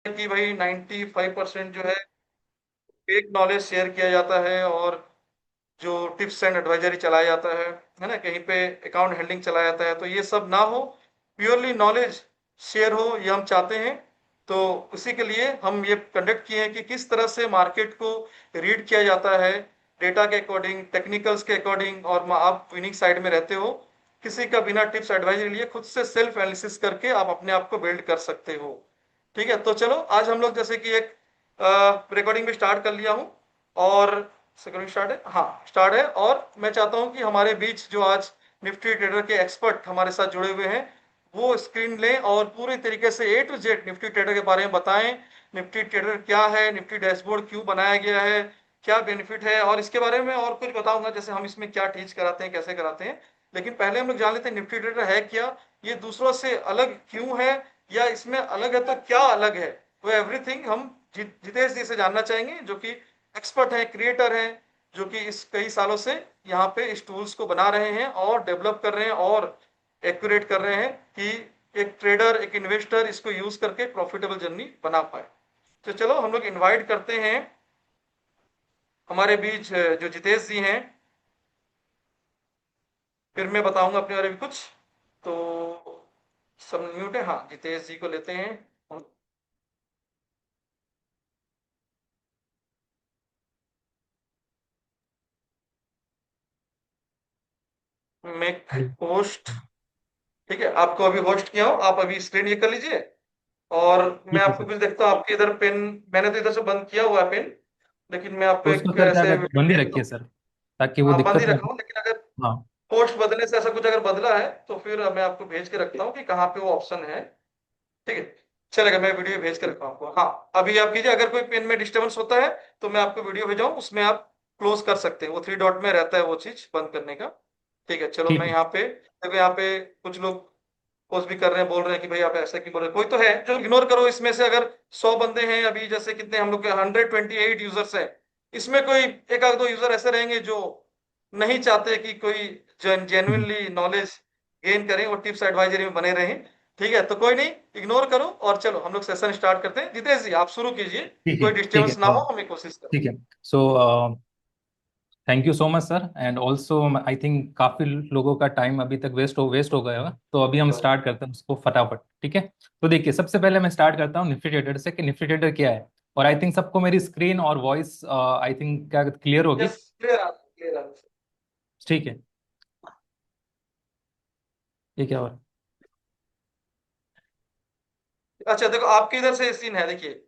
कि भाई 95% जो है फेक नॉलेज शेयर किया जाता है, और जो टिप्स एंड एडवाइजरी चलाया जाता है ना, कहीं पे अकाउंट हेल्डिंग चलाया जाता है, तो ये सब ना हो, प्योरली नॉलेज शेयर हो, ये हम चाहते हैं। तो उसी के लिए हम ये कंडक्ट किए हैं कि किस तरह से मार्केट को रीड किया जाता है, डेटा के अकॉर्डिंग, टेक्निकल्स के अकॉर्डिंग, और आप विनिंग साइड में रहते हो, किसी का बिना टिप्स एडवाइजरी लिए खुद से सेल्फ एनालिसिस करके आप अपने आप को बिल्ड कर सकते हो। ठीक है, तो चलो आज हम लोग जैसे कि एक रिकॉर्डिंग भी स्टार्ट कर लिया हूँ, और रिकॉर्डिंग स्टार्ट है, हाँ स्टार्ट है, और मैं चाहता हूँ कि हमारे बीच जो आज निफ्टी ट्रेडर के एक्सपर्ट हमारे साथ जुड़े हुए हैं, वो स्क्रीन लें और पूरी तरीके से ए टू जेड निफ्टी ट्रेडर के बारे में बताएं। निफ्टी ट्रेडर क्या है, निफ्टी डैशबोर्ड क्यों बनाया गया है, क्या बेनिफिट है, और इसके बारे में और कुछ बताऊंगा, जैसे हम इसमें क्या टीच कराते हैं, कैसे कराते हैं। लेकिन पहले हम लोग जान लेते हैं निफ्टी ट्रेडर है क्या, ये दूसरों से अलग क्यों है, या इसमें अलग है तो क्या अलग है। वो एवरीथिंग हम जितेश जी से जानना चाहेंगे, जो कि एक्सपर्ट हैं, क्रिएटर हैं, जो कि इस कई सालों से यहाँ पे इस टूल्स को बना रहे हैं और डेवलप कर रहे हैं और एक्यूरेट कर रहे हैं कि एक ट्रेडर, एक इन्वेस्टर इसको यूज करके प्रॉफिटेबल जर्नी बना पाए। तो चलो हम लोग इनवाइट करते हैं हमारे बीच जो जितेश जी हैं, फिर मैं बताऊंगा अपने बारे में कुछ। तो सब म्यूट है, हाँ जितेश जी को लेते हैं। Make hello. होस्ट। ठीक है, आपको अभी होस्ट किया हो, आप अभी स्क्रीन ये कर लीजिए, और मैं ठीक है आपको सर। कुछ देखता हूँ आपके इधर पेन। मैंने तो इधर से बंद किया हुआ है पेन, लेकिन मैं आपको तो उसको एक सर क्या ऐसे कहते हैं, वीडियो बंद ही भेजता रखिए हूँ। सर, ताकि वो हाँ बंद ही दिक्कत ना रखा हो। हूँ, लेकिन अगर हाँ। पोस्ट बदलने से ऐसा कुछ अगर बदला है तो फिर मैं आपको भेज के रखता हूँ कि कहाँ पे वो ऑप्शन है। ठीक है, चलेगा, मैं वीडियो भेज के रखा हूँ आपको। हाँ अभी आप कीजिए, अगर कोई पेन में डिस्टर्बेंस होता है तो मैं आपको वीडियो भेजाऊँ, उसमें आप क्लोज कर सकते हैं, वो थ्री डॉट में रहता है वो चीज बंद करने का। ठीक है, चलो ठीक मैं है। यहाँ पे, देखो यहाँ पे कुछ लोग पोस्ट भी कर रहे हैं, बोल रहे हैं कि भाई आप ऐसा क्यों बोल रहे हैं। कोई तो है जो इग्नोर करो, इसमें से अगर 100 बंदे हैं अभी, जैसे कितने हम लोग के 128 यूजर्स हैं, इसमें कोई एक आध दो यूजर ऐसे रहेंगे जो नहीं चाहते कि कोई हम्म, जेन्युइनली नॉलेज गेन करें और टिप्स एडवाइजरी में बने रहें। ठीक है, तो कोई नहीं, इग्नोर करो, और चलो हम लोग सेशन स्टार्ट करते हैं। जितेश जी आप शुरू कीजिए, ठीक है। कोई ठीक है। डिस्टर्बेंस ना हो, हमें कोशिश करें। ठीक है। So thank you so much sir, and also I think काफी लोगों का टाइम अभी तक वेस्ट हो गया होगा, तो अभी हम स्टार्ट करते हैं उसको फटाफट। ठीक है। तो देखिए, सबसे पहले मैं स्टार्ट करता हूँ निफ्टी ट्रेडर से कि निफ्टी ट्रेडर क्या है। और आई थिंक सबको मेरी स्क्रीन और वॉइस आई थिंक क्या क्लियर होगी। यस, क्लियर आ क्लियर आ। ठीक है। ये क्या हो रहा है? अच्छा देखो, आपके इधर से सीन है, देखिए।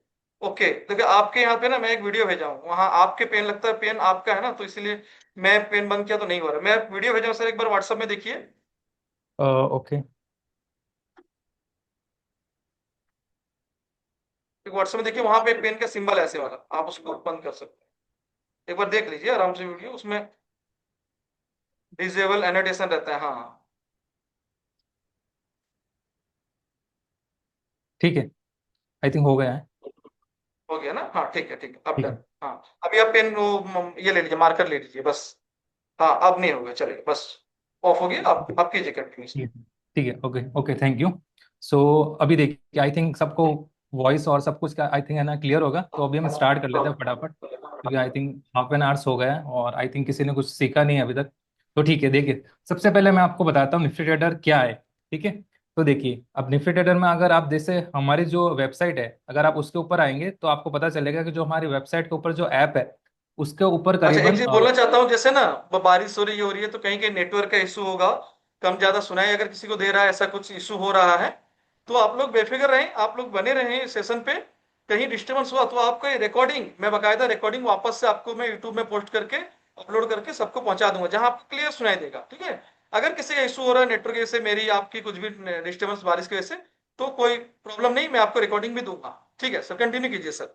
ओके, देखिए आपके यहाँ पे ना मैं एक वीडियो भेजा हूँ, वहां आपके पेन लगता है, पेन आपका है ना, तो इसलिए मैं पेन बंद किया तो नहीं हो रहा। मैं वीडियो भेजा हूँ सर, एक बार व्हाट्सएप में देखिए। ओके। एक व्हाट्सएप में देखिए, वहां पे पेन का सिंबल है ऐसे वाला, आप उसको बंद कर सकते हैं। एक बार देख लीजिए आराम से वीडियो, उसमें डिजेबल एनोटेशन रहता है। हाँ हाँ, ठीक है। आई थिंक हो गया है। हो गया ना, हाँ ठीक है ठीक है, अब ठीक डन। है। हाँ अभी आप पेन वो ये ले लीजिए, मार्कर ले लीजिए बस। हाँ अब नहीं होगा, चलिए बस ऑफ हो गया, आप कीजिए कंटिन्यू। ठीक है। ठीक है। Okay okay, thank you. So अभी देखिए, आई थिंक सबको वॉइस और सब कुछ का आई थिंक है ना क्लियर होगा, तो अभी हम स्टार्ट कर लेते हैं फटाफट, क्योंकि I think half an hours हो गया है और आई थिंक किसी ने कुछ सीखा नहीं है अभी तक। तो ठीक है, देखिए सबसे पहले मैं आपको बताता हूँ निफ्टी ट्रेडर क्या है। ठीक है। तो देखिए, अब निफ्टी ट्रेडर में अगर आप जैसे हमारी जो वेबसाइट है, अगर आप उसके ऊपर आएंगे तो आपको पता चलेगा कि जो हमारी वेबसाइट के ऊपर जो ऐप है, उसके ऊपर अच्छा एक करीबन चीज बोलना चाहता हूँ, जैसे ना बारिश हो रही है तो कहीं कहीं नेटवर्क का इशू होगा, कम ज्यादा सुनाई अगर किसी को दे रहा है, ऐसा कुछ इशू हो रहा है, तो आप लोग बेफिक्र रहें, आप लोग बने रहें सेशन पे। कहीं डिस्टर्बेंस हुआ तो आपको ये रिकॉर्डिंग, मैं बकायदा रिकॉर्डिंग वापस से आपको मैं यूट्यूब में पोस्ट करके अपलोड करके सबको पहुंचा दूंगा, जहां आपको क्लियर सुनाई देगा। ठीक है, अगर किसी का इशू हो रहा है नेटवर्क की वजह से, मेरी आपकी कुछ भी डिस्टर्बेंस बारिश की वजह से, तो कोई प्रॉब्लम नहीं, मैं आपको रिकॉर्डिंग भी दूंगा। ठीक है सर, कंटिन्यू कीजिए सर।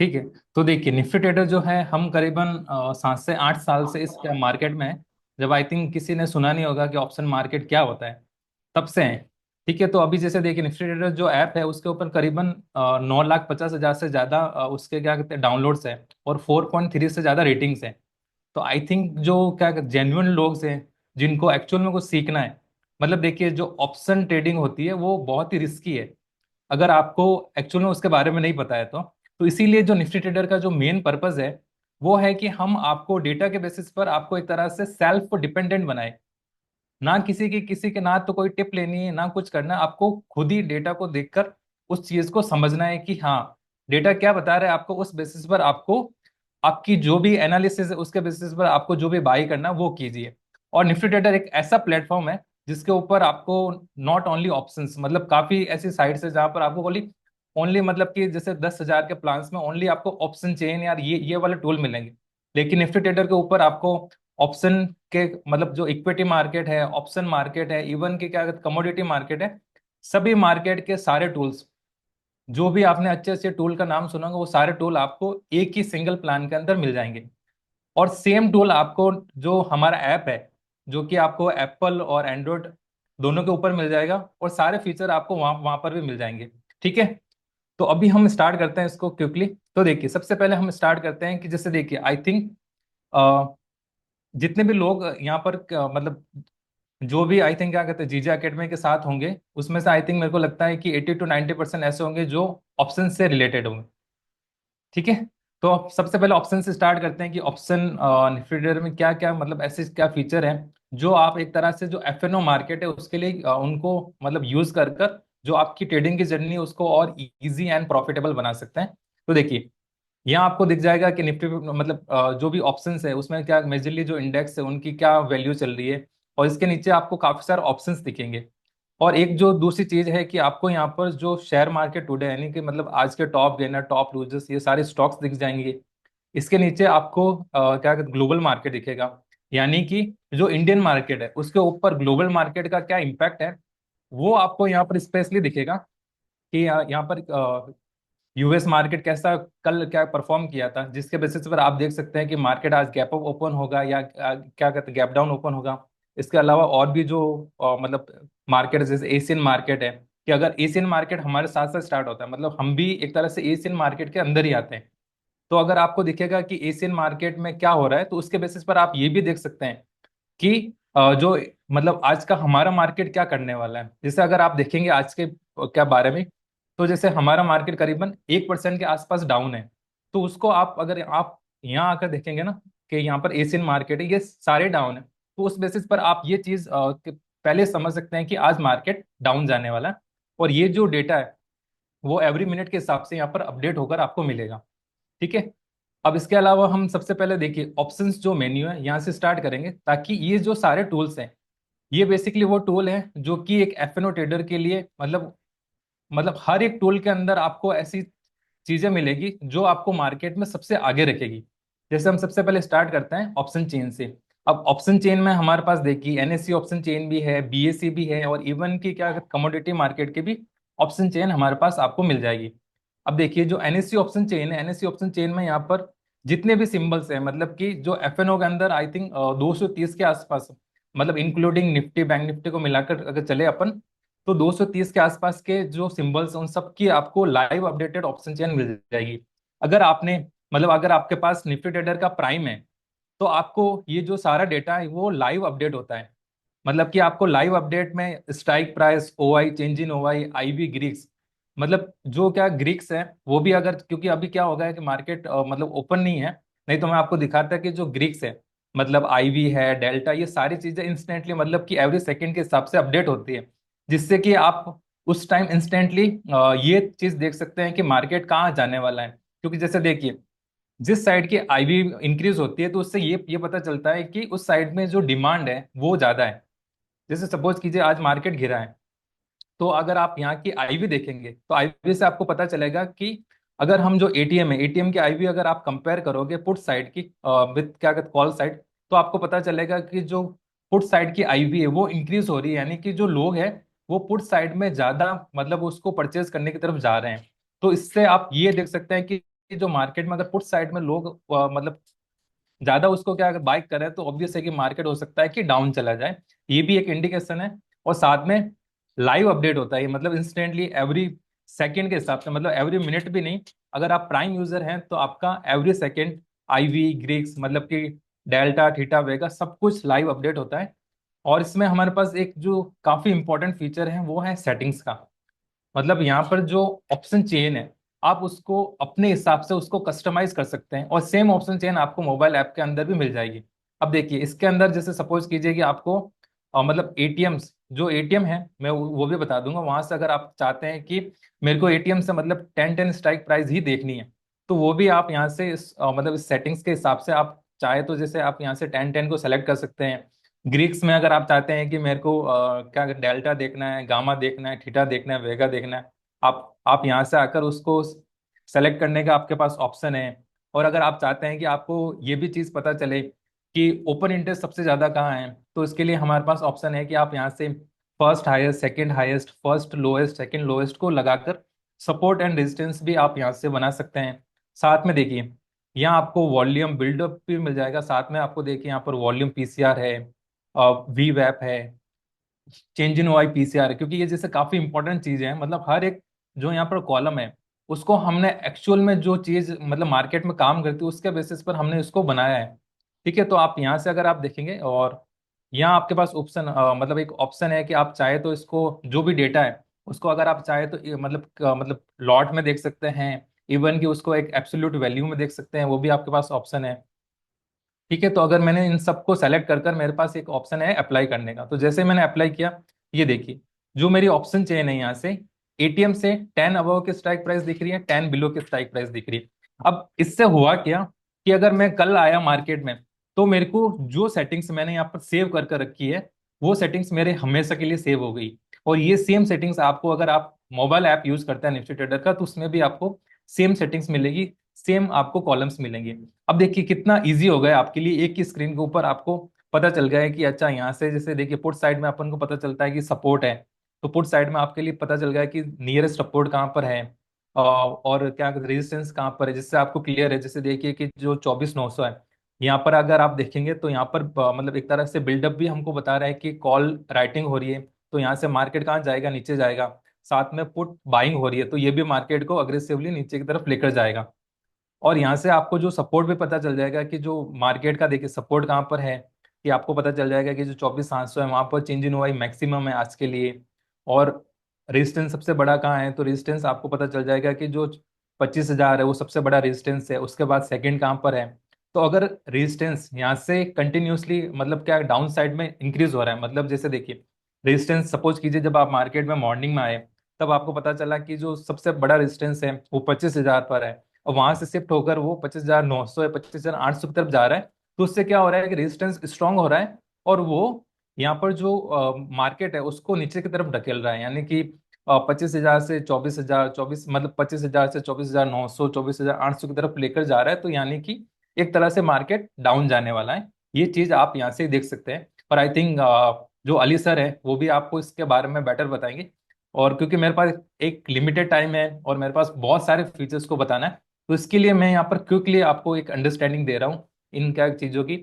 ठीक है। तो देखिए, निफ्टी ट्रेडर जो है, हम करीबन 7 से 8 साल से इस मार्केट में हैं। जब आई थिंक किसी ने सुना नहीं होगा कि ऑप्शन मार्केट क्या होता है, तब से हैं। ठीक है। तो अभी जैसे देखिए, निफ्टी ट्रेडर जो ऐप है उसके ऊपर करीबन 9,50,000 से ज़्यादा उसके क्या कहते हैं डाउनलोड्स हैं, और 4.3 से ज़्यादा रेटिंग्स हैं। तो आई थिंक जो क्या जेन्युइन लोग हैं, जिनको एक्चुअल में कुछ सीखना है, मतलब देखिए जो ऑप्शन ट्रेडिंग होती है वो बहुत ही रिस्की है। अगर आपको एक्चुअल में उसके बारे में नहीं पता है तो इसीलिए जो निफ्टी ट्रेडर का जो मेन पर्पस है वो है कि हम आपको डेटा के बेसिस पर आपको एक तरह से सेल्फ डिपेंडेंट बनाए। ना किसी के ना तो कोई टिप लेनी है ना कुछ करना है, आपको खुद ही डेटा को देखकर उस चीज को समझना है कि हाँ डेटा क्या बता रहा है आपको, उस बेसिस पर आपको आपकी जो भी एनालिसिस है उसके बेसिस पर आपको जो भी बाई करना है वो कीजिए। और निफ्टी ट्रेडर एक ऐसा प्लेटफॉर्म है जिसके ऊपर आपको नॉट ओनली ऑप्शंस, मतलब काफी ऐसी साइट्स है जहां पर आपको ओनली ओनली मतलब कि जैसे 10,000 के प्लान्स में ओनली आपको ऑप्शन चेन यार ये वाले टूल मिलेंगे। लेकिन निफ्टी ट्रेडर के ऊपर आपको ऑप्शन के मतलब जो इक्विटी मार्केट है, ऑप्शन मार्केट है, इवन के क्या कमोडिटी मार्केट है, सभी मार्केट के सारे टूल्स, जो भी आपने अच्छे अच्छे टूल का नाम सुना होगा वो सारे टूल आपको एक ही सिंगल प्लान के अंदर मिल जाएंगे। और सेम टूल आपको जो हमारा ऐप है, जो कि आपको एप्पल और एंड्रॉयड दोनों के ऊपर मिल जाएगा, और सारे फीचर आपको वहां वहां पर भी मिल जाएंगे। ठीक है, तो अभी हम स्टार्ट करते हैं इसको क्विकली। तो देखिए सबसे पहले हम स्टार्ट करते हैं कि जैसे देखिए आई थिंक जितने भी लोग यहाँ पर मतलब जो भी आई थिंक क्या कहते हैं जीजा एकेडमी के साथ होंगे, उसमें से आई थिंक मेरे को लगता है कि 80 to 90% ऐसे होंगे जो ऑप्शन से रिलेटेड होंगे। ठीक है, तो अब सबसे पहले ऑप्शन से स्टार्ट करते हैं कि ऑप्शन निफ्टी में क्या क्या मतलब ऐसे क्या फीचर हैं जो आप एक तरह से जो एफएनओ मार्केट है उसके लिए उनको मतलब यूज कर कर जो आपकी ट्रेडिंग की जर्नी है उसको और इजी एंड प्रॉफिटेबल बना सकते हैं। तो देखिए यहाँ आपको दिख जाएगा कि निफ्टी मतलब जो भी ऑप्शंस है उसमें क्या मेजरली जो इंडेक्स है उनकी क्या वैल्यू चल रही है, और इसके नीचे आपको काफी सारे ऑप्शंस दिखेंगे। और एक जो दूसरी चीज है कि आपको यहाँ पर जो शेयर मार्केट टुडे यानी कि मतलब आज के टॉप गेनर टॉप लूजर्स ये सारे स्टॉक्स दिख जाएंगे। इसके नीचे आपको क्या कहते ग्लोबल मार्केट दिखेगा, यानी कि जो इंडियन मार्केट है उसके ऊपर ग्लोबल मार्केट का क्या इम्पैक्ट है वो आपको यहाँ पर स्पेशली दिखेगा। कि यहाँ पर यूएस मार्केट कैसा कल क्या परफॉर्म किया था, जिसके बेसिस पर आप देख सकते हैं कि मार्केट आज गैप अप ओपन होगा या क्या कहते हैं गैप डाउन ओपन होगा। इसके अलावा और भी जो मतलब मार्केट जैसे एशियन मार्केट है, कि अगर एशियन मार्केट हमारे साथ साथ स्टार्ट होता है मतलब हम भी एक तरह से एशियन मार्केट के अंदर ही आते हैं। तो अगर आपको दिखेगा कि एशियन मार्केट में क्या हो रहा है तो उसके बेसिस पर आप ये भी देख सकते हैं कि जो मतलब आज का हमारा मार्केट क्या करने वाला है। जैसे अगर आप देखेंगे आज के क्या बारे में, तो जैसे हमारा मार्केट करीबन 1% के आसपास डाउन है। तो उसको आप अगर आप यहाँ आकर देखेंगे ना कि यहाँ पर एशियन मार्केट है ये सारे डाउन है, तो उस बेसिस पर आप ये चीज पहले समझ सकते हैं कि आज मार्केट डाउन जाने वाला है। और ये जो डेटा है वो एवरी मिनट के हिसाब से यहाँ पर अपडेट होकर आपको मिलेगा। ठीक है, अब इसके अलावा हम सबसे पहले देखिए ऑप्शंस जो मेन्यू है यहाँ से स्टार्ट करेंगे, ताकि ये जो सारे टूल्स हैं ये बेसिकली वो टूल है जो कि एक एफएनओ ट्रेडर के लिए मतलब हर एक टूल के अंदर आपको ऐसी चीजें मिलेगी जो आपको मार्केट में सबसे आगे रखेगी। जैसे हम सबसे पहले स्टार्ट करते हैं ऑप्शन चेन से। अब ऑप्शन चेन में हमारे पास देखिए एनएससी ऑप्शन चेन भी है, बीएससी भी है, और इवन की क्या कमोडिटी मार्केट की भी ऑप्शन चेन हमारे पास आपको मिल जाएगी। अब देखिए जो एनएससी ऑप्शन चेन है, एनएससी ऑप्शन चेन में यहाँ पर जितने भी सिंबल्स हैं मतलब कि जो एफएनओ के अंदर आई थिंक 230 के आसपास, मतलब इंक्लूडिंग निफ्टी बैंक निफ्टी को मिलाकर अगर चले अपन, तो 230 के आसपास के जो सिंबल्स उन सब की आपको लाइव अपडेटेड ऑप्शन चेन मिल जाएगी। अगर आपने मतलब अगर आपके पास निफ्टी ट्रेडर का प्राइम है तो आपको ये जो सारा डेटा है वो लाइव अपडेट होता है। मतलब कि आपको लाइव अपडेट में strike price, OI, change in OI, IV, Greeks, मतलब जो क्या ग्रीक्स है वो भी अगर क्योंकि अभी क्या होगा है कि मार्केट मतलब ओपन नहीं है, नहीं तो मैं आपको दिखाता कि जो ग्रीक्स है मतलब आईवी है, डेल्टा, ये सारी चीजें इंस्टेंटली मतलब कि एवरी सेकंड के हिसाब से अपडेट होती है, जिससे कि आप उस टाइम इंस्टेंटली ये चीज देख सकते हैं कि मार्केट कहाँ जाने वाला है। क्योंकि जैसे देखिए जिस साइड की आईवी इंक्रीज होती है तो उससे ये पता चलता है कि उस साइड में जो डिमांड है वो ज्यादा है। जैसे सपोज कीजिए आज मार्केट गिरा है, तो अगर आप यहाँ की आईवी देखेंगे तो आईवी से आपको पता चलेगा कि अगर हम जो एटीएम है एटीएम की आईवी अगर आप कंपेयर करोगे पुट साइड की विद क्या कहते कॉल साइड, तो आपको पता चलेगा कि जो पुट साइड की आईवी है वो इंक्रीज हो रही है, यानी कि जो लोग हैं वो पुट साइड में ज्यादा मतलब उसको परचेज करने की तरफ जा रहे हैं। तो इससे आप ये देख सकते हैं कि जो मार्केट में अगर पुट साइड में लोग मतलब ज्यादा उसको क्या अगर बाइक करें तो ऑब्वियस है कि मार्केट हो सकता है कि डाउन चला जाए। ये भी एक इंडिकेशन है। और साथ में लाइव अपडेट होता है मतलब इंस्टेंटली एवरी सेकंड के हिसाब से, मतलब एवरी मिनट भी नहीं, अगर आप प्राइम यूजर हैं तो आपका एवरी सेकंड आईवी ग्रीक्स मतलब कि डेल्टा थीटा वेगा सब कुछ लाइव अपडेट होता है। और इसमें हमारे पास एक जो काफी इंपॉर्टेंट फीचर है वो है सेटिंग्स का। मतलब यहाँ पर जो ऑप्शन चेन है, आप उसको अपने हिसाब से उसको कस्टमाइज कर सकते हैं, और सेम ऑप्शन चेन आपको मोबाइल ऐप के अंदर भी मिल जाएगी। अब देखिए इसके अंदर जैसे सपोज कीजिए कि आपको मतलब एटीएम्स, जो एटीएम है मैं वो भी बता दूंगा, वहां से अगर आप चाहते हैं कि मेरे को एटीएम से मतलब 10-10 स्ट्राइक प्राइस ही देखनी है, तो वो भी आप यहाँ से मतलब इस सेटिंग्स के हिसाब से आप चाहे तो जैसे आप यहाँ से 10-10 को सेलेक्ट कर सकते हैं। ग्रीक्स में अगर आप चाहते हैं कि मेरे को क्या डेल्टा देखना है, गामा देखना है, थीटा देखना है, वेगा देखना है, आप यहाँ से आकर उसको सेलेक्ट करने का आपके पास ऑप्शन है। और अगर आप चाहते हैं कि आपको ये भी चीज़ पता चले कि ओपन इंटरेस्ट सबसे ज़्यादा कहाँ है, तो इसके लिए हमारे पास ऑप्शन है कि आप यहाँ से first highest, second highest, first lowest, second lowest को लगाकर सपोर्ट एंड रेजिस्टेंस भी आप यहाँ से बना सकते हैं। साथ में देखिए यहाँ आपको वॉल्यूम बिल्डअप भी मिल जाएगा, साथ में आपको देखिए यहाँ पर वॉल्यूम पीसीआर है, वी वैप है, चेंज इन वाई पीसीआर है, क्योंकि ये जैसे काफी इंपॉर्टेंट चीजें हैं, मतलब हर एक जो यहाँ पर कॉलम है उसको हमने एक्चुअल में जो चीज मतलब मार्केट में काम करती है उसके बेसिस पर हमने इसको बनाया है। ठीक है, तो आप यहाँ से अगर आप देखेंगे, और यहाँ आपके पास ऑप्शन मतलब एक ऑप्शन है कि आप चाहे तो इसको जो भी डेटा है उसको अगर आप चाहे तो मतलब लॉट में देख सकते हैं, इवन कि उसको एक एब्सोल्यूट वैल्यू में देख सकते हैं, वो भी आपके पास ऑप्शन है। ठीक है, तो अगर मैंने इन सबको सेलेक्ट कर कर मेरे पास एक ऑप्शन है अप्लाई करने का, तो जैसे मैंने अप्लाई किया, ये देखिए जो मेरी ऑप्शन चेन है यहाँ से एटीएम से 10 अबव की स्ट्राइक प्राइस दिख रही है, 10 बिलो की स्ट्राइक प्राइस दिख रही है। अब इससे हुआ क्या कि अगर मैं कल आया मार्केट में, तो मेरे को जो सेटिंग्स मैंने यहाँ पर सेव कर कर रखी है वो सेटिंग्स मेरे हमेशा के लिए सेव हो गई। और ये सेम सेटिंग्स आपको अगर आप मोबाइल ऐप यूज करते हैं निफ्टी ट्रेडर का, तो उसमें भी आपको सेम सेटिंग्स मिलेगी, सेम आपको कॉलम्स मिलेंगे। अब देखिए कितना इजी हो गया आपके लिए, एक ही स्क्रीन के ऊपर आपको पता चल गया है कि अच्छा यहाँ से जैसे देखिए पुट साइड में अपन को पता चलता है कि सपोर्ट है, तो पुट साइड में आपके लिए पता चल गया है कि नियरेस्ट सपोर्ट कहाँ पर है, और क्या रेजिस्टेंस कहाँ पर है, जिससे आपको क्लियर है। जैसे देखिए कि जो 24,900 है, यहाँ पर अगर आप देखेंगे तो यहाँ पर मतलब एक तरह से बिल्डअप भी हमको बता रहा है कि कॉल राइटिंग हो रही है, तो यहाँ से मार्केट कहाँ जाएगा, नीचे जाएगा। साथ में पुट बाइंग हो रही है, तो ये भी मार्केट को अग्रेसिवली नीचे की तरफ लेकर जाएगा। और यहाँ से आपको जो सपोर्ट भी पता चल जाएगा कि जो मार्केट का देखिए सपोर्ट कहाँ पर है, कि आपको पता चल जाएगा कि जो 24,700 है वहां पर चेंज इन हुआ मैक्सिमम है आज के लिए। और रेजिस्टेंस सबसे बड़ा कहाँ है, तो रेजिस्टेंस आपको पता चल जाएगा कि जो 25,000 है वो सबसे बड़ा रेजिस्टेंस है, उसके बाद सेकंड कहाँ पर है। तो अगर रेजिस्टेंस यहाँ से कंटिन्यूसली मतलब क्या डाउन साइड में इंक्रीज हो रहा है, मतलब जैसे देखिए रेजिस्टेंस सपोज कीजिए जब आप मार्केट में मॉर्निंग में आए, तब आपको पता चला कि जो सबसे बड़ा रेजिस्टेंस है वो 25,000 पर है, और वहां से शिफ्ट होकर वो 25,900 या 25,800 की तरफ जा रहा है। तो उससे क्या हो रहा है कि रेजिस्टेंस स्ट्रांग हो रहा है, और वो यहाँ पर जो मार्केट है उसको नीचे की तरफ ढकेल रहा है, यानी कि 25,000 से 24,000, 24 मतलब 25,000 से 24,900, 24,800 की तरफ लेकर जा रहा है, तो यानी कि एक तरह से मार्केट डाउन जाने वाला है। ये चीज आप यहाँ से देख सकते हैं। पर आई थिंक जो अली सर है वो भी आपको इसके बारे में बेटर बताएंगे, और क्योंकि मेरे पास एक लिमिटेड टाइम है और मेरे पास बहुत सारे फीचर्स को बताना है, तो इसके लिए मैं यहाँ पर क्विकली आपको एक अंडरस्टैंडिंग दे रहा हूँ इन क्या चीज़ों की।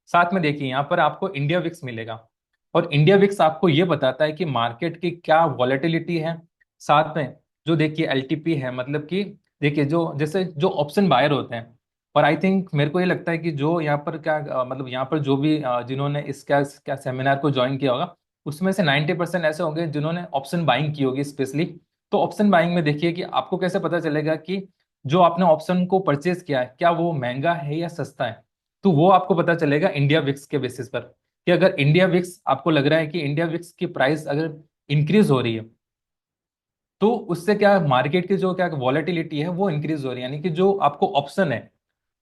साथ में देखिए यहाँ पर आपको इंडिया विक्स मिलेगा, और इंडिया विक्स आपको ये बताता है कि मार्केट की क्या वॉलेटिलिटी है। साथ में जो देखिए एलटीपी है, मतलब कि देखिए जो जैसे जो ऑप्शन बायर होते हैं, और आई थिंक मेरे को ये लगता है कि जो यहाँ पर क्या मतलब यहाँ पर जो भी जिन्होंने इस क्या क्या सेमिनार को ज्वाइन किया होगा, उसमें से 90% ऐसे होंगे जिन्होंने ऑप्शन बाइंग की होगी स्पेशली। तो ऑप्शन बाइंग में देखिए कि आपको कैसे पता चलेगा कि जो आपने ऑप्शन को परचेज किया है क्या वो महंगा है या सस्ता है। तो वो आपको पता चलेगा इंडिया विक्स के बेसिस पर, कि अगर इंडिया विक्स आपको लग रहा है कि इंडिया विक्स की प्राइस अगर इंक्रीज हो रही है, तो उससे क्या मार्केट की जो क्या वॉलेटिलिटी है वो इंक्रीज हो रही है, यानी कि जो आपको ऑप्शन है,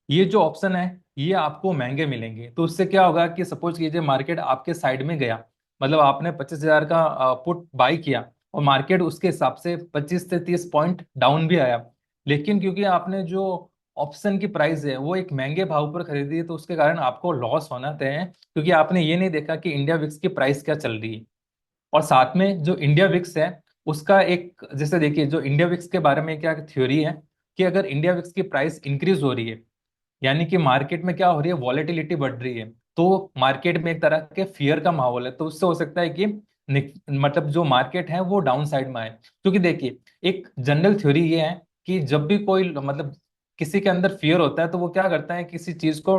ये जो ऑप्शन है ये आपको महंगे मिलेंगे। तो उससे क्या होगा कि सपोज कीजिए मार्केट आपके साइड में गया, मतलब आपने 25,000 का पुट बाई किया, और मार्केट उसके हिसाब से 25 से 30 पॉइंट डाउन भी आया, लेकिन क्योंकि आपने जो ऑप्शन की प्राइस है वो एक महंगे भाव पर खरीदी है, तो उसके कारण आपको लॉस होना तय है, क्योंकि आपने ये नहीं देखा कि इंडिया विक्स की प्राइस क्या चल रही है। और साथ में जो इंडिया विक्स है उसका एक जैसे देखिए जो इंडिया विक्स के बारे में क्या थ्योरी है, कि अगर इंडिया विक्स की प्राइस इंक्रीज हो रही है, यानी कि मार्केट में क्या हो रही है, वॉलेटिलिटी बढ़ रही है, तो मार्केट में एक तरह के फियर का माहौल है, तो उससे हो सकता है कि मतलब जो मार्केट है वो डाउन साइड में आए। क्योंकि देखिए एक जनरल थ्योरी ये है कि जब भी कोई मतलब किसी के अंदर फियर होता है, तो वो क्या करता है किसी चीज को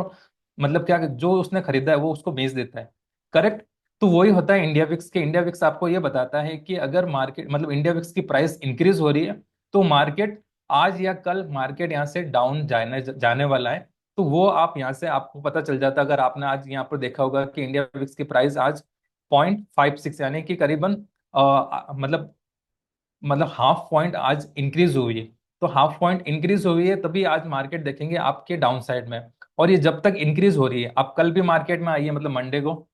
मतलब क्या जो उसने खरीदा है वो उसको बेच देता है, करेक्ट। तो वही होता है इंडिया विक्स के। इंडिया विक्स आपको ये बताता है कि अगर मार्केट मतलब इंडिया विक्स की प्राइस इंक्रीज हो रही है तो मार्केट आज या कल मार्केट यहाँ से डाउन जाने जाने वाला है। तो वो आप यहाँ से आपको पता चल जाता है। अगर आपने आज यहाँ पर देखा होगा कि इंडिया विक्स की प्राइस आज 0.56 यानी कि करीबन मतलब हाफ पॉइंट आज इंक्रीज हुई है। तो हाफ पॉइंट इंक्रीज हुई है तभी आज मार्केट देखेंगे आपके डाउन साइड में। और ये जब तक इंक्रीज हो रही है, आप कल भी मार्केट में आइए मतलब मंडे को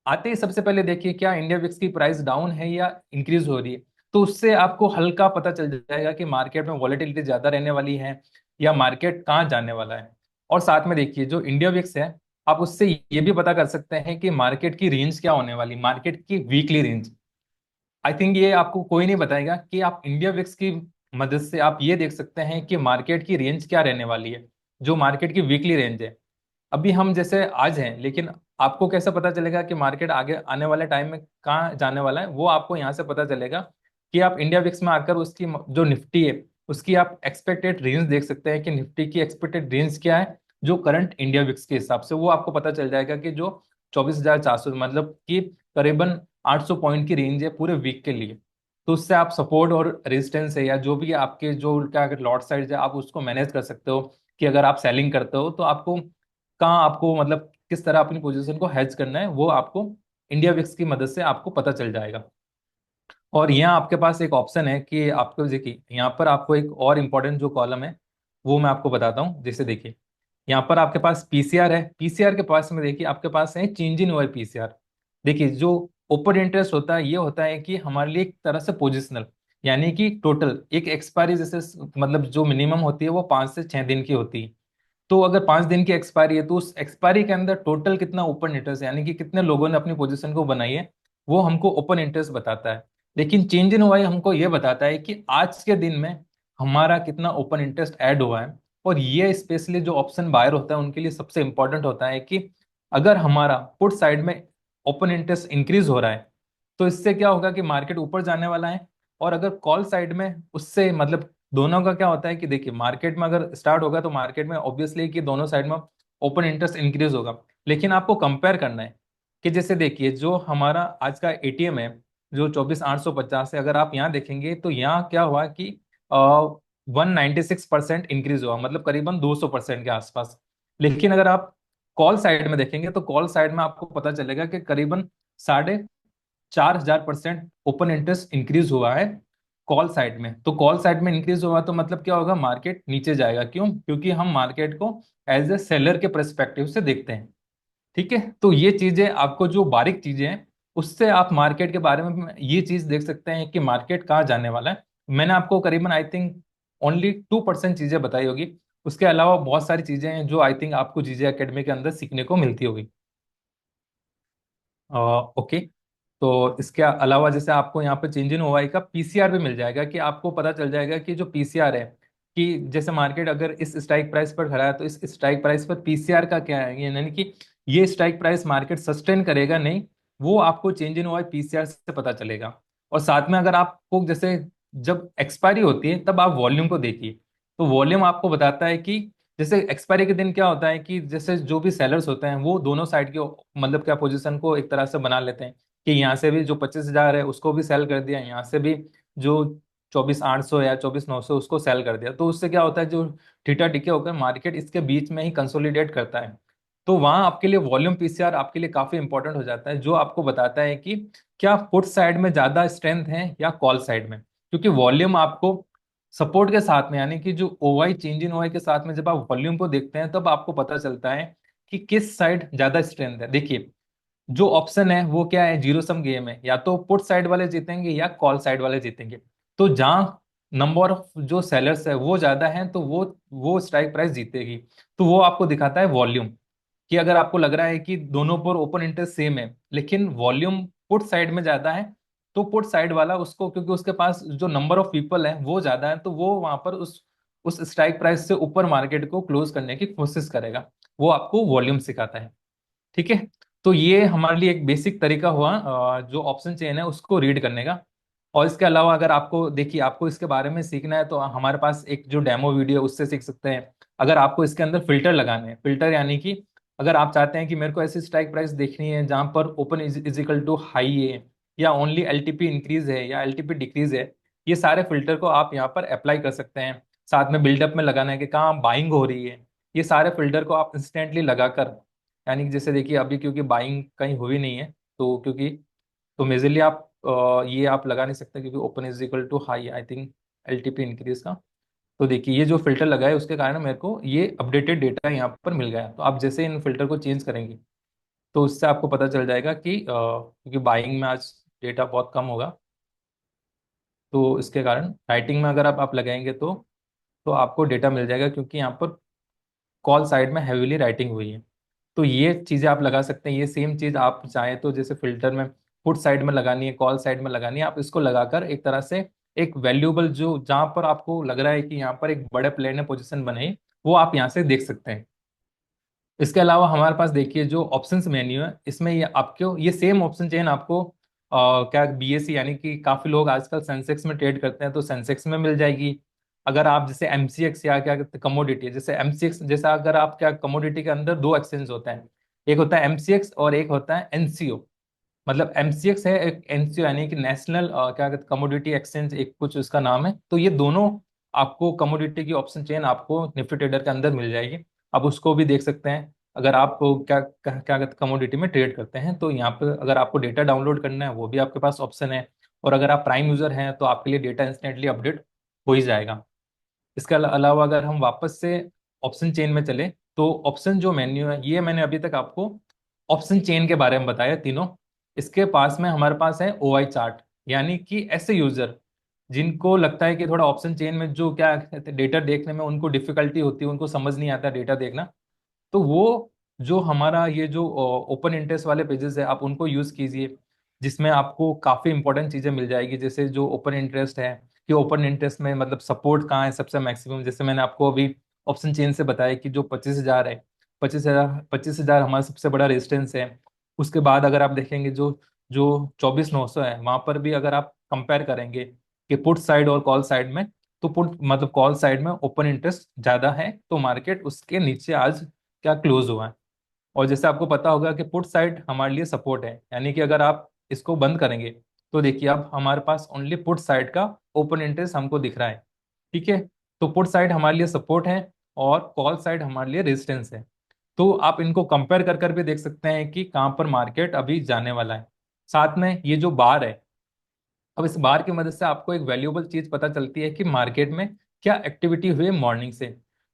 आते ही सबसे पहले देखिए क्या इंडिया विक्स की प्राइस डाउन है या इंक्रीज हो रही है। तो उससे आपको हल्का पता चल जाएगा कि मार्केट में वॉलेटिलिटी ज्यादा रहने वाली है या मार्केट कहाँ जाने वाला है। और साथ में देखिए जो इंडिया विक्स है, आप उससे ये भी पता कर सकते हैं कि मार्केट की रेंज क्या होने वाली, मार्केट की वीकली रेंज। आई थिंक ये आपको कोई नहीं बताएगा कि आप इंडिया विक्स की मदद से आप ये देख सकते हैं कि मार्केट की रेंज क्या रहने वाली है, जो मार्केट की वीकली रेंज है। अभी हम जैसे आज हैं, लेकिन आपको कैसे पता चलेगा कि मार्केट आगे आने वाले टाइम में कहाँ जाने वाला है, वो आपको यहाँ से पता चलेगा कि आप इंडिया विक्स में आकर उसकी जो निफ्टी है उसकी आप एक्सपेक्टेड रेंज देख सकते हैं कि निफ्टी की एक्सपेक्टेड रेंज क्या है। जो करंट इंडिया विक्स के हिसाब से वो आपको पता चल जाएगा कि जो 24,400 मतलब कि करीबन 800 पॉइंट की रेंज है पूरे वीक के लिए। तो उससे आप सपोर्ट और रेजिस्टेंस है या जो भी आपके जो क्या अगर लॉट साइड है आप उसको मैनेज कर सकते हो कि अगर आप सेलिंग करते हो तो आपको कहाँ आपको मतलब किस तरह अपनी पोजीशन को हेज करना है, वो आपको इंडिया विक्स की मदद से आपको पता चल जाएगा। और यहाँ आपके पास एक ऑप्शन है कि आपको देखिए यहाँ पर आपको एक और इम्पोर्टेंट जो कॉलम है वो मैं आपको बताता हूँ। जैसे देखिए यहाँ पर आपके पास पीसीआर है, पीसीआर के पास में देखिए आपके पास है चेंज इन ओवर पीसीआर। देखिए जो ओपन इंटरेस्ट होता है ये होता है कि हमारे लिए एक तरह से पोजिशनल, यानी कि टोटल एक एक्सपायरी जैसे मतलब जो मिनिमम होती है वो 5 से 6 दिन की होती है। तो अगर 5 दिन की एक्सपायरी है तो उस एक्सपायरी के अंदर टोटल कितना ओपन इंटरेस्ट यानी कि कितने लोगों ने अपनी पोजीशन को बनाई है वो हमको ओपन इंटरेस्ट बताता है। लेकिन चेंज इन वाई हमको ये बताता है कि आज के दिन में हमारा कितना ओपन इंटरेस्ट ऐड हुआ है। और ये स्पेशली जो ऑप्शन बायर होता है उनके लिए सबसे इंपॉर्टेंट होता है कि अगर हमारा पुट साइड में ओपन इंटरेस्ट इंक्रीज हो रहा है तो इससे क्या होगा कि मार्केट ऊपर जाने वाला है। और अगर कॉल साइड में उससे मतलब दोनों का क्या होता है कि देखिए मार्केट में अगर स्टार्ट होगा तो मार्केट में ऑब्वियसली कि दोनों साइड में ओपन इंटरेस्ट इंक्रीज होगा। लेकिन आपको कंपेयर करना है कि जैसे देखिए जो हमारा आज का एटीएम है जो 24,850 है, अगर आप यहाँ देखेंगे तो यहाँ क्या हुआ कि 196% इंक्रीज हुआ, मतलब करीबन 200% के आसपास। लेकिन अगर आप कॉल साइड में देखेंगे तो कॉल साइड में आपको पता चलेगा कि करीबन 4,500% ओपन इंटरेस्ट इंक्रीज हुआ है कॉल साइड में। तो कॉल साइड में इंक्रीज हुआ तो मतलब क्या होगा, मार्केट नीचे जाएगा। क्यों? क्योंकि हम मार्केट को एज ए सेलर के पर्सपेक्टिव से देखते हैं। ठीक है, तो ये चीजें आपको जो बारीक चीजें हैं उससे आप मार्केट के बारे में ये चीज देख सकते हैं कि मार्केट कहाँ जाने वाला है। मैंने आपको करीबन आई थिंक ओनली 2% चीजें बताई होगी। उसके अलावा बहुत सारी चीजें हैं जो आई थिंक आपको जीजे एकेडमी के अंदर सीखने को मिलती होगी। ओके। तो इसके अलावा जैसे आपको यहाँ पे चेंज इन ओआई का पीसीआर भी मिल जाएगा कि आपको पता चल जाएगा कि जो पीसीआर है कि जैसे मार्केट अगर इस स्ट्राइक प्राइस पर खड़ा है तो इस स्ट्राइक प्राइस पर पीसीआर का क्या है, यानी कि ये स्ट्राइक प्राइस मार्केट सस्टेन करेगा नहीं, वो आपको चेंज इन ओआई पीसीआर से पता चलेगा। और साथ में अगर आपको जैसे जब एक्सपायरी होती है तब आप वॉल्यूम को देखिए तो वॉल्यूम आपको बताता है कि जैसे एक्सपायरी के दिन क्या होता है कि जैसे जो भी सेलर्स होते हैं वो दोनों साइड के मतलब क्या पोजीशन को एक तरह से बना लेते हैं कि यहाँ से भी जो 25,000 है उसको भी सेल कर दिया, यहाँ से भी जो 24,800 या 24,900 उसको सेल कर दिया। तो उससे क्या होता है जो थीटा टिके होकर मार्केट इसके बीच में ही कंसोलिडेट करता है। तो वहां आपके लिए वॉल्यूम पीसीआर आपके लिए काफी इंपॉर्टेंट हो जाता है, जो आपको बताता है कि क्या पुट साइड में ज्यादा स्ट्रेंथ है या कॉल साइड में। क्योंकि वॉल्यूम आपको सपोर्ट के साथ में यानी कि जो ओवाई चेंज इन ओवाई के साथ में जब आप वॉल्यूम को देखते हैं तब आपको पता चलता है कि किस साइड ज्यादा स्ट्रेंथ है। देखिए जो ऑप्शन है वो क्या है, जीरो सम गेम है, या तो पुट साइड वाले जीतेंगे या कॉल साइड वाले जीतेंगे। तो जहां नंबर ऑफ जो सेलर्स है वो ज्यादा है तो वो स्ट्राइक प्राइस जीतेगी। तो वो आपको दिखाता है वॉल्यूम कि अगर आपको लग रहा है कि दोनों पर ओपन इंटरेस्ट सेम है लेकिन वॉल्यूम पुट साइड में ज्यादा है तो पुट साइड वाला उसको, क्योंकि उसके पास जो नंबर ऑफ पीपल है वो ज्यादा है, तो वो वहां पर उस स्ट्राइक प्राइस से ऊपर मार्केट को क्लोज करने की कोशिश करेगा। वो आपको वॉल्यूम सिखाता है। ठीक है, तो ये हमारे लिए एक बेसिक तरीका हुआ जो ऑप्शन चेन है उसको रीड करने का। और इसके अलावा अगर आपको देखिए आपको इसके बारे में सीखना है तो हमारे पास एक जो डेमो वीडियो है उससे सीख सकते हैं। अगर आपको इसके अंदर फिल्टर लगाने हैं, फिल्टर यानी कि अगर आप चाहते हैं कि मेरे को ऐसी स्ट्राइक प्राइस देखनी है जहां पर open is equal to high है, या ओनली एलटीपी इंक्रीज है या एलटीपी डिक्रीज है, ये सारे फिल्टर को आप यहाँ पर अप्लाई कर सकते हैं। साथ में बिल्डअप में लगाना है कि कहाँ बाइंग हो रही है, ये सारे फिल्टर को आप इंस्टेंटली लगाकर, यानी कि जैसे देखिए अभी क्योंकि बाइंग कहीं हुई नहीं है, तो क्योंकि तो मेजरली आप ये आप लगा नहीं सकते क्योंकि open is equal to high I think LTP increase का। तो देखिए ये जो फिल्टर लगा है उसके कारण मेरे को ये अपडेटेड डेटा यहाँ पर मिल गया। तो आप जैसे इन फिल्टर को चेंज करेंगे तो उससे आपको पता चल जाएगा कि क्योंकि बाइंग में आज डेटा बहुत कम होगा, तो इसके कारण राइटिंग में अगर आप लगाएंगे तो आपको डेटा मिल जाएगा, क्योंकि यहाँ पर कॉल साइड में हैवीली राइटिंग हुई है। तो ये चीज़ें आप लगा सकते हैं। ये सेम चीज़ आप चाहें तो जैसे फिल्टर में पुट साइड में लगानी है, कॉल साइड में लगानी है, आप इसको लगाकर एक तरह से एक वैल्यूएबल जो जहाँ पर आपको लग रहा है कि यहाँ पर एक बड़े प्लेयर ने पोजीशन बनाई, वो आप यहाँ से देख सकते हैं। इसके अलावा हमारे पास देखिए जो ऑप्शंस मेन्यू है, इसमें ये आपको ये सेम ऑप्शन चेन आपको क्या बीएससी यानी कि काफी लोग आजकल सेंसेक्स में ट्रेड करते हैं तो सेंसेक्स में मिल जाएगी। अगर आप जैसे एमसीएक्स या क्या कहते हैं कमोडिटी, जैसे एमसीएक्स जैसा अगर आप क्या कमोडिटी के अंदर दो एक्सचेंज होते हैं, एक होता है एमसीएक्स और एक होता है एनसीओ। मतलब एमसीएक्स है एक, एनसीओ यानी कि नेशनल क्या कहते हैं कमोडिटी एक्सचेंज, एक कुछ उसका नाम है। तो ये दोनों आपको कमोडिटी की ऑप्शन चेन आपको निफ्टी ट्रेडर के अंदर मिल जाएगी। आप उसको भी देख सकते हैं। अगर आप क्या कहते कमोडिटी में ट्रेड करते हैं तो यहाँ पर अगर आपको डेटा डाउनलोड करना है वो भी आपके पास ऑप्शन है। और अगर आप प्राइम यूजर हैं तो आपके लिए डेटा इंस्टेंटली अपडेट हो ही जाएगा। इसके अलावा अगर हम वापस से ऑप्शन चेन में चले, तो ऑप्शन जो मेन्यू है ये मैंने अभी तक आपको ऑप्शन चेन के बारे में बताया तीनों। इसके पास में हमारे पास है ओआई चार्ट, यानी कि ऐसे यूजर जिनको लगता है कि थोड़ा ऑप्शन चेन में जो क्या डेटा देखने में उनको डिफिकल्टी होती है, उनको समझ नहीं आता डेटा देखना, तो वो जो हमारा ये जो ओपन इंटरेस्ट वाले पेजेस है आप उनको यूज कीजिए, जिसमें आपको काफी इंपॉर्टेंट चीजें मिल जाएगी। जैसे जो ओपन इंटरेस्ट है कि ओपन इंटरेस्ट में मतलब सपोर्ट कहाँ है सबसे मैक्सिमम, जैसे मैंने आपको अभी ऑप्शन चेन से बताया कि जो 25,000 है, 25,000 हमारा सबसे बड़ा रेजिस्टेंस है। उसके बाद अगर आप देखेंगे जो जो 24,900 है, वहां पर भी अगर आप कंपेयर करेंगे कि पुट साइड और कॉल साइड में, तो पुट मतलब कॉल साइड में ओपन इंटरेस्ट ज्यादा है तो मार्केट उसके नीचे आज क्या क्लोज हुआ है। और जैसे आपको पता होगा कि पुट साइड हमारे लिए सपोर्ट है, यानी कि अगर आप इसको बंद करेंगे तो देखिए अब हमारे पास ओनली पुट साइड का ओपन इंटरेस्ट हमको दिख रहा है। ठीक है, तो पुट साइड हमारे लिए सपोर्ट है और कॉल साइड हमारे लिए रेजिस्टेंस है। तो आप इनको कंपेयर कर कर भी देख सकते हैं कि कहाँ पर मार्केट अभी जाने वाला है। साथ में ये जो बार है, अब इस बार की मदद से आपको एक वैल्यूएबल चीज पता चलती है कि मार्केट में क्या एक्टिविटी हुई मॉर्निंग से।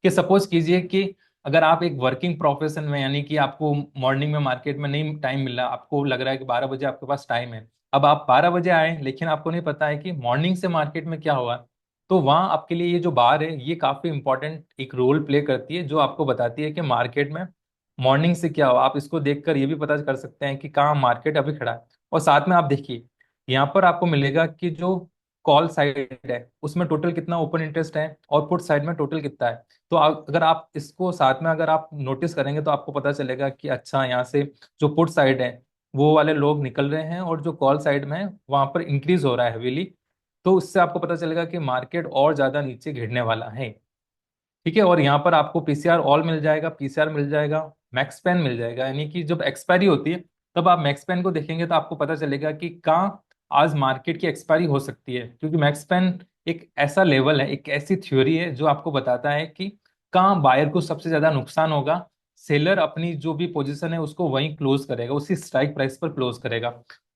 कि सपोज कीजिए कि अगर आप एक वर्किंग प्रोफेशन में, यानी कि आपको मॉर्निंग में मार्केट में नहीं टाइम मिल रहा, आपको लग रहा है कि 12 बजे आपके पास टाइम है, अब आप 12 बजे आए लेकिन आपको नहीं पता है कि मॉर्निंग से मार्केट में क्या हुआ, तो वहाँ आपके लिए ये जो बार है ये काफी इंपॉर्टेंट एक रोल प्ले करती है, जो आपको बताती है कि मार्केट में मॉर्निंग से क्या हुआ। आप इसको देखकर ये भी पता कर सकते हैं कि कहाँ मार्केट अभी खड़ा है। और साथ में आप देखिए यहाँ पर आपको मिलेगा कि जो कॉल साइड है उसमें टोटल कितना ओपन इंटरेस्ट है और पुट साइड में टोटल कितना है। तो अगर आप इसको साथ में अगर आप नोटिस करेंगे तो आपको पता चलेगा कि अच्छा यहाँ से जो पुट साइड है वो वाले लोग निकल रहे हैं और जो कॉल साइड में है वहां पर इंक्रीज हो रहा है हैवीली। तो उससे आपको पता चलेगा कि मार्केट और ज्यादा नीचे गिरने वाला है। ठीक है, और यहाँ पर आपको पीसीआर ऑल मिल जाएगा, पीसीआर मिल जाएगा, मैक्स पेन मिल जाएगा, यानी कि जब एक्सपायरी होती है तब आप मैक्स पेन को देखेंगे तो आपको पता चलेगा कि कहाँ आज मार्केट की एक्सपायरी हो सकती है। क्योंकि मैक्स पेन एक ऐसा लेवल है, एक ऐसी थ्योरी है जो आपको बताता है कि कहाँ बायर को सबसे ज्यादा नुकसान होगा, सेलर अपनी जो भी पोजीशन है उसको वहीं क्लोज करेगा, उसी स्ट्राइक प्राइस पर क्लोज करेगा।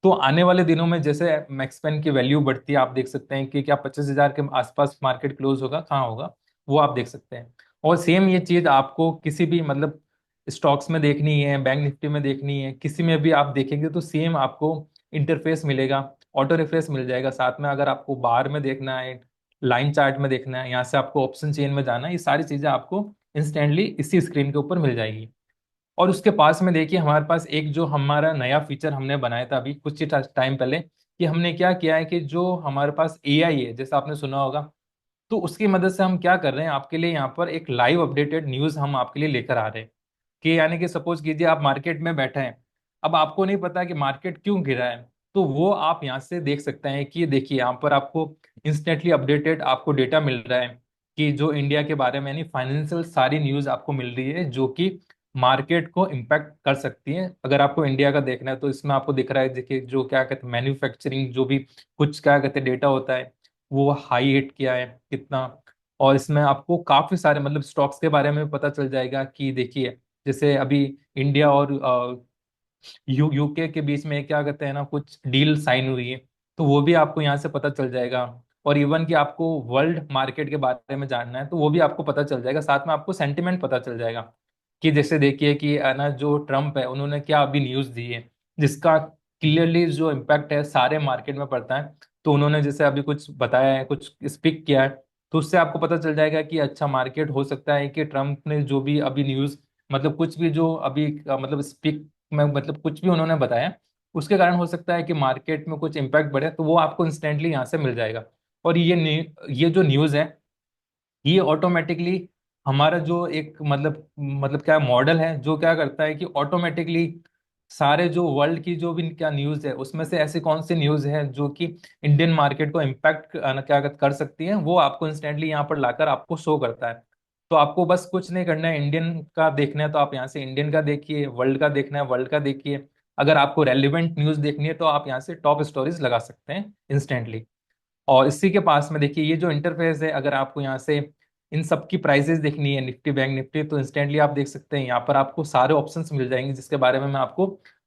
तो आने वाले दिनों में जैसे मैक्स पेन की वैल्यू बढ़ती है, आप देख सकते हैं कि क्या 25,000 के आसपास मार्केट क्लोज होगा, कहाँ होगा, वो आप देख सकते हैं। और सेम ये चीज आपको किसी भी मतलब स्टॉक्स में देखनी है, बैंक निफ्टी में देखनी है, किसी में भी आप देखेंगे तो सेम आपको इंटरफेस मिलेगा, ऑटो रिफ्रेश मिल जाएगा। साथ में अगर आपको बार में देखना है, लाइन चार्ट में देखना है, यहाँ से आपको ऑप्शन चेन में जाना है, ये सारी चीजें आपको इंस्टेंटली इसी स्क्रीन के ऊपर मिल जाएगी। और उसके पास में देखिए हमारे पास एक जो हमारा नया फीचर हमने बनाया था अभी कुछ ही टाइम पहले, कि हमने क्या किया है कि जो हमारे पास एआई है जैसा आपने सुना होगा, तो उसकी मदद से हम क्या कर रहे हैं आपके लिए यहाँ पर एक लाइव अपडेटेड न्यूज हम आपके लिए लेकर आ रहे हैं। कि यानी कि सपोज कीजिए आप मार्केट में बैठे हैं, अब आपको नहीं पता कि मार्केट क्यों गिरा है, तो वो आप यहाँ से देख सकते हैं कि देखिए यहाँ पर आपको इंस्टेंटली अपडेटेड आपको डेटा मिल रहा है कि जो इंडिया के बारे में यानी फाइनेंशियल सारी न्यूज आपको मिल रही है जो कि मार्केट को इम्पैक्ट कर सकती है। अगर आपको इंडिया का देखना है तो इसमें आपको दिख रहा है, देखिए जो क्या कहते हैं मैन्युफैक्चरिंग, जो भी कुछ क्या कहते हैं डेटा होता है, वो हाई हिट किया है कितना। और इसमें आपको काफी सारे मतलब स्टॉक्स के बारे में पता चल जाएगा कि देखिए जैसे अभी इंडिया और यूके के बीच में क्या कहते हैं ना कुछ डील साइन हुई है, तो वो भी आपको यहाँ से पता चल जाएगा। और इवन कि आपको वर्ल्ड मार्केट के बारे में जानना है तो वो भी आपको पता चल जाएगा, साथ में आपको सेंटिमेंट पता चल जाएगा। कि जैसे देखिए कि ना जो ट्रम्प है उन्होंने क्या अभी न्यूज़ दी है, जिसका क्लियरली जो इम्पैक्ट है सारे मार्केट में पड़ता है। तो उन्होंने जैसे अभी कुछ बताया है, कुछ स्पीक किया है, तो उससे आपको पता चल जाएगा कि अच्छा मार्केट हो सकता है कि ट्रम्प ने जो भी अभी न्यूज़ मतलब कुछ भी जो अभी मतलब स्पीक में मतलब कुछ भी उन्होंने बताया, उसके कारण हो सकता है कि मार्केट में कुछ इम्पैक्ट बढ़े, तो वो आपको इंस्टेंटली यहाँ से मिल जाएगा। और ये जो न्यूज़ है, ये ऑटोमेटिकली हमारा जो एक मतलब क्या मॉडल है जो क्या करता है कि ऑटोमेटिकली सारे जो वर्ल्ड की जो भी क्या न्यूज़ है उसमें से ऐसी कौन सी न्यूज़ है जो कि इंडियन मार्केट को इम्पैक्ट क्या कर सकती है, वो आपको इंस्टेंटली यहाँ पर लाकर आपको शो करता है। तो आपको बस कुछ नहीं करना है, इंडियन का देखना है तो आप यहाँ से इंडियन का देखिए, वर्ल्ड का देखना है वर्ल्ड का देखिए। अगर आपको रेलिवेंट न्यूज़ देखनी है तो आप यहाँ से टॉप स्टोरीज लगा सकते हैं इंस्टेंटली। और इसी के पास में देखिए ये जो इंटरफेस है, अगर आपको यहाँ से इन सब की प्राइसेस देखनी है निफ्टी बैंक निफ्टी, तो इंस्टेंटली आप देख सकते हैं यहाँ पर आपको सारे ऑप्शंस मिल जाएंगे, जिसके बारे में मैं आपको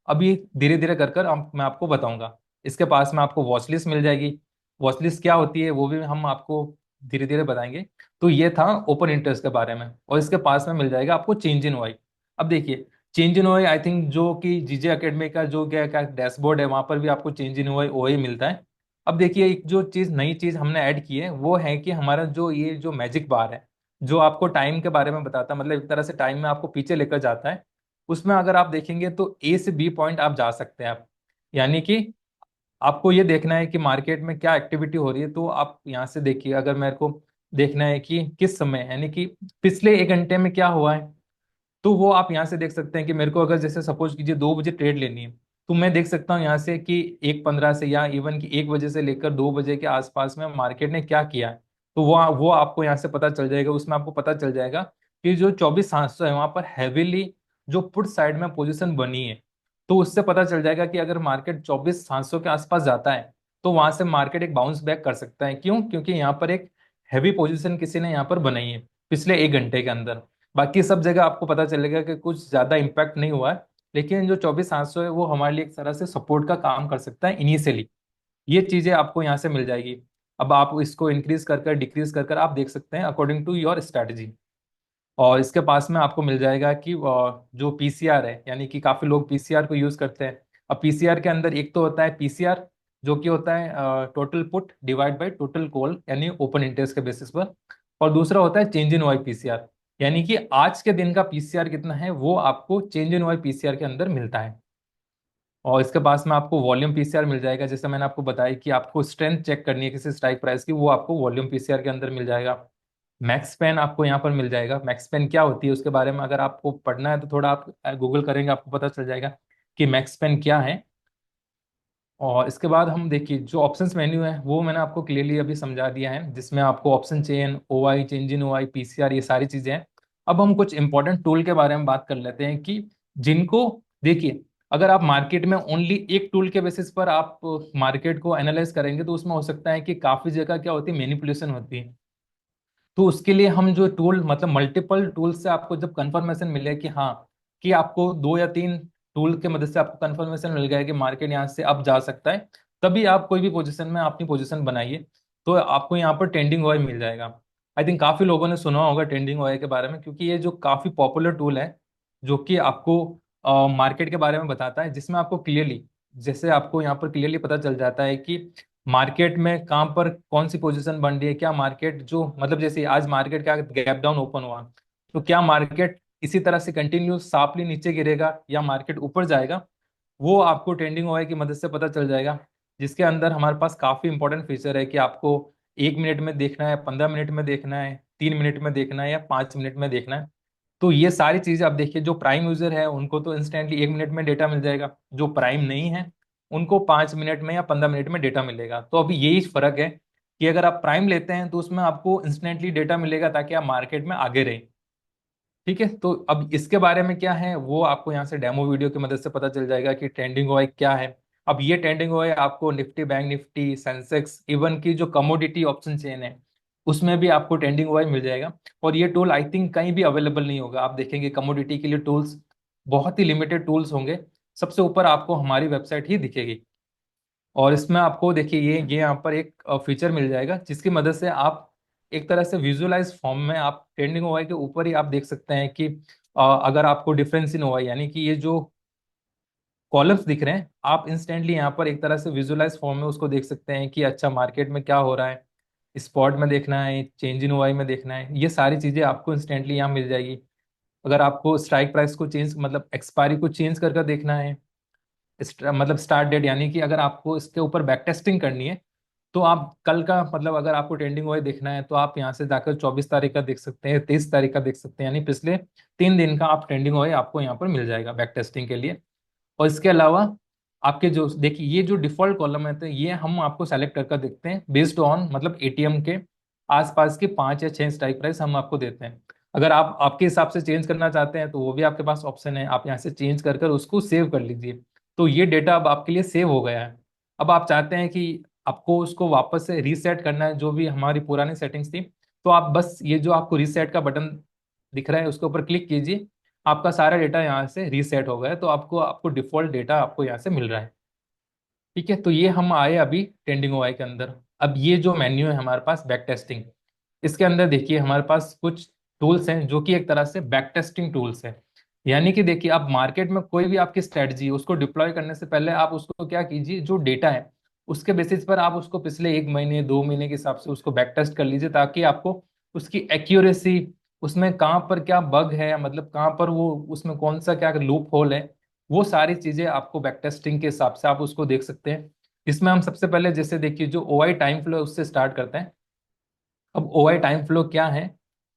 अभी धीरे धीरे कर मैं आपको बताऊंगा। इसके पास में आपको वॉच लिस्ट मिल जाएगी। वॉच लिस्ट क्या होती है वो भी हम आपको धीरे धीरे बताएंगे। तो ये था ओपन इंटरेस्ट के बारे में। और इसके पास में मिल जाएगा आपको चेंज इन ओआई। अब देखिए change in OI I think जो कि जीजे अकेडमी का जो क्या क्या डैशबोर्ड है वहां पर भी आपको चेंज इन ओआई ओआई मिलता है। अब देखिए एक जो चीज नई चीज हमने ऐड की है वो है कि हमारा जो ये जो मैजिक बार है, जो आपको टाइम के बारे में बताता है, मतलब एक तरह से टाइम में आपको पीछे लेकर जाता है। उसमें अगर आप देखेंगे तो ए से बी पॉइंट आप जा सकते हैं आप। यानी कि आपको ये देखना है कि मार्केट में क्या एक्टिविटी हो रही है, तो आप यहाँ से देखिए अगर मेरे को देखना है कि किस समय यानी कि पिछले 1 घंटे में क्या हुआ है, तो वो आप यहाँ से देख सकते हैं कि मेरे को अगर जैसे सपोज कीजिए 2 बजे ट्रेड लेनी है, तो मैं देख सकता हूँ यहाँ से कि 1:15 से या इवन कि 1 बजे से लेकर 2 बजे के आसपास में मार्केट ने क्या किया है। तो वो आपको यहाँ से पता चल जाएगा। उसमें आपको पता चल जाएगा कि जो 24,700 है वहां पर हैवीली जो पुट साइड में पोजीशन बनी है। तो उससे पता चल जाएगा कि अगर मार्केट 24,700 के आसपास जाता है तो वहां से मार्केट एक बाउंस बैक कर सकता है। क्यों? क्योंकि यहाँ पर एक हैवी पोजीशन किसी ने यहाँ पर बनाई है पिछले 1 घंटे के अंदर। बाकी सब जगह आपको पता चलेगा कि कुछ ज्यादा इम्पैक्ट नहीं हुआ है, लेकिन जो 24,700 है वो हमारे लिए एक तरह से सपोर्ट का काम कर सकता है इनिशियली। ये चीजें आपको यहाँ से मिल जाएगी। अब आप इसको इंक्रीज कर कर डिक्रीज कर कर आप देख सकते हैं अकॉर्डिंग टू योर स्ट्रैटेजी। और इसके पास में आपको मिल जाएगा कि जो पीसीआर है, यानी कि काफी लोग पीसीआर को यूज करते हैं। अब पीसीआर के अंदर एक तो होता है पीसीआर जो कि होता है total put divide by total call, यानी ओपन इंटरेस्ट के बेसिस पर। और दूसरा होता है चेंज इन वाई पीसीआर, यानी कि आज के दिन का पीसीआर कितना है वो आपको चेंज इन वाई पीसीआर के अंदर मिलता है। और इसके पास में आपको वॉल्यूम पीसीआर मिल जाएगा, जैसे मैंने आपको बताया कि आपको स्ट्रेंथ चेक करनी है किसी स्ट्राइक प्राइस की, वो आपको वॉल्यूम पीसीआर के अंदर मिल जाएगा। मैक्स पेन आपको यहाँ पर मिल जाएगा। मैक्स पेन क्या होती है उसके बारे में अगर आपको पढ़ना है तो थोड़ा आप गूगल करेंगे आपको पता चल जाएगा कि मैक्स पेन क्या है। और इसके बाद हम देखिए जो ऑप्शंस मेन्यू है वो मैंने आपको क्लियरली अभी समझा दिया है, जिसमें आपको option chain OI change in OI PCR ये सारी चीजें हैं। अब हम कुछ इंपॉर्टेंट टूल के बारे में बात कर लेते हैं कि जिनको देखिए अगर आप मार्केट में ओनली एक टूल के बेसिस पर आप मार्केट को एनालाइज करेंगे तो उसमें हो सकता है कि काफी जगह क्या होती है मैनिपुलेशन होती है। तो उसके लिए हम जो टूल मतलब मल्टीपल टूल से आपको जब कंफर्मेशन मिले कि हाँ कि आपको 2 या 3 टूल के मदद से आपको कंफर्मेशन मिल गया कि मार्केट यहाँ से अब जा सकता है, तभी आप कोई भी पोजीशन में अपनी पोजीशन बनाइए। तो आपको यहाँ पर ट्रेंडिंग ऑयल मिल जाएगा। आई थिंक काफी लोगों ने सुना होगा ट्रेंडिंग ऑयल के बारे में, क्योंकि ये जो काफी पॉपुलर टूल है जो कि आपको मार्केट के बारे में बताता है, जिसमें आपको क्लियरली जैसे आपको यहाँ पर क्लियरली पता चल जाता है कि मार्केट में कहाँ पर कौन सी पोजीशन बन रही है, क्या मार्केट जो मतलब जैसे आज मार्केट का गैप डाउन ओपन हुआ, तो क्या मार्केट इसी तरह से कंटिन्यू शार्पली नीचे गिरेगा या मार्केट ऊपर जाएगा, वो आपको ट्रेंडिंग ओआई की मदद से पता चल जाएगा। जिसके अंदर हमारे पास काफी इंपॉर्टेंट फीचर है कि आपको 1 मिनट में देखना है, 15 मिनट में देखना है, 3 मिनट में देखना है या 5 मिनट में देखना है। तो ये सारी चीजें आप देखिए, जो प्राइम यूजर है उनको तो इंस्टेंटली 1 मिनट में डेटा मिल जाएगा, जो प्राइम नहीं है उनको 5 मिनट में या 15 मिनट में डेटा मिलेगा। तो अभी यही फर्क है कि अगर आप प्राइम लेते हैं तो उसमें आपको इंस्टेंटली डेटा मिलेगा ताकि आप मार्केट में आगे रहें। ठीक है, तो अब इसके बारे में क्या है वो आपको यहाँ से डेमो वीडियो की मदद से पता चल जाएगा कि ट्रेंडिंग ओआई क्या है। अब ये ट्रेंडिंग ओआई आपको Nifty, bank Nifty, Sensex, even की जो कमोडिटी ऑप्शन चेन है उसमें भी आपको ट्रेंडिंग ओआई मिल जाएगा। और ये टूल आई थिंक कहीं भी अवेलेबल नहीं होगा। आप देखेंगे कमोडिटी के लिए टूल्स बहुत ही लिमिटेड टूल्स होंगे, सबसे ऊपर आपको हमारी वेबसाइट ही दिखेगी। और इसमें आपको देखिए ये यहाँ पर एक फीचर मिल जाएगा जिसकी मदद से आप एक तरह से विजुअलाइज फॉर्म में आप ट्रेंडिंग ओआई के ऊपर ही आप देख सकते हैं कि अगर आपको डिफरेंस इन ओआई यानी कि ये जो कॉलम्स दिख रहे हैं आप इंस्टेंटली यहाँ पर एक तरह से विजुअलाइज फॉर्म में उसको देख सकते हैं कि अच्छा मार्केट में क्या हो रहा है, स्पॉट में देखना है, चेंज इन ओआई में देखना है, ये सारी चीजें आपको इंस्टेंटली यहाँ मिल जाएगी। अगर आपको स्ट्राइक प्राइस को चेंज मतलब एक्सपायरी को चेंज करके देखना है, मतलब स्टार्ट डेट यानी कि अगर आपको इसके ऊपर बैक टेस्टिंग करनी है तो आप कल का मतलब अगर आपको ट्रेंडिंग वही देखना है तो आप यहाँ से जाकर 24 तारीख का देख सकते हैं, 23 तारीख का देख सकते हैं, यानी पिछले 3 दिन का आप ट्रेंडिंग वही आपको यहाँ पर मिल जाएगा बैक टेस्टिंग के लिए। और इसके अलावा आपके जो देखिए ये जो डिफॉल्ट कॉलम है तो ये हम आपको सेलेक्ट करके देखते हैं बेस्ड ऑन मतलब एटीएम के आसपास के 5 या 6 स्ट्राइक प्राइस हम आपको देते हैं। अगर आप आपके हिसाब से चेंज करना चाहते हैं तो वो भी आपके पास ऑप्शन है, आप यहाँ से चेंज कर कर उसको सेव कर लीजिए। तो ये डेटा अब आपके लिए सेव हो गया है। अब आप चाहते हैं कि आपको उसको वापस से रीसेट करना है जो भी हमारी पुरानी सेटिंग्स थी, तो आप बस ये जो आपको रीसेट का बटन दिख रहा है उसके ऊपर क्लिक कीजिए, आपका सारा डेटा यहाँ से रीसेट हो गया है, तो आपको आपको डिफॉल्ट डेटा आपको यहाँ से मिल रहा है। ठीक है, तो ये हम आए अभी ट्रेंडिंग ओआई के अंदर। अब ये जो मेन्यू है हमारे पास बैक टेस्टिंग, इसके अंदर देखिए हमारे पास कुछ टूल्स हैं जो कि एक तरह से बैक टेस्टिंग टूल्स हैं। यानी कि देखिए आप मार्केट में कोई भी आपकी स्ट्रेटजी है उसको डिप्लॉय करने से पहले आप उसको क्या कीजिए, जो डेटा है उसके बेसिस पर आप उसको पिछले 1 महीने 2 महीने के हिसाब से उसको बैक टेस्ट कर लीजिए, ताकि आपको उसकी एक्यूरेसी, उसमें कहाँ पर क्या बग है, मतलब कहाँ पर वो उसमें कौन सा क्या लूप होल है, वो सारी चीजें आपको बैक टेस्टिंग के हिसाब से आप उसको देख सकते हैं। इसमें हम सबसे पहले जैसे देखिए जो ओआई टाइम फ्लो है उससे स्टार्ट करते हैं। अब ओआई टाइम फ्लो क्या है,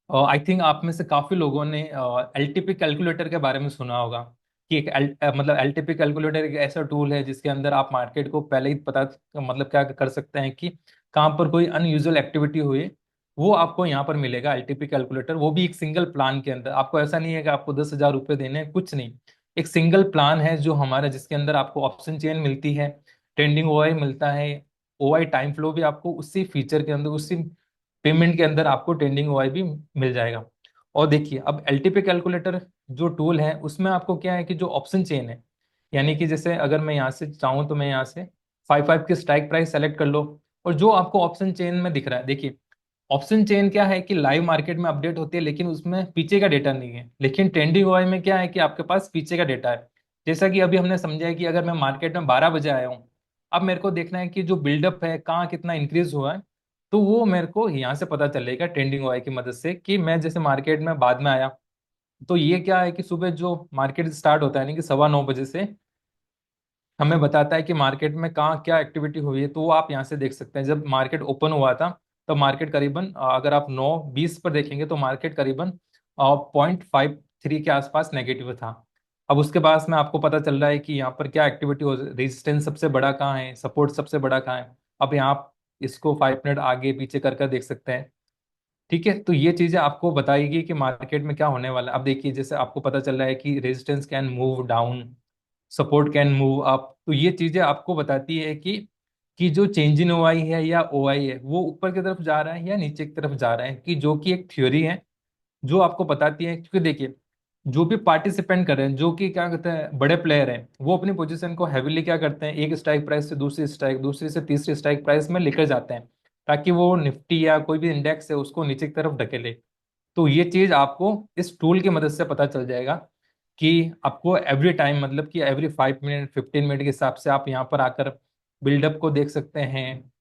आई थिंक आप में से काफी लोगों ने एलटीपी कैलकुलेटर के बारे में सुना होगा कि एक मतलब एलटीपी कैलकुलेटर एक ऐसा टूल है जिसके अंदर आप मार्केट को पहले ही पता मतलब क्या कर सकते हैं कि कहाँ पर कोई अनयूजुअल एक्टिविटी हुई है, वो आपको यहाँ पर मिलेगा एलटीपी कैलकुलेटर, वो भी एक सिंगल प्लान के अंदर। आपको ऐसा नहीं है कि आपको 10,000 रुपये देने हैं, कुछ नहीं। एक सिंगल प्लान है जो हमारा जिसके अंदर आपको ऑप्शन चेन मिलती है, ट्रेंडिंग ओआई मिलता है, ओआई टाइम फ्लो भी आपको उसी फीचर के अंदर उसी पेमेंट के अंदर आपको ट्रेंडिंग ओआई भी मिल जाएगा। और देखिए अब एलटीपी कैलकुलेटर जो टूल है उसमें आपको क्या है कि जो ऑप्शन चेन है, यानी कि जैसे अगर मैं यहाँ से चाहूँ तो मैं यहाँ से 5 की स्ट्राइक प्राइस सेलेक्ट कर लो, और जो आपको ऑप्शन चेन में दिख रहा है देखिए, ऑप्शन चेन क्या है कि लाइव मार्केट में अपडेट होती है लेकिन उसमें पीछे का डेटा नहीं है, लेकिन ट्रेंडिंग ओआई में क्या है कि आपके पास पीछे का डेटा है। जैसा कि अभी हमने समझा है कि अगर मैं मार्केट में 12 बजे आया हूँ, अब मेरे को देखना है कि जो बिल्डअप है कहाँ कितना इंक्रीज हुआ है, तो वो मेरे को यहाँ से पता चलेगा ट्रेंडिंग ओआई की मदद से कि मैं जैसे मार्केट में बाद में आया, तो ये क्या है कि सुबह जो मार्केट स्टार्ट होता है यानी कि 9:15 से हमें बताता है कि मार्केट में कहाँ क्या एक्टिविटी हुई है, तो वो आप यहाँ से देख सकते हैं। जब मार्केट ओपन हुआ था तो मार्केट करीबन अगर आप 9:20 पर देखेंगे तो मार्केट करीबन 0.53 के आसपास नेगेटिव था। अब उसके बाद में आपको पता चल रहा है कि यहाँ पर क्या एक्टिविटी हो, रेजिस्टेंस सबसे बड़ा कहाँ है, सपोर्ट सबसे बड़ा कहाँ है। अब यहाँ आप इसको 5 मिनट आगे पीछे कर कर देख सकते हैं। ठीक है, तो ये चीजें आपको बताएगी कि मार्केट में क्या होने वाला है। अब देखिए जैसे आपको पता चल रहा है कि resistance can move down, support can move up, तो ये चीजें आपको बताती है कि जो चेंज इन ओआई है या ओआई है वो ऊपर की तरफ जा रहा है या नीचे की तरफ जा रहा है, कि जो कि एक थ्योरी है जो आपको बताती है। क्योंकि देखिए जो भी पार्टिसिपेंट कर रहे हैं, जो कि क्या कहते हैं बड़े प्लेयर हैं, वो अपनी पोजीशन को हैवीली क्या करते हैं, एक स्ट्राइक प्राइस से दूसरी स्ट्राइक, दूसरी से तीसरी स्ट्राइक प्राइस में लेकर जाते हैं, ताकि वो निफ्टी या कोई भी इंडेक्स है उसको नीचे की तरफ ढकेले। तो ये चीज आपको इस टूल की मदद से पता चल जाएगा कि आपको एवरी टाइम मतलब कि एवरी 5 मिनट 15 मिनट के हिसाब से आप यहाँ पर आकर बिल्डअप को देख सकते हैं।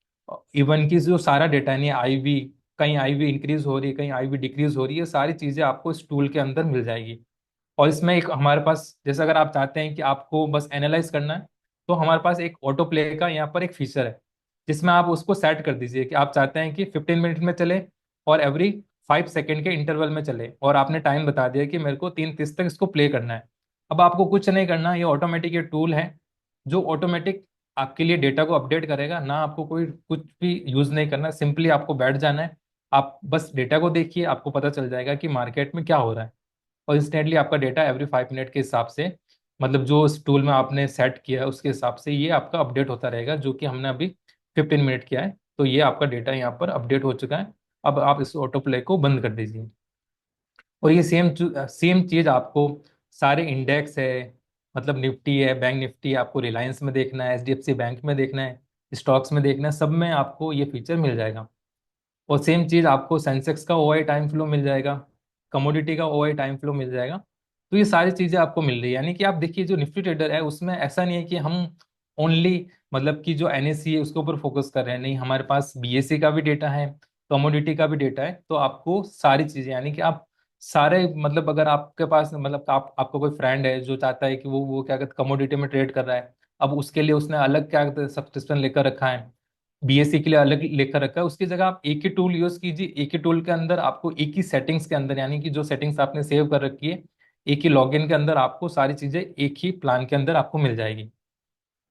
इवन की जो सारा डेटा नहीं, आईवी कहीं आईवी इंक्रीज हो रही है, कहीं आईवी डिक्रीज हो रही है, सारी चीजें आपको इस टूल के अंदर मिल जाएगी। और इसमें एक हमारे पास जैसे अगर आप चाहते हैं कि आपको बस एनालाइज करना है, तो हमारे पास एक ऑटो प्ले का यहाँ पर एक फीचर है जिसमें आप उसको सेट कर दीजिए कि आप चाहते हैं कि 15 मिनट में चले और एवरी 5 सेकेंड के इंटरवल में चले, और आपने टाइम बता दिया कि मेरे को 3:30 तक इसको प्ले करना है। अब आपको कुछ नहीं करना, ये ऑटोमेटिक ये टूल है जो ऑटोमेटिक आपके लिए डेटा को अपडेट करेगा, ना आपको कोई कुछ भी यूज नहीं करना, सिंपली आपको बैठ जाना है, आप बस डेटा को देखिए, आपको पता चल जाएगा कि मार्केट में क्या हो रहा है। और इंस्टेंटली आपका डेटा एवरी 5 मिनट के हिसाब से, मतलब जो उस टूल में आपने सेट किया है उसके हिसाब से ये आपका अपडेट होता रहेगा, जो कि हमने अभी 15 मिनट किया है। तो ये आपका डेटा यहाँ पर अपडेट हो चुका है। अब आप इस ऑटो प्ले को बंद कर दीजिए। और ये सेम चीज आपको सारे इंडेक्स है, मतलब निफ्टी है, बैंक निफ्टी, आपको रिलायंस में देखना है, एचडीएफसी बैंक में देखना है, स्टॉक्स में देखना है, सब में आपको ये फीचर मिल जाएगा। और सेम चीज आपको सेंसेक्स का ओआई टाइम फ्लो मिल जाएगा, कमोडिटी का ओआई टाइम फ्लो मिल जाएगा। तो ये सारी चीजें आपको मिल रही है। यानी कि आप देखिए जो निफ्टी ट्रेडर है उसमें ऐसा नहीं है कि हम ओनली, मतलब कि जो एनएससी है उसके ऊपर फोकस कर रहे हैं, नहीं, हमारे पास बीएससी का भी डेटा है, कमोडिटी का भी डेटा है। तो आपको सारी चीजें, यानी कि आप सारे, मतलब अगर आपके पास, मतलब आपका कोई फ्रेंड है जो चाहता है कि वो क्या कहते कमोडिटी में ट्रेड कर रहा है, अब उसके लिए उसने अलग क्या कहते सब्सक्रिप्शन लेकर रखा है, बीएससी के लिए अलग लेकर रखा है, उसकी जगह आप एक ही टूल यूज कीजिए। एक ही टूल के अंदर आपको एक ही सेटिंग्स के अंदर, यानी कि जो सेटिंग्स आपने सेव कर रखी है, एक ही लॉगिन के अंदर आपको सारी चीजें एक ही प्लान के अंदर आपको मिल जाएगी।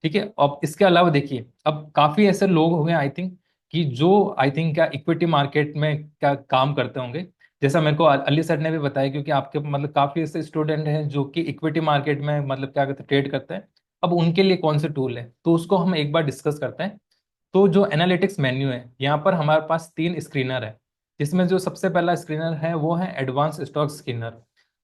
ठीक है। अब इसके अलावा देखिए, अब काफी ऐसे लोग हो गए आई थिंक, कि जो आई थिंक क्या इक्विटी मार्केट में क्या काम करते होंगे। जैसा मेरे को अली सर ने भी बताया, क्योंकि आपके मतलब काफी ऐसे स्टूडेंट हैं जो कि इक्विटी मार्केट में मतलब क्या कहते हैं ट्रेड करते हैं। अब उनके लिए कौन से टूल है, तो उसको हम एक बार डिस्कस करते हैं। तो जो एनालिटिक्स मेन्यू है, यहाँ पर हमारे पास 3 स्क्रीनर है, जिसमें जो सबसे पहला स्क्रीनर है वो है एडवांस स्टॉक स्क्रीनर।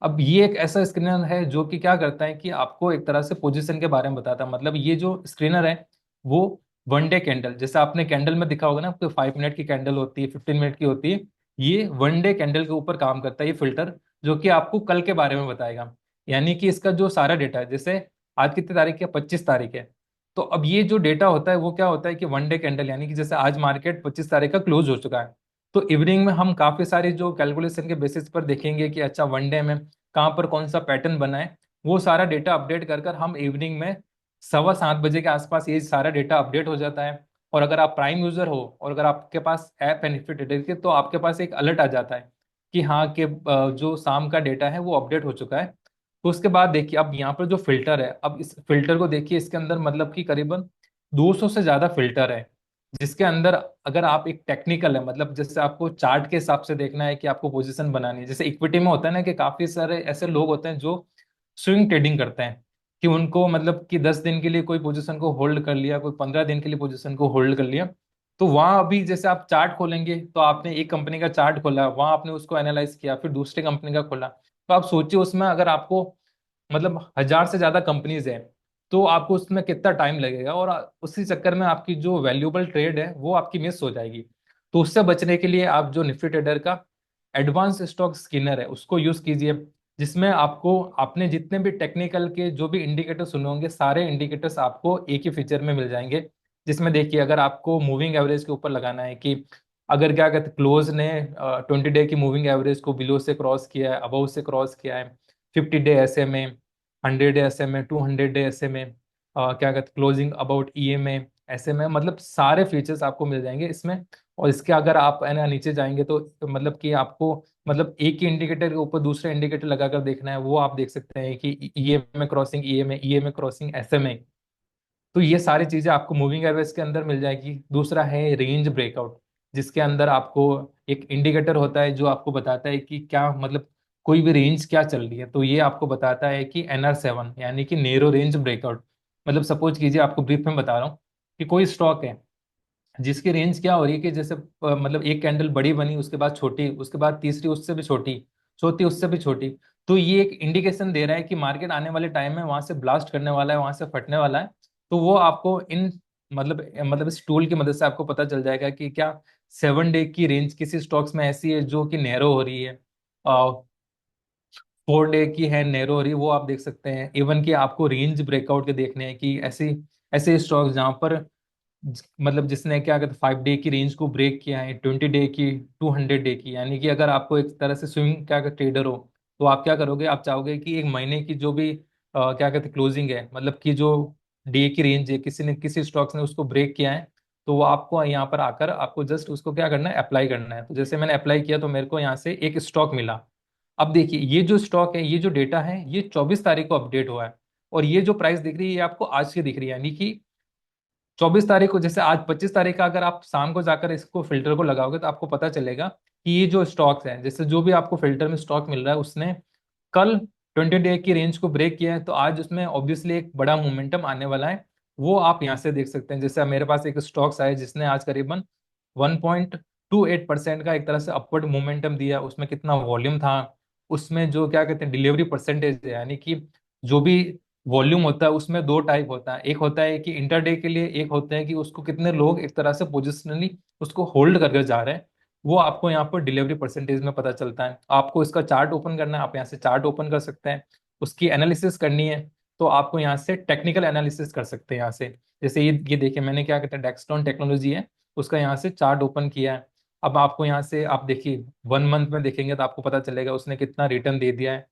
अब ये एक ऐसा स्क्रीनर है जो कि क्या करता है कि आपको एक तरह से पोजीशन के बारे में बताता है। मतलब ये जो स्क्रीनर है वो 1 डे कैंडल, जैसे आपने कैंडल में दिखा होगा ना, आपको 5 मिनट की कैंडल होती है, 15 मिनट की होती है, ये 1 डे कैंडल के ऊपर काम करता है ये फिल्टर, जो कि आपको कल के बारे में बताएगा। यानी कि इसका जो सारा डेटा है, जैसे आज कितनी तारीख है, 25 तारीख है, तो अब ये जो डेटा होता है वो क्या होता है कि 1 डे कैंडल, यानी कि जैसे आज मार्केट 25 तारीख का क्लोज हो चुका है, तो इवनिंग में हम काफी सारी जो कैलकुलेशन के बेसिस पर देखेंगे कि अच्छा 1 डे में कहाँ पर कौन सा पैटर्न बना है, वो सारा डेटा अपडेट कर कर हम इवनिंग में 7:15 बजे के आसपास ये सारा डेटा अपडेट हो जाता है। और अगर आप प्राइम यूजर हो और अगर आपके पास ऐप है निफ्टी ट्रेडर के, तो आपके पास एक अलर्ट आ जाता है कि हाँ कि जो शाम का डेटा है वो अपडेट हो चुका है। तो उसके बाद देखिए, अब यहाँ पर जो फिल्टर है, अब इस फिल्टर को देखिए, इसके अंदर मतलब कि करीबन 200 से ज्यादा फिल्टर है, जिसके अंदर अगर आप एक टेक्निकल है, मतलब जैसे आपको चार्ट के हिसाब से देखना है कि आपको पोजीशन बनानी है, जैसे इक्विटी में होता है ना कि काफी सारे ऐसे लोग होते हैं जो स्विंग ट्रेडिंग करते हैं, कि उनको मतलब कि 10 दिन के लिए कोई पोजीशन को होल्ड कर लिया, कोई 15 दिन के लिए पोजीशन को होल्ड कर लिया। तो वहां अभी जैसे आप चार्ट खोलेंगे, तो आपने एक कंपनी का चार्ट खोला, वहां आपने उसको एनालाइज किया, फिर दूसरे कंपनी का खोला, तो आप सोचिए उसमें अगर आपको मतलब 1,000 से ज्यादा कंपनीज है, तो आपको उसमें कितना टाइम लगेगा, और उसी चक्कर में आपकी जो वैल्यूएबल ट्रेड है वो आपकी मिस हो जाएगी। तो उससे बचने के लिए आप जो निफ्टी ट्रेडर का एडवांस स्टॉक स्कैनर है उसको यूज कीजिए, जिसमें आपको आपने जितने भी टेक्निकल के जो भी इंडिकेटर सुने होंगे, सारे इंडिकेटर्स आपको एक ही फीचर में मिल जाएंगे। जिसमें देखिए, अगर आपको मूविंग एवरेज के ऊपर लगाना है कि अगर क्या कहते क्लोज ने 20 डे की मूविंग एवरेज को बिलो से क्रॉस किया है, अबव से क्रॉस किया है, 50 डे ऐसे में, 100 डे ऐसे में, 200 डे ऐसे में, क्या कहते क्लोजिंग अबाउट ईएमए ऐसे में, मतलब सारे फीचर्स आपको मिल जाएंगे इसमें। और इसके अगर आप है ना नीचे जाएंगे, तो मतलब कि आपको मतलब एक ही इंडिकेटर के ऊपर दूसरे इंडिकेटर लगाकर देखना है, वो आप देख सकते हैं कि EMA crossing, EMA crossing SMA. तो ये सारी चीजें आपको मूविंग एवरेज के अंदर मिल जाएगी। दूसरा है रेंज ब्रेकआउट, जिसके अंदर आपको एक इंडिकेटर होता है जो आपको बताता है कि क्या मतलब कोई भी रेंज क्या चल रही है। तो ये आपको बताता है कि NR7 यानी कि नेरो रेंज ब्रेकआउट। मतलब सपोज कीजिए, आपको ब्रीफ में बता रहा हूँ कि कोई स्टॉक है जिसकी रेंज क्या हो रही है कि जैसे मतलब एक कैंडल बड़ी बनी, उसके बाद छोटी, उसके बाद तीसरी उससे भी छोटी, चौथी उससे भी छोटी। तो ये एक इंडिकेशन दे रहा है कि मार्केट आने वाले टाइम में वहां से ब्लास्ट करने वाला है, वहां से फटने वाला है। तो वो आपको इन मतलब इस टूल की मदद से आपको पता चल जाएगा कि क्या 7 डे की रेंज किसी स्टॉक्स में ऐसी है जो कि नैरो हो रही है, 4 डे की है नैरो हो रही है, वो आप देख सकते हैं। इवन कि आपको रेंज ब्रेकआउट के देखने हैं कि ऐसे ऐसे स्टॉक्स जहां पर मतलब जिसने क्या कहते 5 डे की रेंज को ब्रेक किया है, 20 डे की, 200 डे की। यानी कि अगर आपको एक तरह से स्विंग क्या कहते ट्रेडर हो, तो आप क्या करोगे, आप चाहोगे कि एक महीने की जो भी क्या कहते क्लोजिंग है, मतलब कि जो डे की रेंज है, किसी ने किसी स्टॉक्स ने उसको ब्रेक किया है, तो वो आपको यहाँ पर आकर आपको जस्ट उसको क्या करना है, अप्लाई करना है। तो जैसे मैंने अप्लाई किया तो मेरे को यहाँ से एक स्टॉक मिला। अब देखिए, ये जो स्टॉक है, ये जो डेटा है, ये 24 तारीख को अपडेट हुआ है। और ये जो प्राइस दिख रही है ये आपको आज की दिख रही है, यानी कि 24 तारीख को, जैसे आज 25 तारीख का अगर आप शाम को जाकर इसको फिल्टर को लगाओगे तो आपको पता चलेगा कि ये जो स्टॉक्स हैं, जैसे जो भी आपको फिल्टर में स्टॉक मिल रहा है उसने कल 20 डे की रेंज को ब्रेक किया है, तो आज उसमें ऑब्वियसली एक बड़ा मोमेंटम आने वाला है। वो आप यहाँ से देख सकते हैं। जैसे मेरे पास एक स्टॉक्स है जिसने आज करीबन 1.28% का एक तरह से अपवर्ड मोमेंटम दिया। उसमें कितना वॉल्यूम था, उसमें जो क्या कहते हैं डिलीवरी परसेंटेज है, यानी कि जो भी वॉल्यूम होता है उसमें दो टाइप होता है। एक होता है कि इंटरडे के लिए, एक होता है कि उसको कितने लोग एक तरह से पोजिशनली उसको होल्ड करके जा रहे हैं। वो आपको यहाँ पर डिलीवरी परसेंटेज में पता चलता है। आपको इसका चार्ट ओपन करना है, आप यहाँ से चार्ट ओपन कर सकते हैं। उसकी एनालिसिस करनी है तो आपको यहाँ से टेक्निकल एनालिसिस कर सकते हैं यहाँ से। जैसे ये देखिए, मैंने क्या कहते हैं डेक्सटॉन टेक्नोलॉजी है, उसका यहाँ से चार्ट ओपन किया है। अब आपको यहाँ से आप देखिए 1 मंथ में देखेंगे तो आपको पता चलेगा उसने कितना रिटर्न दे दिया है।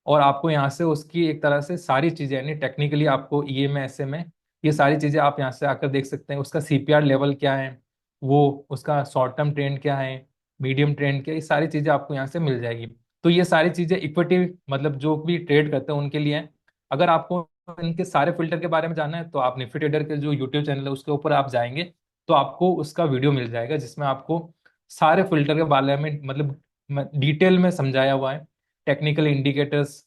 और आपको यहाँ से उसकी एक तरह से सारी चीजें, यानी टेक्निकली आपको ईएमए एसएमए ये सारी चीजें आप यहाँ से आकर देख सकते हैं। उसका सीपीआर लेवल क्या है, वो उसका शॉर्ट टर्म ट्रेंड क्या है, मीडियम ट्रेंड क्या है, ये सारी चीजें आपको यहाँ से मिल जाएगी। तो ये सारी चीजें इक्विटी मतलब जो भी ट्रेड करते हैं उनके लिए हैं। अगर आपको इनके सारे फिल्टर के बारे में जानना है तो आप निफ्टी ट्रेडर के जो यूट्यूब चैनल है उसके ऊपर आप जाएंगे तो आपको उसका वीडियो मिल जाएगा जिसमें आपको सारे फिल्टर के बारे में मतलब डिटेल में समझाया हुआ है। Technical indicators,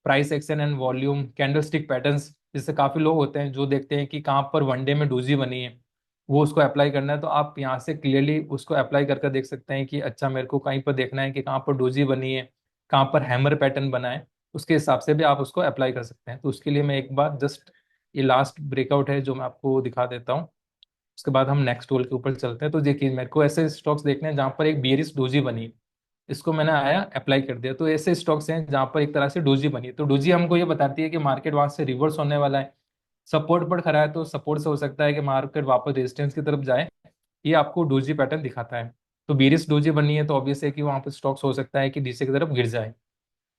price action and volume, candlestick patterns. जैसे काफी लोग होते हैं जो देखते हैं कि कहाँ पर वनडे में डोजी बनी है, वो उसको अप्लाई करना है, तो आप यहाँ से क्लियरली उसको अप्लाई करके देख सकते हैं कि अच्छा मेरे को कहीं पर देखना है कि कहाँ पर डोजी बनी है, कहाँ पर हैमर पैटर्न बना है। उसके हिसाब से भी आप उसको अप्लाई कर सकते हैं। तो उसके लिए मैं एक बार जस्ट ये लास्ट ब्रेकआउट है जो मैं आपको दिखा देता हूँ, उसके बाद हम नेक्स्ट टूल के ऊपर चलते हैं। तो देखिए मेरे को ऐसे स्टॉक्स देखने हैं जहाँ पर एक बियरिश डोजी बनी, इसको मैंने आया अप्लाई कर दिया। तो ऐसे स्टॉक्स हैं जहां पर एक तरह से डोजी बनी, तो डोजी हमको ये बताती है कि मार्केट वहां से रिवर्स होने वाला है। सपोर्ट पर खड़ा है तो सपोर्ट से हो सकता है कि मार्केट वापस रेजिस्टेंस की तरफ जाए। ये आपको डोजी पैटर्न दिखाता है। तो बेरिश डोजी बनी है तो ऑब्वियस है कि वहां पर स्टॉक्स हो सकता है कि नीचे की तरफ गिर जाए।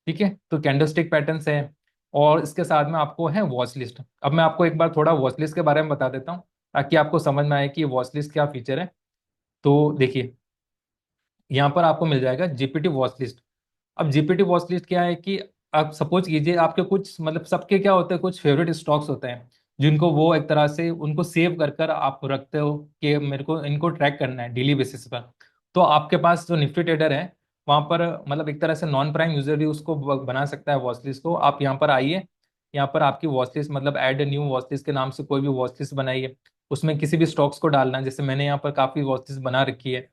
ठीक है, तो कैंडलस्टिक पैटर्न्स है। और इसके साथ में आपको है वॉच लिस्ट। अब मैं आपको एक बार थोड़ा वॉच लिस्ट के बारे में बता देता हूँ ताकि आपको समझ में आए कि वॉच लिस्ट क्या फीचर है। तो देखिए यहाँ पर आपको मिल जाएगा जीपीटी वॉच लिस्ट। अब जीपीटी वॉच लिस्ट क्या है कि आप सपोज कीजिए आपके कुछ मतलब सबके क्या होते हैं, कुछ फेवरेट स्टॉक्स होते हैं जिनको वो एक तरह से उनको सेव कर कर आप रखते हो कि मेरे को इनको ट्रैक करना है डेली बेसिस पर। तो आपके पास जो निफ्टी ट्रेडर है वहाँ पर मतलब एक तरह से नॉन प्राइम यूजर भी उसको बना सकता है वॉच लिस्ट को। आप यहाँ पर आइए, यहाँ पर आपकी वॉच लिस्ट मतलब ऐड न्यू वॉच लिस्ट के नाम से कोई भी वॉच लिस्ट बनाइए। उसमें किसी भी स्टॉक्स को डालना है, जैसे मैंने यहाँ पर काफ़ी वॉच लिस्ट बना रखी है।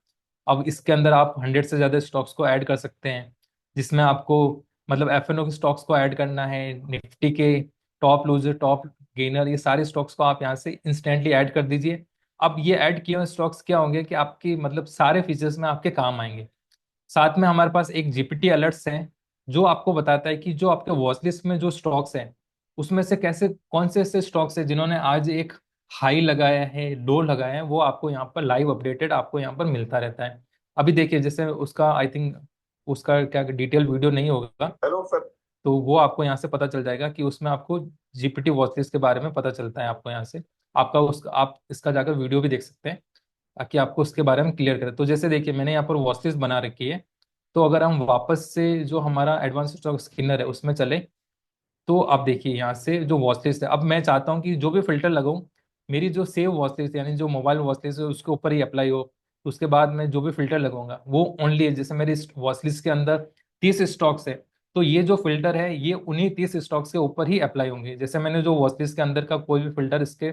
अब इसके अंदर आप 100 से ज़्यादा स्टॉक्स को ऐड कर सकते हैं, जिसमें आपको मतलब एफएनओ के स्टॉक्स को ऐड करना है, निफ्टी के टॉप लूजर टॉप गेनर ये सारे स्टॉक्स को आप यहाँ से इंस्टेंटली ऐड कर दीजिए। अब ये ऐड किए हुए स्टॉक्स क्या होंगे कि आपकी मतलब सारे फीचर्स में आपके काम आएंगे। साथ में हमारे पास एक जीपीटी अलर्ट्स है जो आपको बताता है कि जो आपके वॉच लिस्ट में जो स्टॉक्स हैं उसमें से कैसे कौन से ऐसे स्टॉक्स हैं जिन्होंने आज एक हाई लगाया है लो लगाया है, वो आपको यहाँ पर लाइव अपडेटेड आपको यहाँ पर मिलता रहता है। अभी देखिए जैसे उसका आई थिंक उसका क्या डिटेल वीडियो नहीं होगा, हेलो सर, तो वो आपको यहाँ से पता चल जाएगा कि उसमें आपको जीपीटी वॉच लिस्ट के बारे में पता चलता है। आपको यहाँ से आपका उस आप इसका जाकर वीडियो भी देख सकते हैं ताकि आपको उसके बारे में क्लियर करें। तो जैसे देखिए मैंने यहाँ पर वॉच लिस्ट बना रखी है। तो अगर हम वापस से जो हमारा एडवांस स्टॉक स्किनर है उसमें चले तो आप देखिए यहाँ से जो वॉच लिस्ट है, अब मैं चाहता हूँ कि जो भी फिल्टर लगाऊं मेरी जो सेव वॉच लिस्ट यानी जो मोबाइल वॉच लिस्ट है उसके ऊपर ही अप्लाई हो। तो उसके बाद मैं जो भी फिल्टर लगाऊंगा वो ओनली है, जैसे मेरी वॉच लिस्ट के अंदर 30 स्टॉक्स है तो ये जो फिल्टर है ये उन्हीं 30 स्टॉक्स के ऊपर ही अप्लाई होंगे। जैसे मैंने जो वॉच लिस्ट के अंदर का कोई भी फिल्टर इसके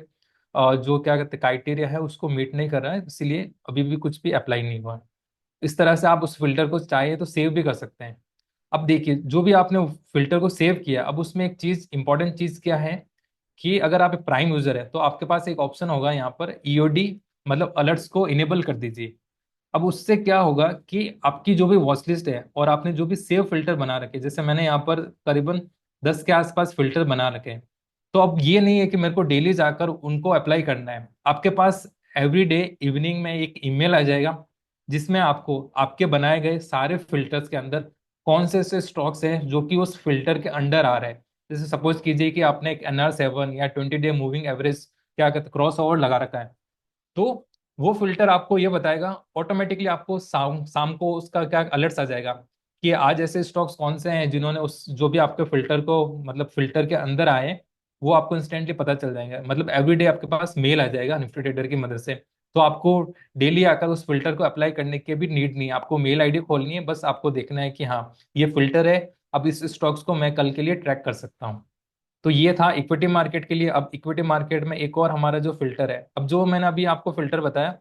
जो क्या कहते हैं क्राइटेरिया है उसको मीट नहीं कर रहा है, इसीलिए अभी भी कुछ भी अप्लाई नहीं हुआ है। इस तरह से आप उस फिल्टर को चाहे तो सेव भी कर सकते हैं। अब देखिए जो भी आपने फिल्टर को सेव किया, अब उसमें एक चीज इंपॉर्टेंट चीज क्या है कि अगर आप एक प्राइम यूजर है तो आपके पास एक ऑप्शन होगा यहाँ पर ईओडी मतलब अलर्ट्स को इनेबल कर दीजिए। अब उससे क्या होगा कि आपकी जो भी वॉच लिस्ट है और आपने जो भी सेव फिल्टर बना रखे, जैसे मैंने यहाँ पर करीबन 10 के आसपास फिल्टर बना रखे हैं, तो अब ये नहीं है कि मेरे को डेली जाकर उनको अप्लाई करना है। आपके पास एवरी डे इवनिंग में एक ईमेल आ जाएगा जिसमें आपको आपके बनाए गए सारे फिल्टर्स के अंदर कौन से ऐसे स्टॉक्स हैं जो कि उस फिल्टर के अंडर आ रहे हैं। जैसे सपोज कीजिए कि आपने एक NR7 या 20 डे मूविंग एवरेज क्या कहते क्रॉस ओवर लगा रखा है, तो वो फिल्टर आपको ये बताएगा ऑटोमेटिकली, आपको शाम शाम को उसका क्या अलर्ट्स आ जाएगा कि आज ऐसे स्टॉक्स कौन से हैं जिन्होंने उस जो भी आपके फिल्टर को मतलब फिल्टर के अंदर आए हैं, वो आपको इंस्टेंटली पता चल जाएगा। मतलब एवरीडे आपके पास मेल आ जाएगा निफ्टी ट्रेडर की मदद से। तो आपको डेली आकर उस फिल्टर को अप्लाई करने की भी नीड नहीं है, आपको मेल आईडी खोलनी है, बस आपको देखना है कि हाँ ये फिल्टर है, अब इस स्टॉक्स को मैं कल के लिए ट्रैक कर सकता हूँ। तो ये था इक्विटी मार्केट के लिए। अब इक्विटी मार्केट में एक और हमारा जो फिल्टर है, अब जो मैंने अभी आपको फिल्टर बताया,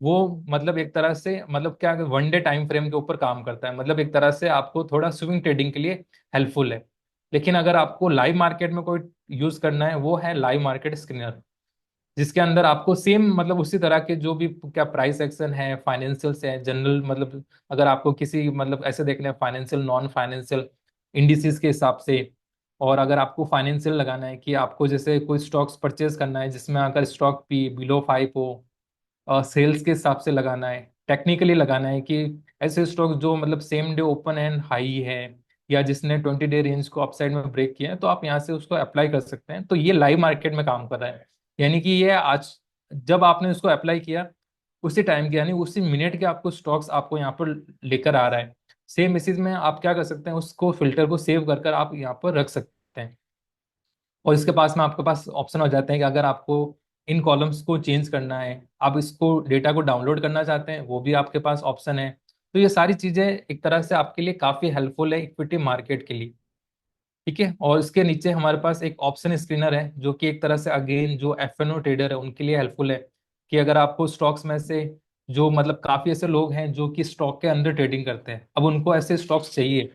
वो मतलब एक तरह से मतलब क्या, वन डे टाइम फ्रेम के ऊपर काम करता है, मतलब एक तरह से आपको थोड़ा स्विंग ट्रेडिंग के लिए हेल्पफुल है। लेकिन अगर आपको लाइव मार्केट में कोई यूज करना है, वो है लाइव मार्केट स्क्रीनर, जिसके अंदर आपको सेम मतलब उसी तरह के जो भी क्या प्राइस एक्शन है, फाइनेंशियल्स है, जनरल मतलब अगर आपको किसी मतलब ऐसे देखना है फाइनेंशियल नॉन फाइनेंशियल इंडिसेस के हिसाब से, और अगर आपको फाइनेंशियल लगाना है कि आपको जैसे कोई स्टॉक्स परचेज करना है जिसमें अगर स्टॉक पी बिलो 5 हो, सेल्स के हिसाब से लगाना है, टेक्निकली लगाना है कि ऐसे स्टॉक जो मतलब same day open and high है, या जिसने 20 डे रेंज को अपसाइड में ब्रेक किया है, तो आप यहाँ से उसको अप्लाई कर सकते हैं। तो ये लाइव मार्केट में काम कर रहा है, यानी कि ये आज जब आपने उसको अप्लाई किया उसी टाइम के यानी उसी मिनट के आपको स्टॉक्स आपको यहाँ पर लेकर आ रहा है। सेम इसी में आप क्या कर सकते हैं, उसको फिल्टर को सेव कर कर आप यहाँ पर रख सकते हैं। और इसके पास में आपके पास ऑप्शन हो जाते हैं कि अगर आपको इन कॉलम्स को चेंज करना है, आप इसको डेटा को डाउनलोड करना चाहते हैं, वो भी आपके पास ऑप्शन है। तो ये सारी चीजें एक तरह से आपके लिए काफी हेल्पफुल है इक्विटी मार्केट के लिए। ठीक है, और इसके नीचे हमारे पास एक ऑप्शन स्क्रीनर है जो कि एक तरह से अगेन जो एफ एन ओ ट्रेडर है उनके लिए हेल्पफुल है, कि अगर आपको स्टॉक्स में से जो मतलब काफी ऐसे लोग हैं जो कि स्टॉक के अंदर ट्रेडिंग करते हैं, अब उनको ऐसे स्टॉक्स चाहिए,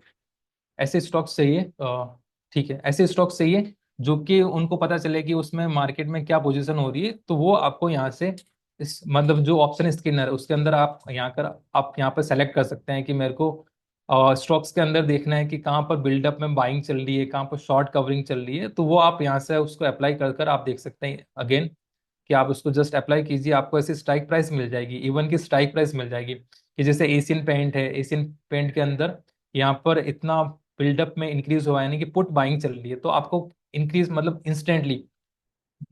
ऐसे स्टॉक्स चाहिए ठीक है, ऐसे स्टॉक्स चाहिए जो कि उनको पता चले कि उसमें मार्केट में क्या पोजीशन हो रही है, तो वो आपको यहाँ से इस मतलब जो ऑप्शन स्क्रीनर है उसके अंदर आप यहाँ पर सेलेक्ट कर सकते हैं कि मेरे को स्टॉक्स के अंदर देखना है कि कहाँ पर बिल्डअप में बाइंग चल रही है, कहाँ पर शॉर्ट कवरिंग चल रही है, तो वो आप यहाँ से उसको अप्लाई कर कर आप देख सकते हैं अगेन, कि आप उसको जस्ट अप्लाई कीजिए, आपको ऐसी स्ट्राइक प्राइस मिल जाएगी, इवन की स्ट्राइक प्राइस मिल जाएगी, कि जैसे एशियन पेंट है, एशियन पेंट के अंदर यहाँ पर इतना बिल्डअप में इंक्रीज हुआ है, यानी कि पुट बाइंग चल रही है, तो आपको इंक्रीज मतलब इंस्टेंटली,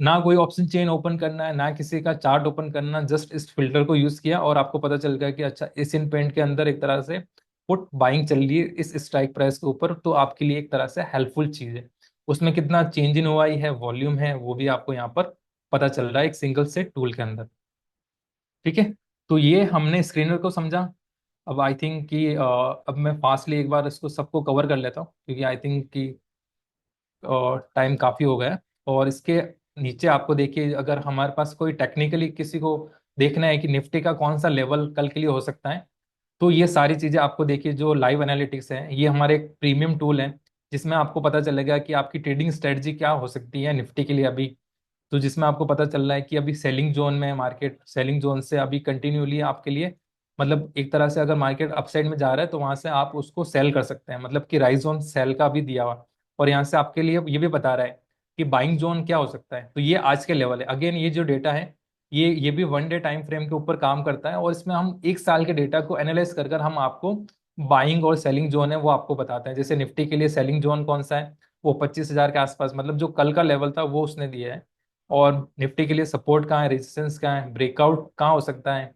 ना कोई ऑप्शन चेन ओपन करना है, ना किसी का चार्ट ओपन करना, जस्ट इस फिल्टर को यूज किया और आपको पता चल गया कि अच्छा एशियन पेंट के अंदर एक तरह से पुट बाइंग चल रही है इस स्ट्राइक प्राइस के ऊपर, तो आपके लिए एक तरह से हेल्पफुल चीज है। उसमें कितना चेंज इन हुआ है, वॉल्यूम है, वो भी आपको यहाँ पर पता चल रहा है एक सिंगल से टूल के अंदर। ठीक है, तो ये हमने स्क्रीनर को समझा। अब आई थिंक कि अब मैं फास्टली एक बार इसको सबको कवर कर लेता हूँ, क्योंकि आई थिंक कि टाइम काफ़ी हो गया है। और इसके नीचे आपको देखिए, अगर हमारे पास कोई टेक्निकली किसी को देखना है कि निफ्टी का कौन सा लेवल कल के लिए हो सकता है, तो ये सारी चीज़ें आपको देखिए, जो लाइव एनालिटिक्स है ये हमारे एक प्रीमियम टूल है, जिसमें आपको पता चलेगा कि आपकी ट्रेडिंग स्ट्रेटजी क्या हो सकती है निफ्टी के लिए अभी। तो जिसमें आपको पता चल रहा है कि अभी सेलिंग जोन में है मार्केट, सेलिंग जोन से अभी कंटिन्यूली आपके लिए मतलब एक तरह से अगर मार्केट अपसाइड में जा रहा है तो वहां से आप उसको सेल कर सकते हैं, मतलब कि राइज जोन सेल का भी दिया हुआ। और यहाँ से आपके लिए ये भी बता रहा है कि बाइंग जोन क्या हो सकता है। तो ये आज के लेवल है, अगेन ये जो डेटा है ये भी वन डे टाइम फ्रेम के ऊपर काम करता है, और इसमें हम एक साल के डेटा को एनालाइज कर कर हम आपको बाइंग और सेलिंग जोन है वो आपको बताते हैं। जैसे निफ्टी के लिए सेलिंग जोन कौन सा है, वो 25,000 के आसपास, मतलब जो कल का लेवल था वो उसने दिया है। और निफ्टी के लिए सपोर्ट कहाँ है, रेजिस्टेंस कहाँ है, ब्रेकआउट कहाँ हो सकता है।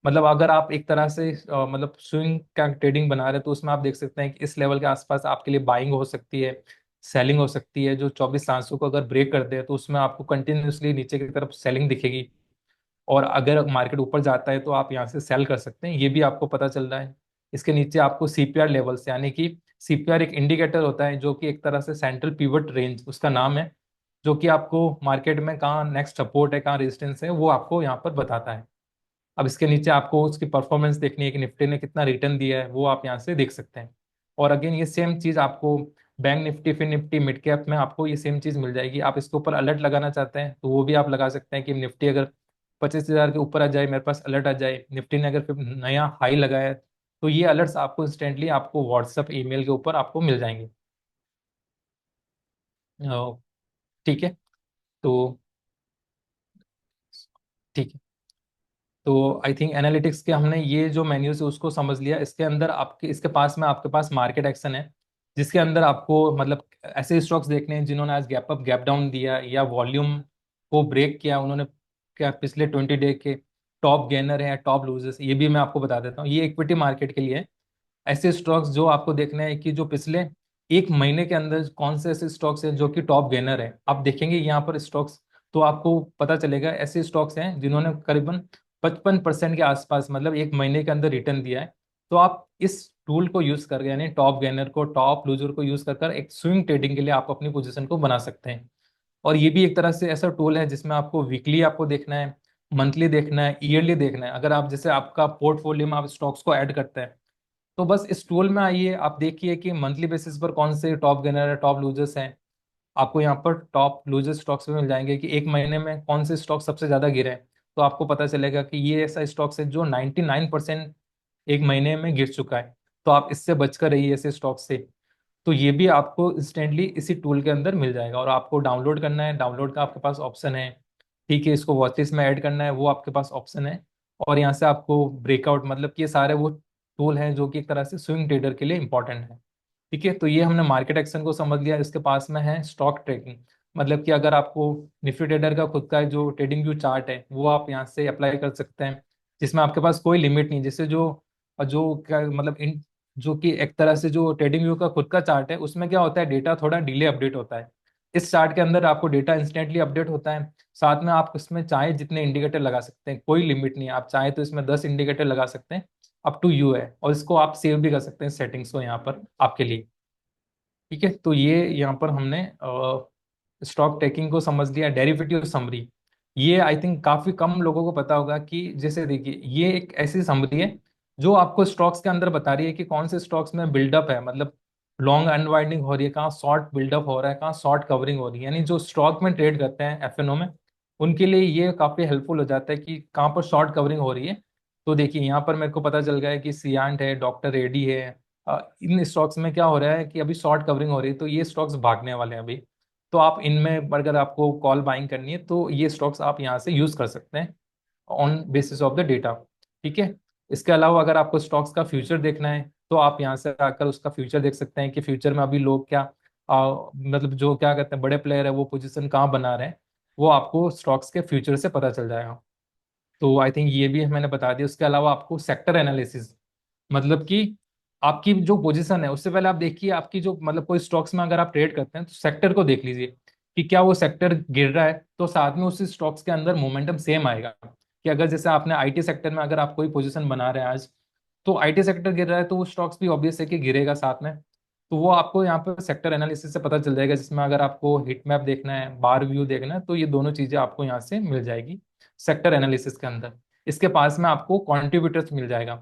मतलब अगर आप एक तरह से मतलब स्विंग का ट्रेडिंग बना रहे हैं तो उसमें आप देख सकते हैं कि इस लेवल के आसपास आपके लिए बाइंग हो सकती है, सेलिंग हो सकती है। जो 24,700 को अगर ब्रेक करते हैं तो उसमें आपको कंटिन्यूसली नीचे की तरफ सेलिंग दिखेगी, और अगर मार्केट ऊपर जाता है तो आप यहाँ से सेल कर सकते हैं, ये भी आपको पता चल रहा है। इसके नीचे आपको सीपीआर लेवल्स, यानी कि सीपीआर एक इंडिकेटर होता है जो कि एक तरह से सेंट्रल पिवट रेंज उसका नाम है, जो कि आपको मार्केट में कहाँ नेक्स्ट सपोर्ट है, कहाँ रेजिस्टेंस है, वो आपको यहाँ पर बताता है। अब इसके नीचे आपको उसकी परफॉर्मेंस देखनी है कि निफ्टी ने कितना रिटर्न दिया है, वो आप यहाँ से देख सकते हैं। और अगेन ये सेम चीज़ आपको बैंक निफ्टी, फिर निफ्टी, मिड कैप में आपको ये सेम चीज़ मिल जाएगी। आप इसके ऊपर अलर्ट लगाना चाहते हैं तो वो भी आप लगा सकते हैं कि निफ्टी अगर 25,000 के ऊपर आ जाए, मेरे पास अलर्ट आ जाए, निफ्टी ने अगर फिर नया हाई लगाया है, तो ये अलर्ट्स आपको इंस्टेंटली आपको व्हाट्सएप ईमेल के ऊपर आपको मिल जाएंगे। अ, ठीक है, तो ठीक है, तो आई थिंक एनालिटिक्स के हमने ये जो मेन्यूज है उसको समझ लिया। इसके अंदर आपके इसके पास में आपके पास मार्केट एक्शन है, जिसके अंदर आपको मतलब ऐसे स्टॉक्स देखने हैं जिन्होंने आज गैप अप गैप डाउन दिया या वॉल्यूम को ब्रेक किया, उन्होंने क्या पिछले 20 डे के टॉप गेनर है या टॉप लूजर्स, ये भी मैं आपको बता देता हूँ। ये इक्विटी मार्केट के लिए है। ऐसे स्टॉक्स जो आपको देखने हैं कि जो पिछले एक महीने के अंदर कौन से ऐसे स्टॉक्स हैं जो कि टॉप गेनर है, आप देखेंगे यहाँ पर स्टॉक्स, तो आपको पता चलेगा ऐसे स्टॉक्स हैं जिन्होंने करीबन 55% के आसपास मतलब एक महीने के अंदर रिटर्न दिया है। तो आप इस टूल को यूज करके, यानी टॉप गेनर को, टॉप लूजर को यूज कर एक स्विंग ट्रेडिंग के लिए आप अपनी पोजीशन को बना सकते हैं। और ये भी एक तरह से ऐसा टूल है जिसमें आपको वीकली आपको देखना है, मंथली देखना है, ईयरली देखना है। अगर आप जैसे आपका पोर्टफोलियो में आप स्टॉक्स को ऐड करते हैं, तो बस इस टूल में आइए, आप देखिए कि मंथली बेसिस पर कौन से टॉप गेनर है, टॉप लूजर्स हैं। आपको यहाँ पर टॉप लूजर स्टॉक्स में मिल जाएंगे कि एक महीने में कौन से स्टॉक सबसे ज्यादा गिरे हैं। तो आपको पता चलेगा कि ये ऐसा स्टॉक्स है जो 99% एक महीने में गिर चुका है, तो आप इससे बचकर रहिए ऐसे स्टॉक से। तो ये भी आपको इंस्टेंटली इसी टूल के अंदर मिल जाएगा। और आपको डाउनलोड करना है, डाउनलोड का आपके पास ऑप्शन है। ठीक है, इसको वॉच लिस्ट में ऐड करना है, वो आपके पास ऑप्शन है। और यहाँ से आपको ब्रेकआउट, मतलब कि ये सारे वो टूल हैं जो कि एक तरह से स्विंग ट्रेडर के लिए इंपॉर्टेंट है। ठीक है, तो ये हमने मार्केट एक्शन को समझ लिया। इसके पास में है स्टॉक ट्रेकिंग, मतलब कि अगर आपको निफ्टी ट्रेडर का खुद का जो ट्रेडिंग व्यू चार्ट है वो आप यहाँ से अप्लाई कर सकते हैं, जिसमें आपके पास कोई लिमिट नहीं। जैसे जो जो क्या मतलब इन जो कि एक तरह से जो ट्रेडिंग व्यू का खुद का चार्ट है, उसमें क्या होता है, डेटा थोड़ा डिले अपडेट होता है। इस चार्ट के अंदर आपको डेटा इंस्टेंटली अपडेट होता है। साथ में आप इसमें चाहे जितने इंडिकेटर लगा सकते हैं, कोई लिमिट नहीं है। आप चाहे तो इसमें 10 इंडिकेटर लगा सकते हैं, अप टू यू है। और इसको आप सेव भी कर सकते हैं सेटिंग्स को यहाँ पर आपके लिए। ठीक है, तो ये यहाँ पर हमने स्टॉक टेकिंग को समझ लिया। डेरिवेटिव समरी, ये आई थिंक काफी कम लोगों को पता होगा कि जैसे देखिए, ये एक ऐसी समरी है जो आपको स्टॉक्स के अंदर बता रही है कि कौन से स्टॉक्स में बिल्डअप है, मतलब लॉन्ग अनवाइंडिंग हो रही है, कहाँ शॉर्ट बिल्डअप हो रहा है, कहाँ शॉर्ट कवरिंग हो रही है। यानी जो स्टॉक में ट्रेड करते हैं एफएनओ में, उनके लिए ये काफी हेल्पफुल हो जाता है कि कहाँ पर शॉर्ट कवरिंग हो रही है। तो देखिए, यहाँ पर मेरे को पता चल गया है कि सियांट है, डॉक्टर रेडी है। इन स्टॉक्स में क्या हो रहा है कि अभी शॉर्ट कवरिंग हो रही है, तो ये स्टॉक्स भागने वाले हैं अभी। तो आप इनमें अगर आपको कॉल बाइंग करनी है, तो ये स्टॉक्स आप यहाँ से यूज कर सकते हैं on basis of the data. ठीक है, इसके अलावा अगर आपको स्टॉक्स का फ्यूचर देखना है, तो आप यहाँ से आकर उसका फ्यूचर देख सकते हैं कि फ्यूचर में अभी लोग क्या मतलब जो क्या कहते हैं बड़े प्लेयर है वो पोजीशन कहाँ बना रहे हैं। वो आपको स्टॉक्स के फ्यूचर से पता चल जाएगा। तो आई थिंक ये भी मैंने बता दिया। उसके अलावा आपको सेक्टर एनालिसिस, मतलब कि आपकी जो पोजीशन है उससे पहले आप देखिए आपकी जो मतलब कोई स्टॉक्स में अगर आप ट्रेड करते हैं तो सेक्टर को देख लीजिए कि क्या वो सेक्टर गिर रहा है, तो साथ में उसी स्टॉक्स के अंदर मोमेंटम सेम आएगा। कि अगर जैसे आपने आईटी सेक्टर में अगर आप कोई पोजीशन बना रहे हैं आज, तो आईटी सेक्टर गिर रहा है तो वो स्टॉक्स भी ऑब्वियस है कि गिरेगा साथ में। तो वो आपको यहाँ पर सेक्टर एनालिसिस से पता चल जाएगा, जिसमें अगर आपको हिट मैप देखना है, बार व्यू देखना है, तो ये दोनों चीजें आपको यहाँ से मिल जाएगी सेक्टर एनालिसिस के अंदर। इसके पास में आपको कॉन्ट्रीब्यूटर्स मिल जाएगा,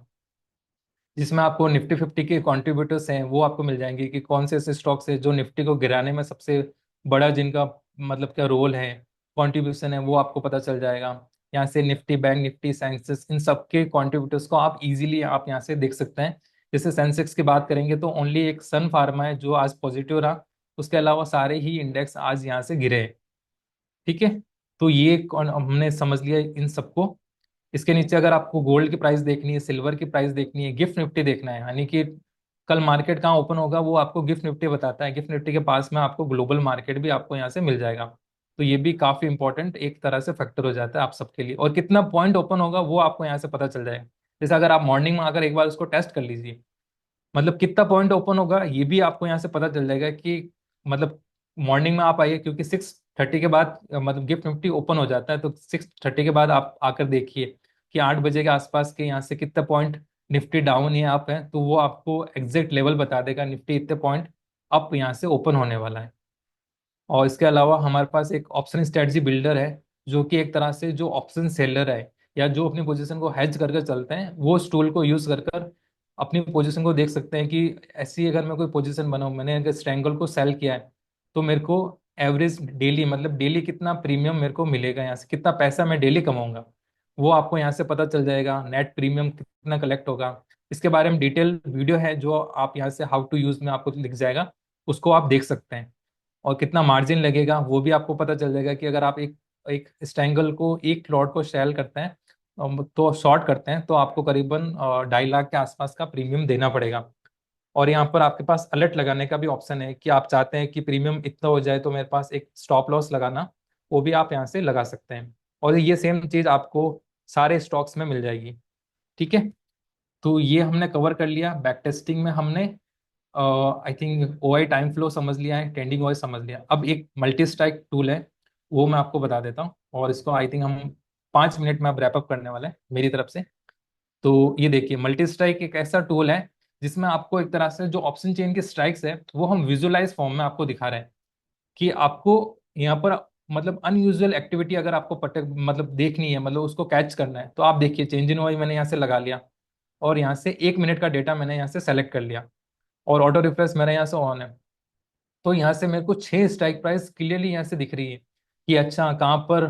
जिसमें आपको निफ्टी 50 के कॉन्ट्रीब्यूटर्स हैं वो आपको मिल जाएंगे कि कौन से ऐसे स्टॉक्स हैं जो निफ्टी को गिराने में सबसे बड़ा, जिनका मतलब क्या रोल है, कॉन्ट्रीब्यूशन है, वो आपको पता चल जाएगा। यहाँ से निफ्टी बैंक निफ्टी सेंसेक्स इन सब के कॉन्ट्रीब्यूटर्स को आप इजीली आप यहाँ से देख सकते हैं। जैसे सेंसेक्स की बात करेंगे तो ओनली एक सन फार्मा है जो आज पॉजिटिव रहा, उसके अलावा सारे ही इंडेक्स आज यहाँ से गिरे हैं। ठीक है, तो ये हमने समझ लिया इन सबको। इसके नीचे अगर आपको गोल्ड की प्राइस देखनी है, सिल्वर की प्राइस देखनी है, गिफ्ट निफ्टी देखना है, यानी कि कल मार्केट कहाँ ओपन होगा वो आपको गिफ्ट निफ्टी बताता है। गिफ्ट निफ्टी के पास में आपको ग्लोबल मार्केट भी आपको यहाँ से मिल जाएगा। तो ये भी काफी इंपॉर्टेंट एक तरह से फैक्टर हो जाता है आप सबके लिए। और कितना पॉइंट ओपन होगा वो आपको यहाँ से पता चल जाएगा। जैसे अगर आप मॉर्निंग में अगर एक बार उसको टेस्ट कर लीजिए, मतलब कितना पॉइंट ओपन होगा ये भी आपको यहाँ से पता चल जाएगा कि मतलब मॉर्निंग में आप आइए, क्योंकि 6:30 के बाद मतलब गिफ्ट निफ्टी ओपन हो जाता है। तो 6:30 के बाद आप आकर देखिए कि 8 बजे के आसपास के यहाँ से कितना पॉइंट निफ्टी डाउन या अप है, तो वो आपको एग्जैक्ट लेवल बता देगा निफ्टी इतने पॉइंट अप यहाँ से ओपन होने वाला है। और इसके अलावा हमारे पास एक ऑप्शन स्ट्रेटजी बिल्डर है, जो कि एक तरह से जो ऑप्शन सेलर है या जो अपनी पोजीशन को हेज करके चलते हैं, वो इस टूल को यूज कर कर अपनी पोजीशन को देख सकते हैं कि ऐसी अगर मैं कोई पोजीशन बनाऊं, मैंने अगर इस ट्रायंगल को सेल किया है, तो मेरे को एवरेज डेली मतलब डेली कितना प्रीमियम मेरे को मिलेगा, यहाँ से कितना पैसा मैं डेली कमाऊंगा, वो आपको यहाँ से पता चल जाएगा। नेट प्रीमियम कितना कलेक्ट होगा, इसके बारे में डिटेल वीडियो है जो आप यहाँ से हाउ टू यूज में आपको लिख जाएगा, उसको आप देख सकते हैं। और कितना मार्जिन लगेगा वो भी आपको पता चल जाएगा कि अगर आप एक एक स्ट्रैंगल को, एक लॉट को सेल करते हैं तो शॉर्ट करते हैं, तो आपको करीबन 2.5 लाख के आसपास का प्रीमियम देना पड़ेगा। और यहाँ पर आपके पास अलर्ट लगाने का भी ऑप्शन है कि आप चाहते हैं कि प्रीमियम इतना हो जाए तो मेरे पास एक स्टॉप लॉस लगाना, वो भी आप यहाँ से लगा सकते हैं। और ये सेम चीज़ आपको सारे स्टॉक्स में मिल जाएगी। ठीक है, तो ये हमने कवर कर लिया। बैक टेस्टिंग में हमने I think OI time flow समझ लिया है, ट्रेंडिंग ओआई समझ लिया। अब एक मल्टी स्ट्राइक टूल है, वो मैं आपको बता देता हूँ, और इसको आई थिंक हम 5 मिनट में अब रैप अप करने वाले हैं मेरी तरफ से। तो ये देखिए, मल्टी स्ट्राइक एक ऐसा टूल है जिसमें आपको एक तरह से जो ऑप्शन चेन की स्ट्राइक्स है वो हम विजुअलाइज फॉर्म में आपको दिखा रहे हैं कि आपको यहाँ पर मतलब अनयूजुअल एक्टिविटी अगर आपको मतलब देखनी है, मतलब उसको कैच करना है, तो आप देखिए चेंज इन वाई मैंने यहाँ से लगा लिया, और यहाँ से 1 मिनट का डेटा मैंने यहाँ से सेलेक्ट कर लिया, और ऑटो रिफ्रेश मेरा यहाँ से ऑन है। तो यहाँ से मेरे को 6 स्ट्राइक प्राइस क्लियरली यहाँ से दिख रही है कि अच्छा कहाँ पर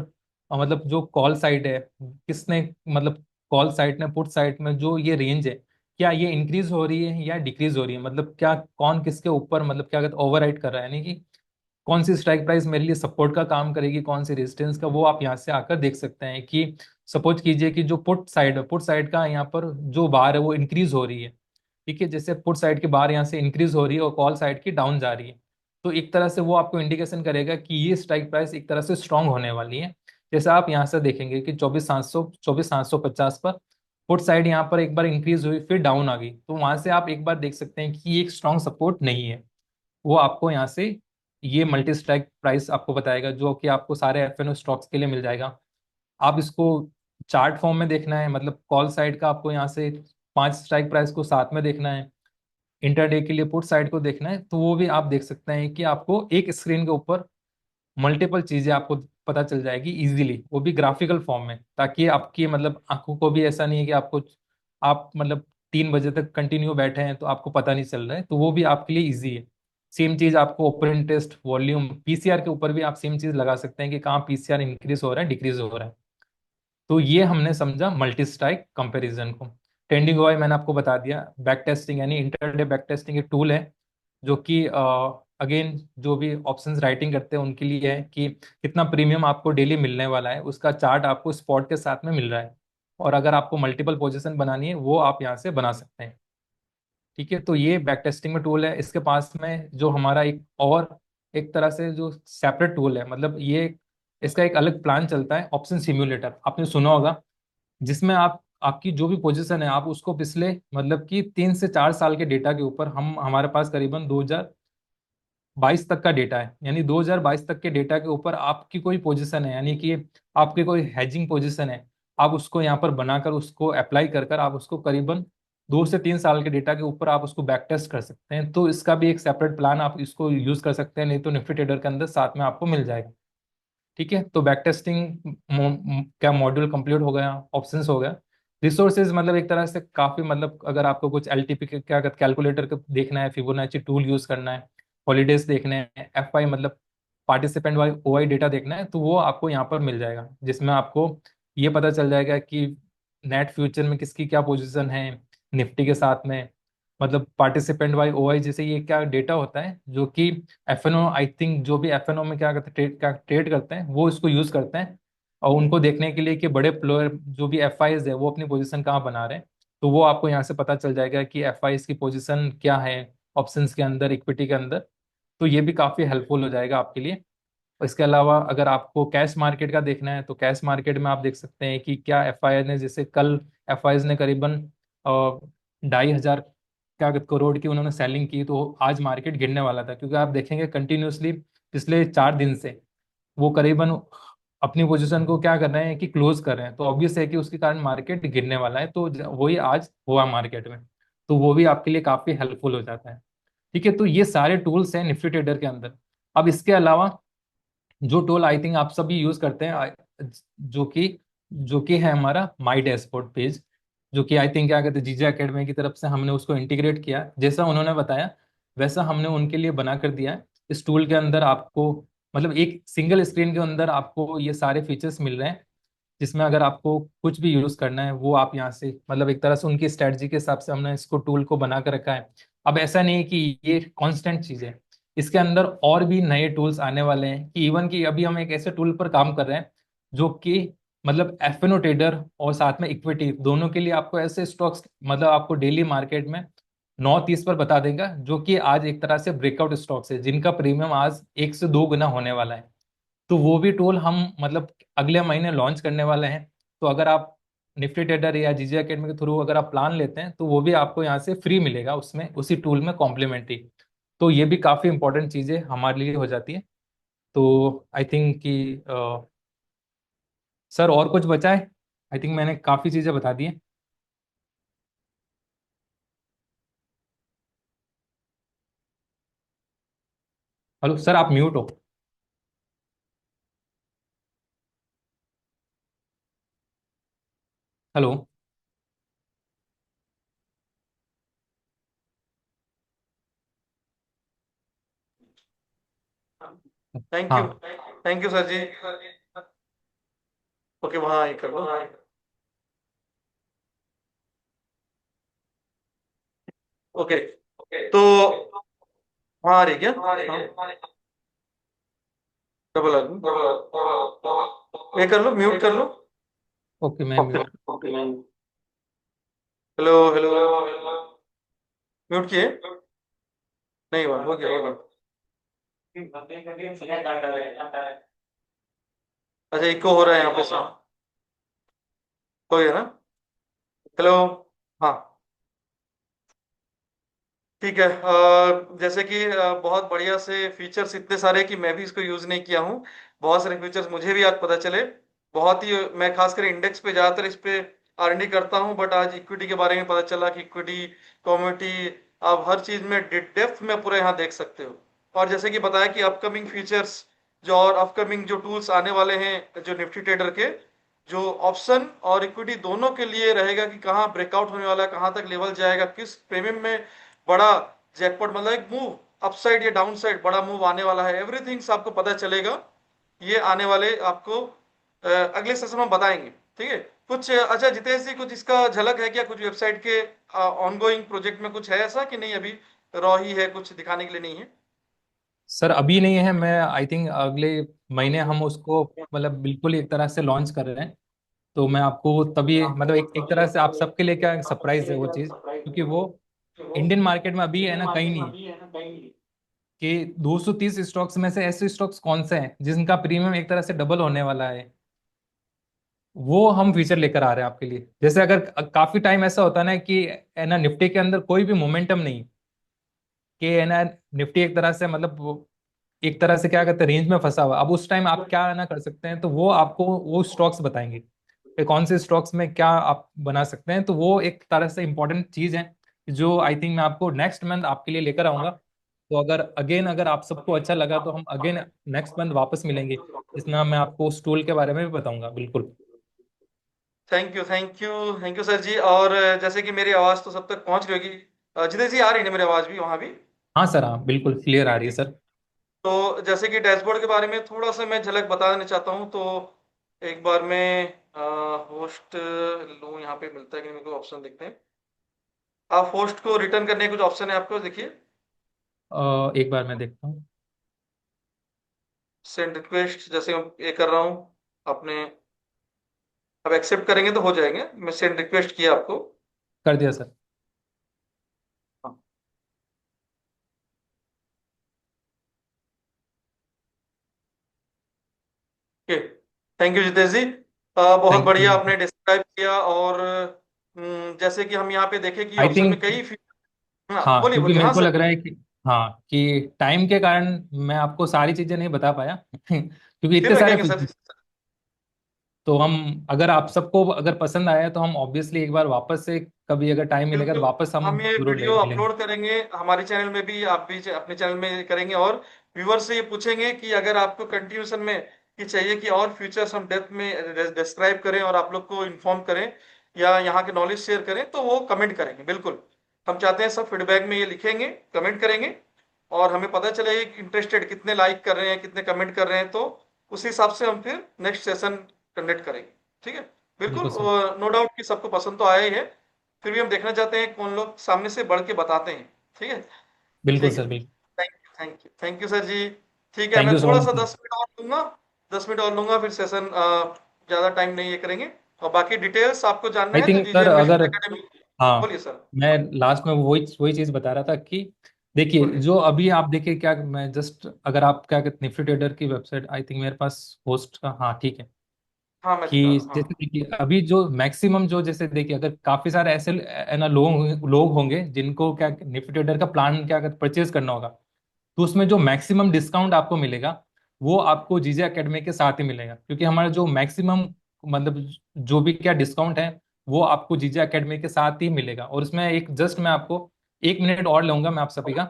मतलब जो कॉल साइड है, किसने मतलब कॉल साइड ने पुट साइड में जो ये रेंज है, क्या ये इंक्रीज हो रही है या डिक्रीज हो रही है, मतलब क्या कौन किसके ऊपर मतलब क्या कहते ओवरराइड कर रहा है, यानी कि कौन सी स्ट्राइक प्राइस मेरे लिए सपोर्ट का काम करेगी, कौन सी रेजिस्टेंस का, वो आप यहाँ से आकर देख सकते हैं कि सपोज कीजिए कि जो पुट साइड का यहाँ पर जो बार है वो इंक्रीज हो रही है। ठीक है, जैसे पुट साइड की बार यहाँ से इंक्रीज हो रही है और कॉल साइड की डाउन जा रही है, तो एक तरह से वो आपको इंडिकेशन करेगा कि ये स्ट्राइक प्राइस एक तरह से स्ट्रांग होने वाली है। जैसे आप यहाँ से देखेंगे कि 24,750 पर पुट साइड यहाँ पर एक बार इंक्रीज हुई फिर डाउन आ गई, तो वहां से आप एक बार देख सकते हैं कि ये एक स्ट्रांग सपोर्ट नहीं है। वो आपको यहाँ से ये मल्टी स्ट्राइक प्राइस आपको बताएगा, जो कि आपको सारे एफ एन ओ स्टॉक्स के लिए मिल जाएगा। आप इसको चार्ट फॉर्म में देखना है, मतलब कॉल साइड का आपको यहाँ से 5 स्ट्राइक प्राइस को साथ में देखना है, इंटरडे के लिए पुट साइड को देखना है, तो वो भी आप देख सकते हैं कि आपको एक स्क्रीन के ऊपर मल्टीपल चीजें आपको पता चल जाएगी इजीली, वो भी ग्राफिकल फॉर्म में, ताकि आपकी मतलब आंखों को भी ऐसा नहीं है कि आपको आप मतलब 3 बजे तक कंटिन्यू बैठे हैं तो आपको पता नहीं चल रहा है, तो वो भी आपके लिए इजी है। सेम चीज आपको ओपन इंटरेस्ट वॉल्यूम पीसीआर के ऊपर भी आप सेम चीज लगा सकते हैं कि कहाँ पीसीआर इंक्रीज हो रहा है डिक्रीज हो रहा है। तो ये हमने समझा मल्टी स्ट्राइक कंपेरिजन को। ट्रेंडिंग ओआई मैंने आपको बता दिया, बैक टेस्टिंग यानी इंटरडे बैक टेस्टिंग एक टूल है जो कि अगेन जो भी ऑप्शंस राइटिंग करते हैं उनके लिए है कि कितना प्रीमियम आपको डेली मिलने वाला है, उसका चार्ट आपको स्पॉट के साथ में मिल रहा है, और अगर आपको मल्टीपल पोजीशन बनानी है वो आप यहाँ से बना सकते हैं। ठीक है, तो ये बैक टेस्टिंग में टूल है। इसके पास में जो हमारा एक और एक तरह से जो सेपरेट टूल है, मतलब ये इसका एक अलग प्लान चलता है, ऑप्शन सिम्युलेटर आपने सुना होगा, जिसमें आप आपकी जो भी पोजीशन है आप उसको पिछले मतलब कि 3 से 4 साल के डेटा के ऊपर, हम हमारे पास करीबन 2022 तक का डेटा है, यानी 2022 तक के डेटा के ऊपर आपकी कोई पोजीशन है, यानी कि आपकी कोई हैजिंग पोजीशन है, आप उसको यहाँ पर बनाकर उसको अप्लाई कर कर आप उसको करीबन 2 से 3 साल के डेटा के ऊपर आप उसको बैक टेस्ट कर सकते हैं। तो इसका भी एक सेपरेट प्लान आप इसको यूज कर सकते हैं, नहीं तो निफ्टी ट्रेडर के अंदर साथ में आपको मिल जाएगा। ठीक है, तो बैक टेस्टिंग क्या मॉड्यूल कंप्लीट हो गया, ऑप्शंस हो गया। रिसोर्सेज मतलब एक तरह से काफी मतलब अगर आपको कुछ एलटीपी के क्या कैलकुलेटर देखना है, फिबोनाची टूल यूज करना है, हॉलीडेज देखने हैं, एफ आई मतलब participant Y O I data देखना है, तो वो आपको यहाँ पर मिल जाएगा, जिसमें आपको ये पता चल जाएगा कि नेट फ्यूचर में किसकी क्या पोजीशन है निफ्टी के साथ में, मतलब पार्टिसिपेंट वाई ओ आई जैसे ये क्या डेटा होता है जो कि एफएनओ आई थिंक जो भी एफएनओ में क्या करते ट्रेड करते हैं वो इसको यूज करते हैं, और उनको देखने के लिए कि बड़े प्लेयर जो भी एफ आईज है वो अपनी पोजीशन कहाँ बना रहे हैं, तो वो आपको यहाँ से पता चल जाएगा कि एफ आईज की पोजीशन क्या है ऑप्शंस के अंदर, इक्विटी के अंदर। तो ये भी काफी हेल्पफुल हो जाएगा आपके लिए। इसके अलावा अगर आपको कैश मार्केट का देखना है तो कैश मार्केट में आप देख सकते हैं कि क्या एफ आई ने, जैसे कल एफ आई ने करीबन 2,500 क्या करोड़ की उन्होंने सेलिंग की, तो आज मार्केट गिरने वाला था, क्योंकि आप देखेंगे कंटिन्यूसली पिछले 4 दिन से वो करीबन अपनी पोजीशन को क्या कर रहे हैं कि क्लोज कर रहे हैं, तो ऑब्वियस है कि उसके कारण मार्केट गिरने वाला है, तो वही आज हुआ मार्केट में, तो वो भी आपके लिए काफी हेल्पफुल हो जाता है। ठीक है, तो ये सारे टूल्स हैं निफ्टी ट्रेडर के अंदर। अब इसके अलावा जो टूल आई थिंक आप सभी यूज करते हैं जो कि है हमारा माई डैशबोर्ड पेज, जो कि आई थिंक क्या कहते हैं जीजे एकेडमी की तरफ से हमने उसको इंटीग्रेट किया, जैसा उन्होंने बताया वैसा हमने उनके लिए बना कर दिया है। इस टूल के अंदर आपको मतलब एक सिंगल स्क्रीन के अंदर आपको ये सारे फीचर्स मिल रहे हैं, जिसमें अगर आपको कुछ भी यूज करना है वो आप यहाँ से मतलब एक तरह से उनकी स्ट्रेटजी के हिसाब से हमने इसको टूल को बना कर रखा है। अब ऐसा नहीं है कि ये कांस्टेंट चीज है, इसके अंदर और भी नए टूल्स आने वाले हैं, कि इवन कि अभी हम एक ऐसे टूल पर काम कर रहे हैं जो कि मतलब एफएनओ ट्रेडर और साथ में इक्विटी दोनों के लिए आपको ऐसे स्टॉक्स मतलब आपको डेली मार्केट में 9:30 पर बता देगा, जो कि आज एक तरह से ब्रेकआउट स्टॉक्स है जिनका प्रीमियम आज 1 से 2 गुना होने वाला है। तो वो भी टूल हम मतलब अगले महीने लॉन्च करने वाले हैं। तो अगर आप निफ्टी ट्रेडर या जीजे अकेडमी के थ्रू अगर आप प्लान लेते हैं तो वो भी आपको यहाँ से फ्री मिलेगा, उसमें उसी टूल में कॉम्प्लीमेंट्री। तो ये भी काफ़ी इंपॉर्टेंट चीज़ें हमारे लिए हो जाती है। तो आई थिंक कि सर और कुछ बचा है, आई थिंक मैंने काफ़ी चीज़ें बता दी हैं। हेलो सर, आप म्यूट हो। हेलो। हाँ। Thank you sir ji. Okay, वहाँ ये कर लो। ओके, तो वहाँ आ रही क्या? हाँ, डबल आ ये कर लो, म्यूट कर लो। ओके, मैं म्यूट। हेलो हेलो, म्यूट किए? नहीं हुआ, हो गया होगा। अच्छा, इको हो रहा है यहाँ पे साउंड। हो गया ना? हेलो। हाँ, ठीक है। जैसे कि बहुत बढ़िया से फीचर्स इतने सारे कि मैं भी इसको यूज नहीं किया हूँ। बहुत सारे फीचर्स मुझे भी आज पता चले। बहुत ही मैं खासकर इंडेक्स पे ज्यादातर इस पे आरएनडी करता हूँ, बट आज इक्विटी के बारे में पता चला कि इक्विटी, कमोडिटी, आप हर चीज में डेप्थ में पूरा यहाँ देख सकते हो। और जैसे कि बताया कि अपकमिंग फीचर्स जो और अपकमिंग जो टूल्स आने वाले हैं जो निफ्टी ट्रेडर के, जो ऑप्शन और इक्विटी दोनों के लिए रहेगा कि कहाँ ब्रेकआउट होने वाला है, कहाँ तक लेवल जाएगा, किस प्रीमियम में बड़ा जैकपॉट, मतलब एक मूव अपसाइड या डाउन साइड बड़ा मूव आने वाला है, एवरीथिंग्स आपको पता चलेगा। ये आने वाले आपको अगले सेशन में बताएंगे। ठीक है। कुछ अच्छा जितेश जी, कुछ इसका झलक है क्या? कुछ वेबसाइट के ऑनगोइंग प्रोजेक्ट में कुछ है ऐसा कि नहीं, अभी रॉ ही है, कुछ दिखाने के लिए नहीं है? सर अभी नहीं है, मैं आई थिंक अगले महीने हम उसको मतलब बिल्कुल एक तरह से लॉन्च कर रहे हैं। तो मैं आपको तभी मतलब एक तरह से आप सबके लिए क्या सरप्राइज है वो चीज़, क्योंकि वो इंडियन मार्केट में अभी है ना कहीं नहीं है। कि 230 स्टॉक्स में से ऐसे स्टॉक्स कौन से हैं जिनका प्रीमियम एक तरह से डबल होने वाला है, वो हम फीचर लेकर आ रहे हैं आपके लिए। जैसे अगर काफी टाइम ऐसा होता है ना कि है ना निफ्टी के अंदर कोई भी मोमेंटम नहीं, कि है ना निफ्टी एक तरह से मतलब एक तरह से क्या कहते हैं रेंज में फंसा हुआ। अब उस टाइम आप क्या है ना कर सकते हैं, तो वो आपको वो स्टॉक्स बताएंगे कि कौन से स्टॉक्स में क्या आप बना सकते हैं। तो वो एक तरह से इंपॉर्टेंट चीज है जो आई थिंक मैं आपको नेक्स्ट मंथ आपके लिए लेकर आऊंगा। तो अगर आप सबको अच्छा लगा तो हम अगेन नेक्स्ट मंथ वापस मिलेंगे, जिसमें मैं आपको उस टूल के बारे में भी बताऊंगा बिल्कुल। Thank you thank you thank you sir ji. और जैसे कि मेरी आवाज़ तो सब तक पहुंच रही होगी। जितेश जी, आ रही है ना मेरी आवाज़ भी वहां भी? हाँ सर, हाँ बिल्कुल क्लियर आ ठीक रही है ठीक। सर। तो जैसे कि डैशबोर्ड के बारे में थोड़ा सा मैं झलक बता देना चाहता हूँ। तो एक बार मैं होस्ट लूँ, यहाँ पे मिलता है कि नहीं, मेरे को ऑप्शन दिखते हैं। आप होस्ट को रिटर्न करने के कुछ ऑप्शन है आपको, देखिए। एक बार मैं देखता हूँ। सेंड रिक्वेस्ट, जैसे मैं ये कर रहा हूँ अपने, अब एक्सेप्ट करेंगे तो हो जाएंगे। मैं सेंड रिक्वेस्ट किया आपको। कर दिया सर। हाँ, ओके। थैंक यू जितेश जी। बहुत थैंक बढ़िया यू। आपने डिस्क्राइब किया। और जैसे कि हम यहाँ पे देखें कि आई ऑप्शन में थिंक कई हाँ, हाँ, बोलिए क्योंकि बोलिए, मेरे हाँ को सर। लग रहा है कि हाँ कि टाइम के कारण मैं आपको सारी चीजें नहीं बता पाया क्योंकि फिर इतने सारे रखेंगे सर। तो हम अगर आप सबको अगर पसंद आया तो हम ऑब्वियसली एक बार वापस से कभी अगर टाइम मिलेगा तो क्योंकि वापस हम हम ये जरूर वीडियो मिलेंगे। अपलोड करेंगे हमारे चैनल में भी, आप भी अपने चैनल में करेंगे, और व्यूअर से ये पूछेंगे कि अगर आपको कंटिन्यूशन में कि चाहिए कि और फीचर्स हम डेप्थ में डिस्क्राइब करें और आप लोग को इन्फॉर्म करें या यहाँ के नॉलेज शेयर करें, तो वो कमेंट करेंगे बिल्कुल। हम चाहते हैं सब फीडबैक में ये लिखेंगे, कमेंट करेंगे, और हमें पता चले कि इंटरेस्टेड कितने लाइक कर रहे हैं, कितने कमेंट कर रहे हैं, तो उस हिसाब से हम फिर नेक्स्ट सेशन कंडक्ट करेंगे। ठीक है। बिल्कुल। बिल्कुल सर। नो डाउट कि सबको पसंद तो आया ही है। फिर भी हम देखना चाहते हैं कौन लोग सामने से बढ़ के बताते हैं। ठीक है। बिल्कुल ठीक है। सर, बिल्कुल। थैंक यू सर जी। ठीक है, थैंक मैं यू सो थोड़ा मच सा सर। 10 मिनट और लूंगा। 10 मिनट और लूंगा, फिर सेशन ज़्यादा टाइम नहीं ये करेंगे। और बाकी डिटेल्स आपको जानना आई है तो थिंक जीजे सर अगर इन्वेस्टमेंट एकेडमी। हाँ, हाँ, बोलिए सर। मैं लास्ट में वही वही चीज बता रहा था कि देखिए बोलिए। जो अभी आप देखिए क्या मैं जस्ट अगर आप क्या कहते निफ्टी ट्रेडर की वेबसाइट आई थिंक मेरे पास होस्ट का हाँ ठीक है। हाँ, मैं दिखा कि रहा हूँ, जैसे हाँ। देखिए अभी जो मैक्सिमम जो जैसे देखिए अगर काफी सारे ऐसे है ना लोग होंगे जिनको क्या निफ्टी ट्रेडर का प्लान क्या परचेज करना होगा, तो उसमें जो मैक्सिमम डिस्काउंट आपको मिलेगा वो आपको जीजे एकेडमी के साथ ही मिलेगा। क्योंकि हमारा जो मैक्सिमम मतलब जो भी क्या डिस्काउंट है वो आपको जीजे एकेडमी के साथ ही मिलेगा। और उसमें एक जस्ट मैं आपको 1 मिनट और लूंगा मैं आप सभी का।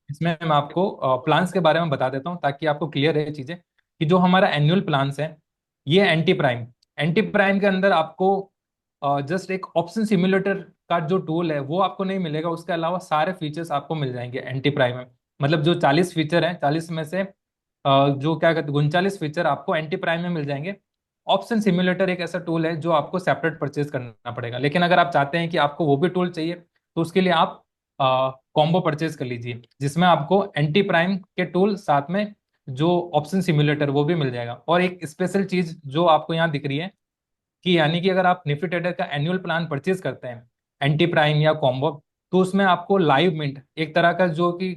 इसमें मैं आपको प्लान्स के बारे में बता देता हूँ ताकि आपको क्लियर रहे चीजें कि जो हमारा एनुअल प्लान्स है ये एंटी प्राइम। एंटी प्राइम के अंदर आपको जस्ट एक ऑप्शन सिमुलेटर का जो टूल है वो आपको नहीं मिलेगा, उसके अलावा सारे फीचर्स आपको मिल जाएंगे एंटी प्राइम में। मतलब जो 40 फीचर हैं, 40 में से जो क्या कहते हैं 39 फीचर आपको एंटी प्राइम में मिल जाएंगे। ऑप्शन सिमुलेटर एक ऐसा टूल है जो आपको सेपरेट परचेज करना पड़ेगा, लेकिन अगर आप चाहते हैं कि आपको वो भी टूल चाहिए तो उसके लिए आप कॉम्बो परचेज कर लीजिए, जिसमें आपको एंटी प्राइम के टूल साथ में जो ऑप्शन सिमुलेटर वो भी मिल जाएगा। और एक स्पेशल चीज जो आपको यहाँ दिख रही है कि यानी कि अगर आप निफ्टी ट्रेडर का एनुअल प्लान परचेज करते हैं एंटी प्राइम या कॉम्बो, तो उसमें आपको लाइव मिंट एक तरह का जो कि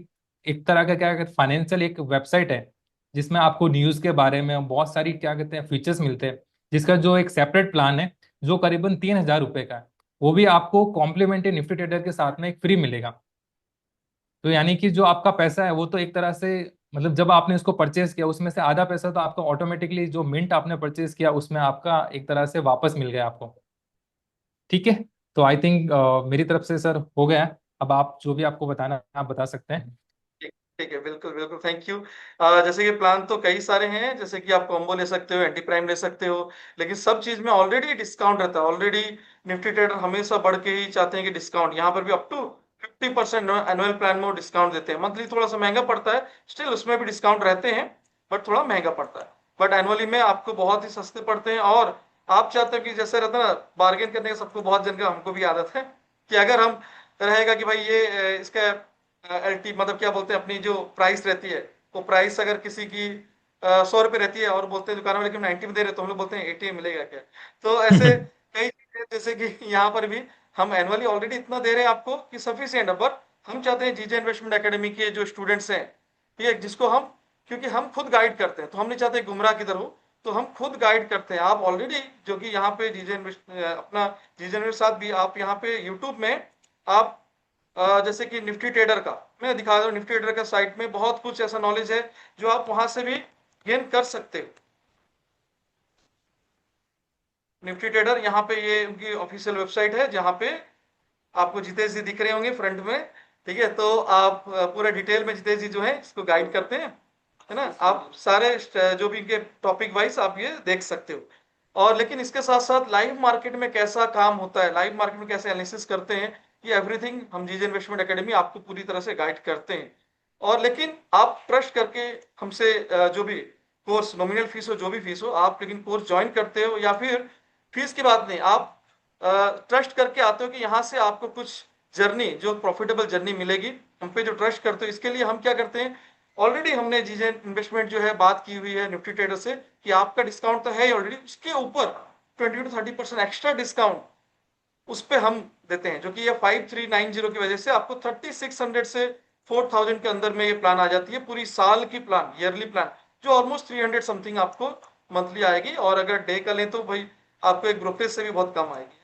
एक तरह का क्या कहते हैं फाइनेंशियल एक वेबसाइट है जिसमें आपको न्यूज के बारे में बहुत सारी क्या कहते हैं फीचर्स मिलते हैं, जिसका जो एक सेपरेट प्लान है जो करीबन 3,000 रुपये का है, वो भी आपको कॉम्प्लीमेंट्री निफ्टी ट्रेडर के साथ में एक फ्री मिलेगा। तो यानी कि जो आपका पैसा है वो तो एक तरह से मतलब जब आपने इसको परचेज किया उसमें से आधा पैसा तो आपका ऑटोमेटिकली जो मिंट आपने परचेज किया उसमें आपका एक तरह से वापस मिल गया आपको। ठीक है। तो आई थिंक मेरी तरफ से सर हो गया है। अब आप जो भी आपको बताना है आप बता सकते हैं। ठीक ठीक है, बिल्कुल बिल्कुल, थैंक यू। जैसे कि प्लान तो कई सारे हैं, जैसे कि आप कॉम्बो ले सकते हो, एंटी प्राइम ले सकते हो, लेकिन सब चीज में ऑलरेडी डिस्काउंट रहता है। ऑलरेडी निफ्टी ट्रेडर हमेशा बढ़ के ही चाहते हैं कि डिस्काउंट, यहाँ पर भी अप टू 50% एनुअल प्लान में वो डिस्काउंट देते हैं। मंथली थोड़ा सा महंगा पड़ता है, स्टिल उसमें भी डिस्काउंट रहते हैं, बट थोड़ा महंगा पड़ता है। बट एनुअली में आपको बहुत ही सस्ते पड़ते हैं। और आप चाहते हो कि जैसे रहता है ना, बार्गेन करने का सबको बहुत जन का, हमको भी आदत है कि अगर हम रहेगा कि भाई ये इसका एलटी मतलब क्या बोलते हैं, अपनी जो प्राइस रहती है, वो प्राइस अगर किसी की 100 रुपये रहती है और बोलते हैं दुकान वाले कि 90 में दे रहे, तो हम लोग बोलते हैं 80 में मिलेगा क्या। तो ऐसे कई चीजें, जैसे कि यहाँ पर भी हम एनुअली ऑलरेडी इतना दे रहे हैं आपको कि सफिशियंट है। बट हम चाहते हैं जीजे इन्वेस्टमेंट एकेडमी के जो स्टूडेंट्स हैं, ठीक है, जिसको हम, क्योंकि हम खुद गाइड करते हैं, तो हम नहीं चाहते गुमराह किधर हो, तो हम खुद गाइड करते हैं। आप ऑलरेडी जो कि यहाँ पे जीजे इन्वेस्ट अपना जीजे इन्वेस्ट साथ भी आप यहाँ पे यूट्यूब में आप जैसे कि निफ्टी ट्रेडर का मैं दिखा रहा हूँ, निफ्टी ट्रेडर का साइट में बहुत कुछ ऐसा नॉलेज है जो आप वहां से भी गेन कर सकते हो। निफ्टी ट्रेडर यहाँ पे ये उनकी ऑफिशियल वेबसाइट है, जहाँ पे आपको जितेश जी दिख रहे होंगे फ्रंट में। ठीक है, तो आप पूरा डिटेल में जितेश जी जो है इसको गाइड करते हैं, है ना। आप सारे जो भी इनके टॉपिक वाइज आप ये देख सकते हो। और लेकिन इसके साथ साथ लाइव मार्केट में कैसा काम होता है, लाइव मार्केट में कैसे एनालिसिस करते हैं, ये एवरीथिंग हम जीजे इन्वेस्टमेंट एकेडमी आपको पूरी तरह से गाइड करते हैं। और लेकिन आप ट्रस्ट करके हमसे जो भी कोर्स, नॉमिनल फीस हो जो भी फीस हो, आप लेकिन कोर्स ज्वाइन करते हो, या फिर फीस की बात नहीं, आप ट्रस्ट करके आते हो कि यहाँ से आपको कुछ जर्नी, जो प्रॉफिटेबल जर्नी मिलेगी, हम पे जो ट्रस्ट करते हो। इसके लिए हम क्या करते हैं, ऑलरेडी हमने जीजे इन्वेस्टमेंट जो है बात की हुई है निफ्टी ट्रेडर से कि आपका डिस्काउंट तो है ही ऑलरेडी, उसके ऊपर 20 to 30% एक्स्ट्रा डिस्काउंट उस पे हम देते हैं, जो कि ये 5390 की वजह से आपको 3600 से 4000 के अंदर में ये प्लान आ जाती है, पूरी साल की प्लान, ईयरली प्लान, जो ऑलमोस्ट 300 समथिंग आपको मंथली आएगी। और अगर डे का लें तो भाई आपको एक ब्रोकरेज से भी बहुत कम आएगी।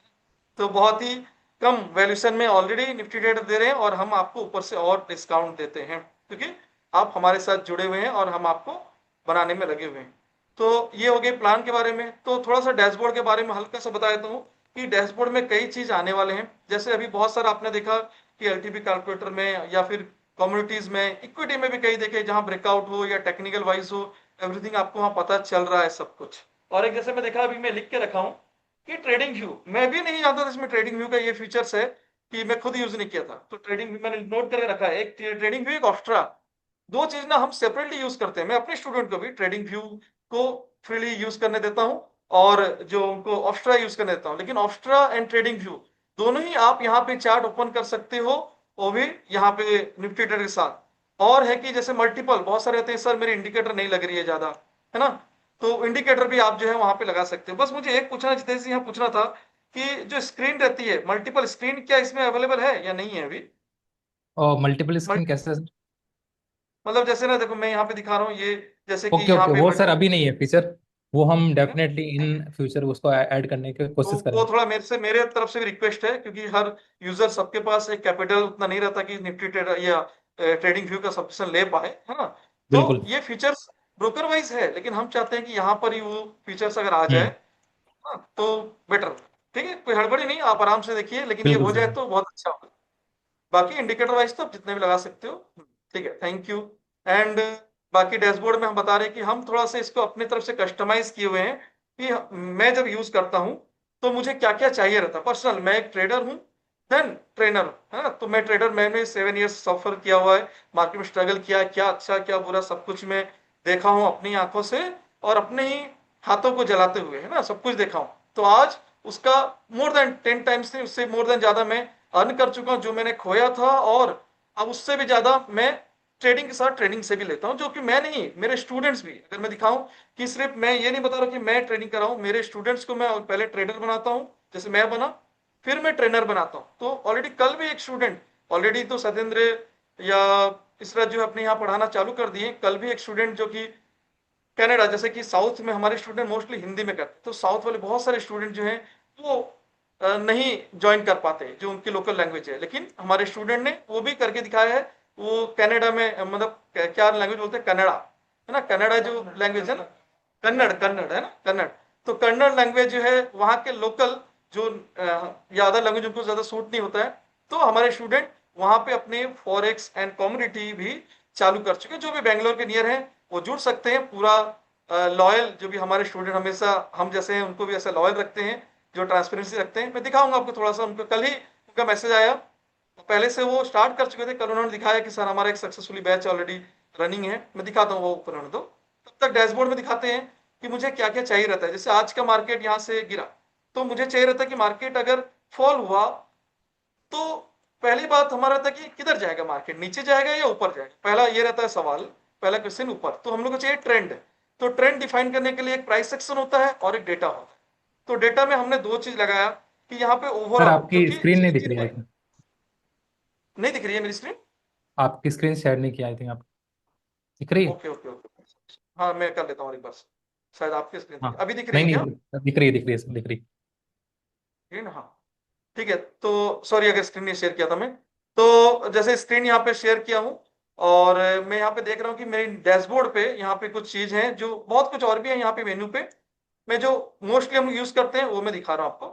तो बहुत ही कम वैल्यूशन में ऑलरेडी निफ्टी ट्रेडर दे रहे हैं, और हम आपको ऊपर से और डिस्काउंट देते हैं, क्योंकि आप हमारे साथ जुड़े हुए हैं और हम आपको बनाने में लगे हुए हैं। तो ये हो गए प्लान के बारे में। तो थोड़ा सा डैशबोर्ड के बारे में हल्का सा बता देता हूँ कि डैशबोर्ड में कई चीज आने वाले हैं। जैसे अभी बहुत सारा आपने देखा कि एलटीपी कैलकुलेटर में या फिर कम्युनिटीज में, इक्विटी में भी कई देखे, जहां ब्रेकआउट हो या टेक्निकल वाइज हो, एवरीथिंग आपको वहां पता चल रहा है सब कुछ। और एक जैसे मैं देखा, अभी मैं लिख के रखा हूँ कि ट्रेडिंग व्यू, मैं भी नहीं जानता था इसमें ट्रेडिंग व्यू का ये फीचर्स है, कि मैं खुद यूज नहीं किया था। तो ट्रेडिंग व्यू मैंने नोट करके रखा है, एक ट्रेडिंग व्यू, एक ऑस्ट्रा, दो चीज ना हम सेपरेटली यूज करते हैं। मैं अपने स्टूडेंट को भी ट्रेडिंग व्यू को फ्रीली यूज करने देता हूँ, और जो उनको ऑस्ट्रा यूज करने देता हूँ। लेकिन ऑस्ट्रा एंड ट्रेडिंग व्यू दोनों ही आप यहाँ पे चार्ट ओपन कर सकते हो, वो भी यहाँ पे निफ्टी ट्रेडर के साथ। और है कि जैसे मल्टीपल बहुत सारे रहते हैं, सर मेरी इंडिकेटर नहीं लग रही है ज्यादा, है ना, तो इंडिकेटर भी आप जो है वहां पे लगा सकते हो। बस मुझे एक पूछना, जितेश जी यहाँ पूछना था कि जो स्क्रीन रहती है, मल्टीपल स्क्रीन, क्या इसमें अवेलेबल है या नहीं है अभी। और मल्टीपल मल- स्क्रीन कैसे सर? मतलब जैसे ना, देखो मैं यहाँ पे दिखा रहा हूँ ये, जैसे कि ओके यहाँ ओके, पे वो सर मल्टीपल, अभी नहीं है फीचर, वो हम डेफिनेटली इन फ्यूचर उसको ऐड करने की तो कोशिश वो करेंगे। थोड़ा मेरे तरफ से भी रिक्वेस्ट है, क्योंकि हर यूजर, सबके पास एक कैपिटल उतना नहीं रहता कि निफ्टी ट्रेडर या ट्रेडिंग व्यू का सब्सक्रिप्शन ले पाए, है ना। तो बिल्कुल। ये फीचर्स ब्रोकर वाइज है, लेकिन हम चाहते हैं कि यहाँ पर ही वो फीचर्स अगर आ जाए, हम्म। हाँ, तो बेटर। ठीक है, कोई हड़बड़ी नहीं, आप आराम से देखिए, लेकिन ये बिल्कुल हो जाए सर। तो बहुत अच्छा होगा। बाकी इंडिकेटर वाइज तो आप जितने भी लगा सकते हो। ठीक है, थैंक यू। एंड बाकी डैशबोर्ड में हम बता रहे हैं कि हम थोड़ा सा इसको अपनी तरफ से कस्टमाइज किए हुए हैं कि मैं जब यूज करता हूं तो मुझे क्या क्या चाहिए रहता है। पर्सनल, मैं एक ट्रेडर हूं, देन ट्रेनर है ना, तो मैं ट्रेडर, मैंने 7 ईयर्स सफर किया हुआ है, मार्केट में स्ट्रगल किया, क्या अच्छा क्या बुरा सब कुछ मैं देखा हूं अपनी आंखों से और अपने ही हाथों को जलाते हुए, है ना, सब कुछ देखा हूं। तो आज उसका मोर देन 10 टाइम्स से उससे मोर देन ज्यादा मैं अर्न कर चुका हूं जो मैंने खोया था, और अब उससे भी ज्यादा मैं ट्रेडिंग के साथ ट्रेनिंग से भी लेता हूं, जो कि मैं नहीं, मेरे स्टूडेंट्स भी, अगर मैं दिखाऊं कि सिर्फ मैं ये नहीं बता रहा कि मैं ट्रेनिंग कर रहा हूं, मेरे स्टूडेंट्स को मैं पहले ट्रेडर बनाता हूं जैसे मैं बना, फिर मैं ट्रेनर बनाता हूं। तो ऑलरेडी कल भी एक स्टूडेंट, ऑलरेडी तो सत्येंद्र या इसराज जो अपने यहाँ पढ़ाना चालू कर दिए, कल भी एक स्टूडेंट जो कि कनाडा, जैसे कि साउथ में हमारे स्टूडेंट मोस्टली हिंदी में करते हैं, तो साउथ वाले बहुत सारे स्टूडेंट जो हैं वो नहीं ज्वाइन कर पाते जो उनकी लोकल लैंग्वेज है, लेकिन हमारे स्टूडेंट ने वो भी करके दिखाया है। वो कनाडा में मतलब क्या लैंग्वेज बोलते हैं, कन्नड़ा है ना, कन्नड़ा जो लैंग्वेज है ना, कन्नड़, कन्नड़ है ना, कन्नड़। तो कन्नड़ लैंग्वेज जो है वहाँ के लोकल जो या अदर लैंग्वेज उनको ज्यादा सूट नहीं होता है, तो हमारे स्टूडेंट वहाँ पे अपने फॉरेक्स एंड कम्युनिटी भी चालू कर चुके हैं। जो भी बैंगलोर के नियर है वो जुड़ सकते हैं, पूरा लॉयल, जो भी हमारे स्टूडेंट हमेशा हम जैसे हैं उनको भी ऐसा लॉयल रखते हैं, जो ट्रांसपेरेंसी रखते हैं। मैं दिखाऊंगा आपको थोड़ा सा, उनको कल ही उनका मैसेज आया, पहले से वो स्टार्ट कर चुके थे, कल उन्होंने दिखाया कि सर हमारा एक सक्सेसफुली बैच ऑलरेडी रनिंग है। मैं दिखाता हूँ वो ऊपर होने दो, तब तक डैशबोर्ड में दिखाते हैं कि मुझे क्या क्या चाहिए रहता है। जैसे आज का मार्केट यहाँ से गिरा, तो मुझे चाहिए रहता है कि मार्केट अगर फॉल हुआ तो पहली बात हमारा था कि किधर जाएगा मार्केट, नीचे जाएगा या ऊपर जाएगा, पहला ये रहता है सवाल, पहला क्वेश्चन ऊपर। तो हम लोग को चाहिए ट्रेंड, तो ट्रेंड डिफाइन करने के लिए एक प्राइस सेक्शन होता है और एक डेटा होता है। तो डेटा में हमने दो चीज लगाया कि यहाँ पे सर ओवरऑल आपकी क्योंकि स्क्रीन नहीं चेंज दिख इन रही, आई प्राइस थिंक नहीं दिख रही है मेरी स्क्रीन। आपकी स्क्रीन शेयर नहीं किया, आई थिंक आप दिख रही है। ओके ओके ओके, हाँ मैं कर लेता हूँ एक बार, शायद आपकी स्क्रीन हाँ, अभी दिख रही नहीं है क्या? नहीं, दिख रही है, दिख रही है सर, दिख रही है। स्क्रीन, हाँ ठीक है। तो सॉरी अगर स्क्रीन नहीं शेयर किया था मैं, तो जैसे स्क्रीन यहाँ पे शेयर किया हूँ, और मैं यहाँ पे देख रहा हूँ कि मेरी डैशबोर्ड पे यहाँ पे कुछ चीज है, जो बहुत कुछ और भी है यहाँ पे मेन्यू पे, मैं जो मोस्टली हम यूज करते हैं वो मैं दिखा रहा हूँ आपको,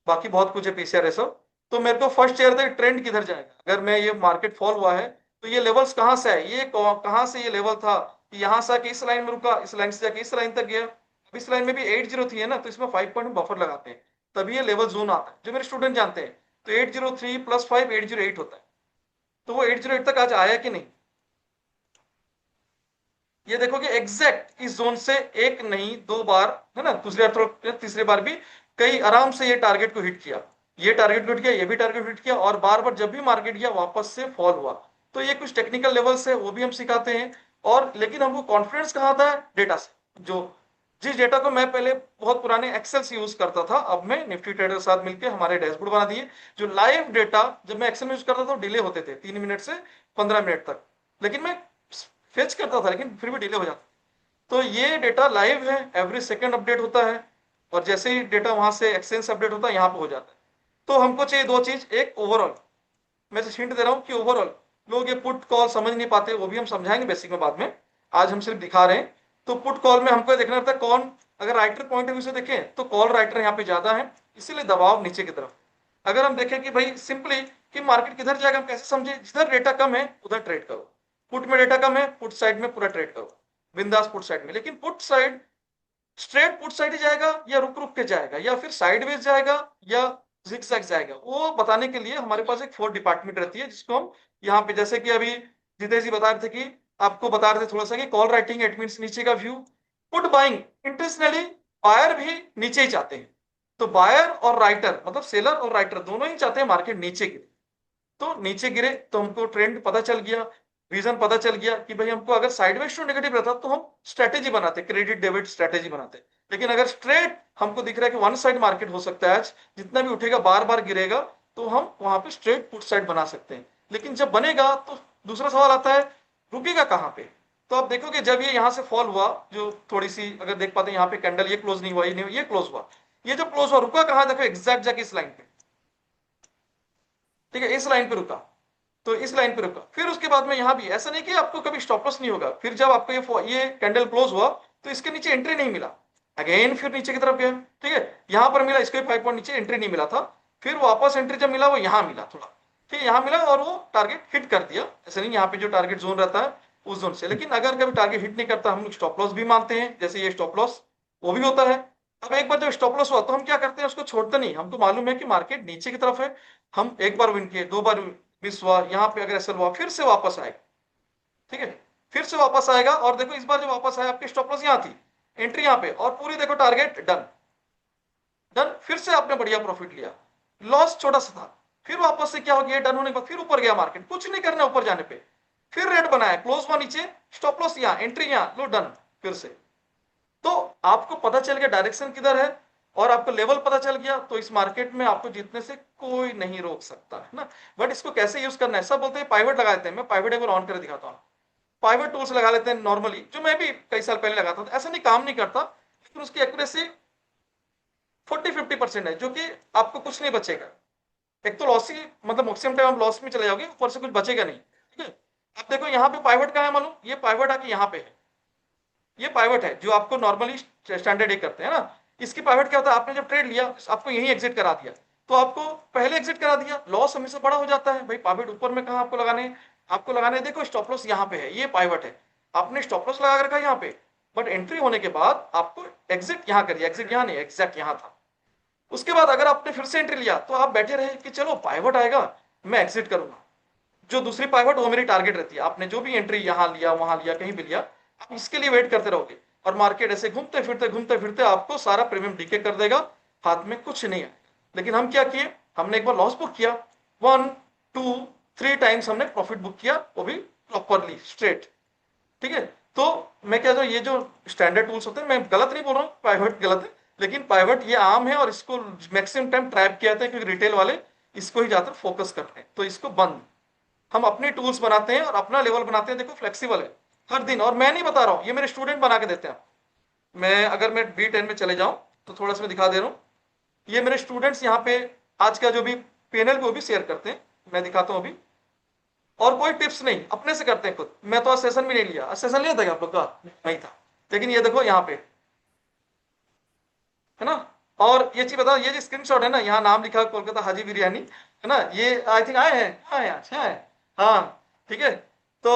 बाकी बहुत कुछ है पीसीआर है सब। तो मेरे को फर्स्ट चाहिए था ट्रेंड किधर जाएगा, अगर मैं ये मार्केट फॉल हुआ है तो ये लेवल्स कहाँ से आए, ये कहाँ से ये लेवल था कि यहाँ से आके इस लाइन में रुका, इस लाइन से जाके इस लाइन तक गया। अब इस लाइन में भी 803 है ना, तो इसमें 5 पॉइंट बफर लगाते हैं, तभी ये लेवल जोन आता है, जो मेरे स्टूडेंट जानते हैं। तो 803 प्लस 5 808 होता है, तो वो 808 तक आज आया कि नहीं, ये देखो कि एग्जैक्ट इस जोन से एक नहीं दो बार, है ना, दूसरी बार थोड़ा, तीसरी बार भी कई आराम से ये टारगेट को हिट किया, ये टारगेट को हिट किया, ये भी टारगेट हिट किया, और बार बार जब भी मार्केट गया वापस से फॉल हुआ। तो ये कुछ टेक्निकल लेवल्स है वो भी हम सिखाते हैं। और लेकिन हमको कॉन्फिडेंस कहाँ था, डेटा से, जो जिस डेटा को मैं पहले बहुत पुराने एक्सेल से यूज करता था, अब मैं निफ्टी ट्रेडर के साथ मिलकर हमारे डैशबोर्ड बना दिए। जो लाइव डेटा जब मैं एक्सेल में यूज करता था तो डिले होते थे 3 मिनट से 15 मिनट तक, लेकिन मैं फेच करता था लेकिन फिर भी डिले हो जाता। तो ये डेटा लाइव है, एवरी सेकंड अपडेट होता है, और जैसे ही डेटा वहां से एक्सचेंज से अपडेट होता है यहाँ पे हो जाता है। तो हमको चाहिए दो चीज, एक ओवरऑल, मैं तो हिंट दे रहा हूँ कि ओवरऑल लोग ये पुट कॉल समझ नहीं पाते, वो भी हम समझाएंगे बेसिक में बाद में, आज हम सिर्फ दिखा रहे हैं। तो पुट कॉल में हमको देखना रहता है कौन, अगर राइटर पॉइंट ऑफ व्यू से देखें तो कॉल राइटर यहाँ पे ज्यादा है, इसीलिए दबाव नीचे की तरफ। अगर हम देखें कि भाई सिंपली कि मार्केट किधर जाएगा, हम कैसे समझे, जिधर डेटा कम है उधर ट्रेड करो, पुट में डेटा कम है पुट साइड में पूरा ट्रेड करो, बिंदास पुट साइड में। लेकिन put side straight put side ही जाएगा या रुक रुक के जाएगा या फिर साइडवेज जाएगा या जिगजैग जाएगा, वो बताने के लिए हमारे पास एक 4 डिपार्टमेंट रहती है, जिसको हम यहाँ पे, जैसे कि अभी जितेश जी बता रहे थे कि आपको बता रहे थे थोड़ा सा कि कॉल राइटिंग इट मींस नीचे का view, put buying intentionally buyer भी नीचे ही चाहते हैं। तो बायर और राइटर मतलब सेलर और राइटर दोनों ही चाहते हैं मार्केट नीचे गिरे, तो नीचे गिरे तो हमको ट्रेंड पता चल गया, रीजन पता चल गया कि भाई हमको अगर साइडवेज टू नेगेटिव रहता तो हम स्ट्रेटेजी बनाते, क्रेडिट डेबिट स्ट्रेटेजी बनाते। लेकिन अगर स्ट्रेट हमको दिख रहा है कि वन साइड मार्केट हो सकता है आज, जितना भी उठेगा बार बार गिरेगा, तो हम वहां पे स्ट्रेट पुट साइड बना सकते हैं। लेकिन जब बनेगा तो दूसरा सवाल आता है रुकेगा कहाँ पे। तो आप देखोगे जब ये यहाँ से फॉल हुआ, जो थोड़ी सी अगर देख पाते हैं यहाँ पे कैंडल ये क्लोज नहीं हुआ, ये नहीं हुआ, ये क्लोज हुआ, ये जब क्लोज हुआ रुका कहाँ, देखो एग्जैक्ट जाके इस लाइन पे, ठीक है, इस लाइन पे रुका, तो इस लाइन पे रुका। फिर उसके बाद में यहां भी ऐसा नहीं कि आपको कभी स्टॉप लॉस नहीं होगा, फिर जब आपको ये कैंडल क्लोज हुआ तो इसके नीचे एंट्री नहीं मिला, अगेन फिर नीचे की तरफ गया, ठीक है, यहां पर मिला, इसको 5 पॉइंट नीचे एंट्री नहीं मिला था, फिर वापस एंट्री जब मिला वो यहां मिला थोड़ा, ठीक है, यहाँ मिला और वो टारगेट हिट कर दिया, ऐसे नहीं यहाँ पे जो टारगेट जोन रहता है उस जोन से। लेकिन अगर कभी टारगेट हिट नहीं करता, हम लोग स्टॉप लॉस भी मानते हैं, जैसे ये स्टॉप लॉस वो भी होता है। अब एक बार जब स्टॉप लॉस हुआ तो हम क्या करते हैं, उसको छोड़ते नहीं। हमको मालूम है कि मार्केट नीचे की तरफ है, हम एक बार विन किए, 2 बार मिस हुआ, यहाँ पे अगर ऐसा हुआ फिर से वापस आएगा, ठीक है, फिर से वापस आएगा। और देखो इस बार जो वापस आया, आपकी स्टॉप लॉस यहाँ थी, एंट्री यहाँ पे, और पूरी देखो टारगेट डन डन, फिर से आपने बढ़िया प्रॉफिट लिया, लॉस छोटा सा था, फिर वापस से क्या हो गया, डन होने के बाद फिर ऊपर गया मार्केट, कुछ नहीं करना ऊपर जाने पे, फिर रेड बनाया, क्लोज हुआ नीचे, स्टॉप लॉस यहाँ, एंट्री यहाँ, लो डन, फिर से। तो आपको पता चल गया डायरेक्शन किधर है, और आपको लेवल पता चल गया, तो इस मार्केट में आपको जीतने से कोई नहीं रोक सकता है ना। बट इसको कैसे यूज करना है, सब बोलते हैं पाइवट लगा देते हैं, मैं पाइवट एक बार ऑन कर दिखाता हूँ। पाइवट टूल्स लगा लेते हैं नॉर्मली, जो मैं भी कई साल पहले लगाता था, ऐसा नहीं काम नहीं करता, लेकिन उसकी एक्यूरेसी 40-50% है, जो कि आपको कुछ नहीं बचेगा। एक तो लॉस ही, मतलब मैक्सिमम टाइम आप लॉस में चले जाओगे, ऊपर से कुछ बचेगा नहीं, ठीक है। अब देखो यहाँ पे पाइवट कहाँ है मालूम, ये पाइवट आके यहाँ पे है, ये पाइवट है जो आपको नॉर्मली स्टैंडर्ड एक करते हैं ना। इसकी पाइवट क्या होता है, आपने जब ट्रेड लिया आपको यही एग्जिट करा दिया, तो आपको पहले एग्जिट करा दिया, लॉस हमेशा बड़ा हो जाता है। भाई पाइवट ऊपर में कहाँ आपको लगाने, आपको लगाने, देखो स्टॉप लॉस यहाँ पे है, ये पाइवट है, आपने स्टॉप लॉस लगा रखा है यहाँ पे, बट एंट्री होने के बाद आपको एग्जिट यहाँ करिए, एग्जिट यहाँ नहीं, एग्जैक्ट यहाँ था। उसके बाद अगर आपने फिर से एंट्री लिया तो आप बैठे रहे कि चलो पाइवट आएगा, मैं एग्जिट करूंगा, जो दूसरी पाइवट वो मेरी टारगेट रहती है। आपने जो भी एंट्री यहाँ लिया वहां लिया कहीं भी लिया, आप इसके लिए वेट करते रहोगे, और मार्केट ऐसे घूमते फिरते आपको सारा प्रीमियम डीके कर देगा, हाथ में कुछ नहीं है। लेकिन हम क्या किए, हमने एक बार लॉस बुक किया, 1 2 3 टाइम्स हमने प्रॉफिट बुक किया, वो भी प्रॉपरली स्ट्रेट, ठीक है। तो मैं क्या जो ये जो स्टैंडर्ड टूल्स होते हैं, मैं गलत नहीं बोल रहा हूँ, पाइवट गलत है, लेकिन पाइवट ये आम है, और इसको मैक्सिमम टाइम ट्रैप किया जाता है, क्योंकि रिटेल वाले इसको ही ज्यादातर फोकस करते हैं, तो इसको बंद। हम अपने टूल्स बनाते हैं और अपना लेवल बनाते हैं, देखो फ्लेक्सिबल है हर दिन, और मैं नहीं बता रहा हूँ, ये मेरे स्टूडेंट बना के देते हैं। मैं अगर मैं B10 में चले जाऊं तो थोड़ा सा मैं दिखा दे रहा हूँ, ये मेरे स्टूडेंट्स यहाँ पे आज का जो भी पैनल को भी शेयर करते हैं, मैं दिखाता हूँ अभी। और कोई टिप्स नहीं, अपने से करते हैं खुद, मैं तो आज सेशन भी नहीं लिया, आज सेशन लिया था क्या आप लोग का, नहीं था, लेकिन ये देखो यहाँ पे है ना। और ये चीज बताओ, ये जो स्क्रीनशॉट है ना, यहाँ नाम लिखा है कोलकाता हाजी बिरयानी, है ना, ये आई थिंक आए हैं, हाँ यार, अच्छा है, हाँ ठीक है। तो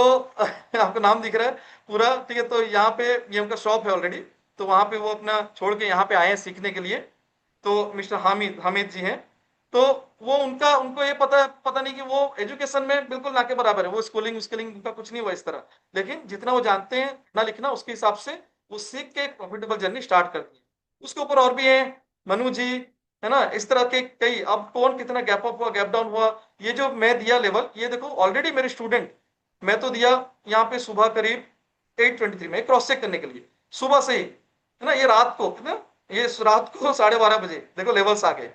आपको नाम दिख रहा है पूरा, ठीक है। तो यहाँ पे ये उनका शॉप है ऑलरेडी, तो वहां पे वो अपना छोड़ के यहाँ पे आए हैं सीखने के लिए। तो मिस्टर हामिद हामिद जी हैं, तो वो उनका उनको ये पता नहीं कि वो एजुकेशन में बिल्कुल ना के बराबर है, वो स्कूलिंग स्किलिंग उनका कुछ नहीं हुआ इस तरह, लेकिन जितना वो जानते हैं ना लिखना, उसके हिसाब से वो सीख के एक प्रॉफिटेबल जर्नी स्टार्ट करती है। उसके ऊपर और भी है मनु जी, है ना, इस तरह के कई, अब कौन कितना गैप अप हुआ गैप डाउन हुआ, ये जो मैं दिया लेवल, ये देखो ऑलरेडी मेरे स्टूडेंट, मैं तो दिया यहाँ पे सुबह करीब 8:23 में क्रॉस चेक करने के लिए, सुबह से ही, है ना, ये रात को कितना, ये रात को 12:30 बजे देखो लेवल्स आ गए,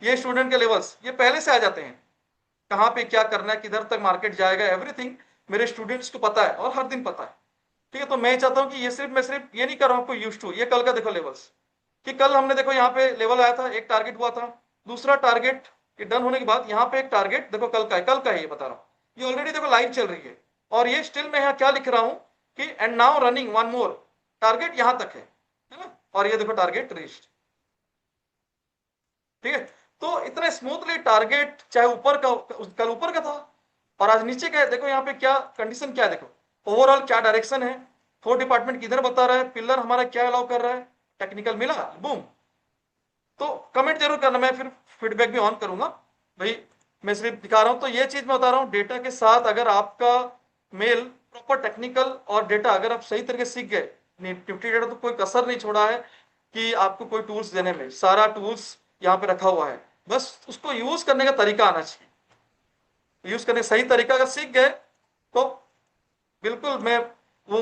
ये स्टूडेंट के लेवल्स ये पहले से आ जाते हैं, कहाँ पे क्या करना है, किधर तक मार्केट जाएगा, एवरीथिंग मेरे स्टूडेंट्स को पता है, और हर दिन पता है, ठीक है। तो मैं चाहता हूँ कि ये सिर्फ मैं सिर्फ ये नहीं कर रहा हूँ आपको यूज टू, ये कल का देखो लेवल्स, कि कल हमने देखो यहाँ पे लेवल आया था, एक टारगेट हुआ था, दूसरा टारगेट डन होने के बाद यहाँ पे एक टारगेट देखो कल का है, कल का है ये बता रहा हूँ, ये ऑलरेडी देखो लाइव चल रही है, और ये स्टिल मैं यहाँ क्या लिख रहा हूँ कि and now running one more, target यहाँ तक है ना, और ये देखो टारगेट रीच्ड, ठीक है। तो इतने स्मूथली टारगेट, चाहे ऊपर का, कल ऊपर का था और आज नीचे का है, देखो यहाँ पे क्या कंडीशन क्या है, देखो ओवरऑल क्या डायरेक्शन है, फोर डिपार्टमेंट किधर बता रहा है, पिलर हमारा क्या अलाउ कर रहा है, टेक्निकल मिला बूम। तो कमेंट जरूर करना, मैं फिर फीडबैक भी ऑन करूंगा भाई, मैं सिर्फ दिखा रहा हूं, तो ये चीज मैं बता रहा हूं, डेटा के साथ अगर आपका मेल प्रॉपर टेक्निकल और डेटा अगर आप सही तरीके से सीख गए, निफ्टी डेटा तो कोई कसर नहीं छोड़ा है कि आपको कोई टूल्स देने में, सारा टूल्स यहाँ पे रखा हुआ है, बस उसको यूज करने का तरीका आना चाहिए, यूज करने सही तरीका अगर सीख गए तो बिल्कुल मैं वो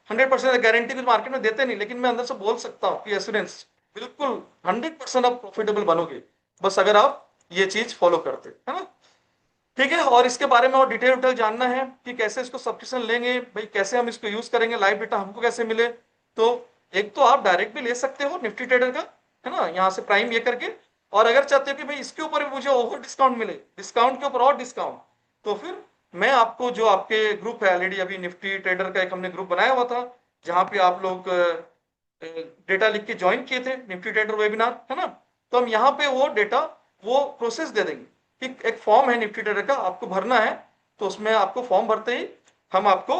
100% गारंटी भी मार्केट में देते नहीं, लेकिन मैं अंदर से बोल सकता हूँ कि एश्योरेंस बिल्कुल 100% आप प्रॉफिटेबल बनोगे, बस अगर आप ये चीज फॉलो करते, है ना। ठीक है, और इसके बारे में और डिटेल जानना है कि कैसे इसको सब्सक्रिप्शन लेंगे भाई, कैसे हम इसको यूज करेंगे, लाइव डेटा हमको कैसे मिले, तो एक तो आप डायरेक्ट भी ले सकते हो निफ्टी ट्रेडर का, है ना, यहाँ से प्राइम ये करके, और अगर चाहते हो कि भाई इसके ऊपर भी मुझे ओवर डिस्काउंट मिले, डिस्काउंट के ऊपर और डिस्काउंट, तो फिर मैं आपको जो आपके ग्रुप है ऑलरेडी, अभी निफ्टी ट्रेडर का एक हमने ग्रुप बनाया हुआ था, जहाँ पे आप लोग डेटा लिख के ज्वाइन किए थे, निफ्टी ट्रेडर वेबिनार, है ना, तो हम यहाँ पे वो डेटा वो प्रोसेस दे देंगे, कि एक फॉर्म है निफ्टी ट्रेडर का, आपको भरना है। तो उसमें आपको फॉर्म भरते ही हम आपको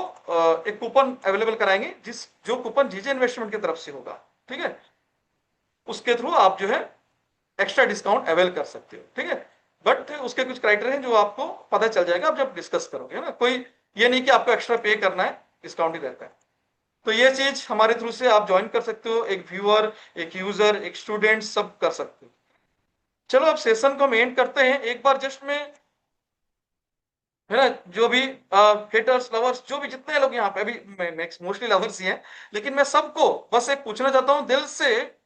एक कूपन अवेलेबल कराएंगे, जो कूपन जीजे इन्वेस्टमेंट की तरफ से होगा, ठीक है, उसके थ्रू आप जो है एक्स्ट्रा डिस्काउंट अवेल कर सकते हो, ठीक है। बट उसके कुछ क्राइटेरिया हैं जो आपको पता चल जाएगा आप जब डिस्कस करोगे, है ना। कोई ये नहीं कि आपको एक्स्ट्रा पे करना है, डिस्काउंट ही रहता है। तो ये चीज हमारे थ्रू से आप ज्वाइन कर सकते हो, एक व्यूअर, एक यूजर, एक स्टूडेंट, सब कर सकते हो। चलो अब सेशन को हम एंड करते हैं। एक बार जस्ट में, है ना, जो भी हेटर्स लवर्स जो भी जितने लोग यहाँ पे अभी, मोस्टली लवर्स ही हैं, लेकिन मैं सबको बस एक पूछना चाहता हूँ दिल से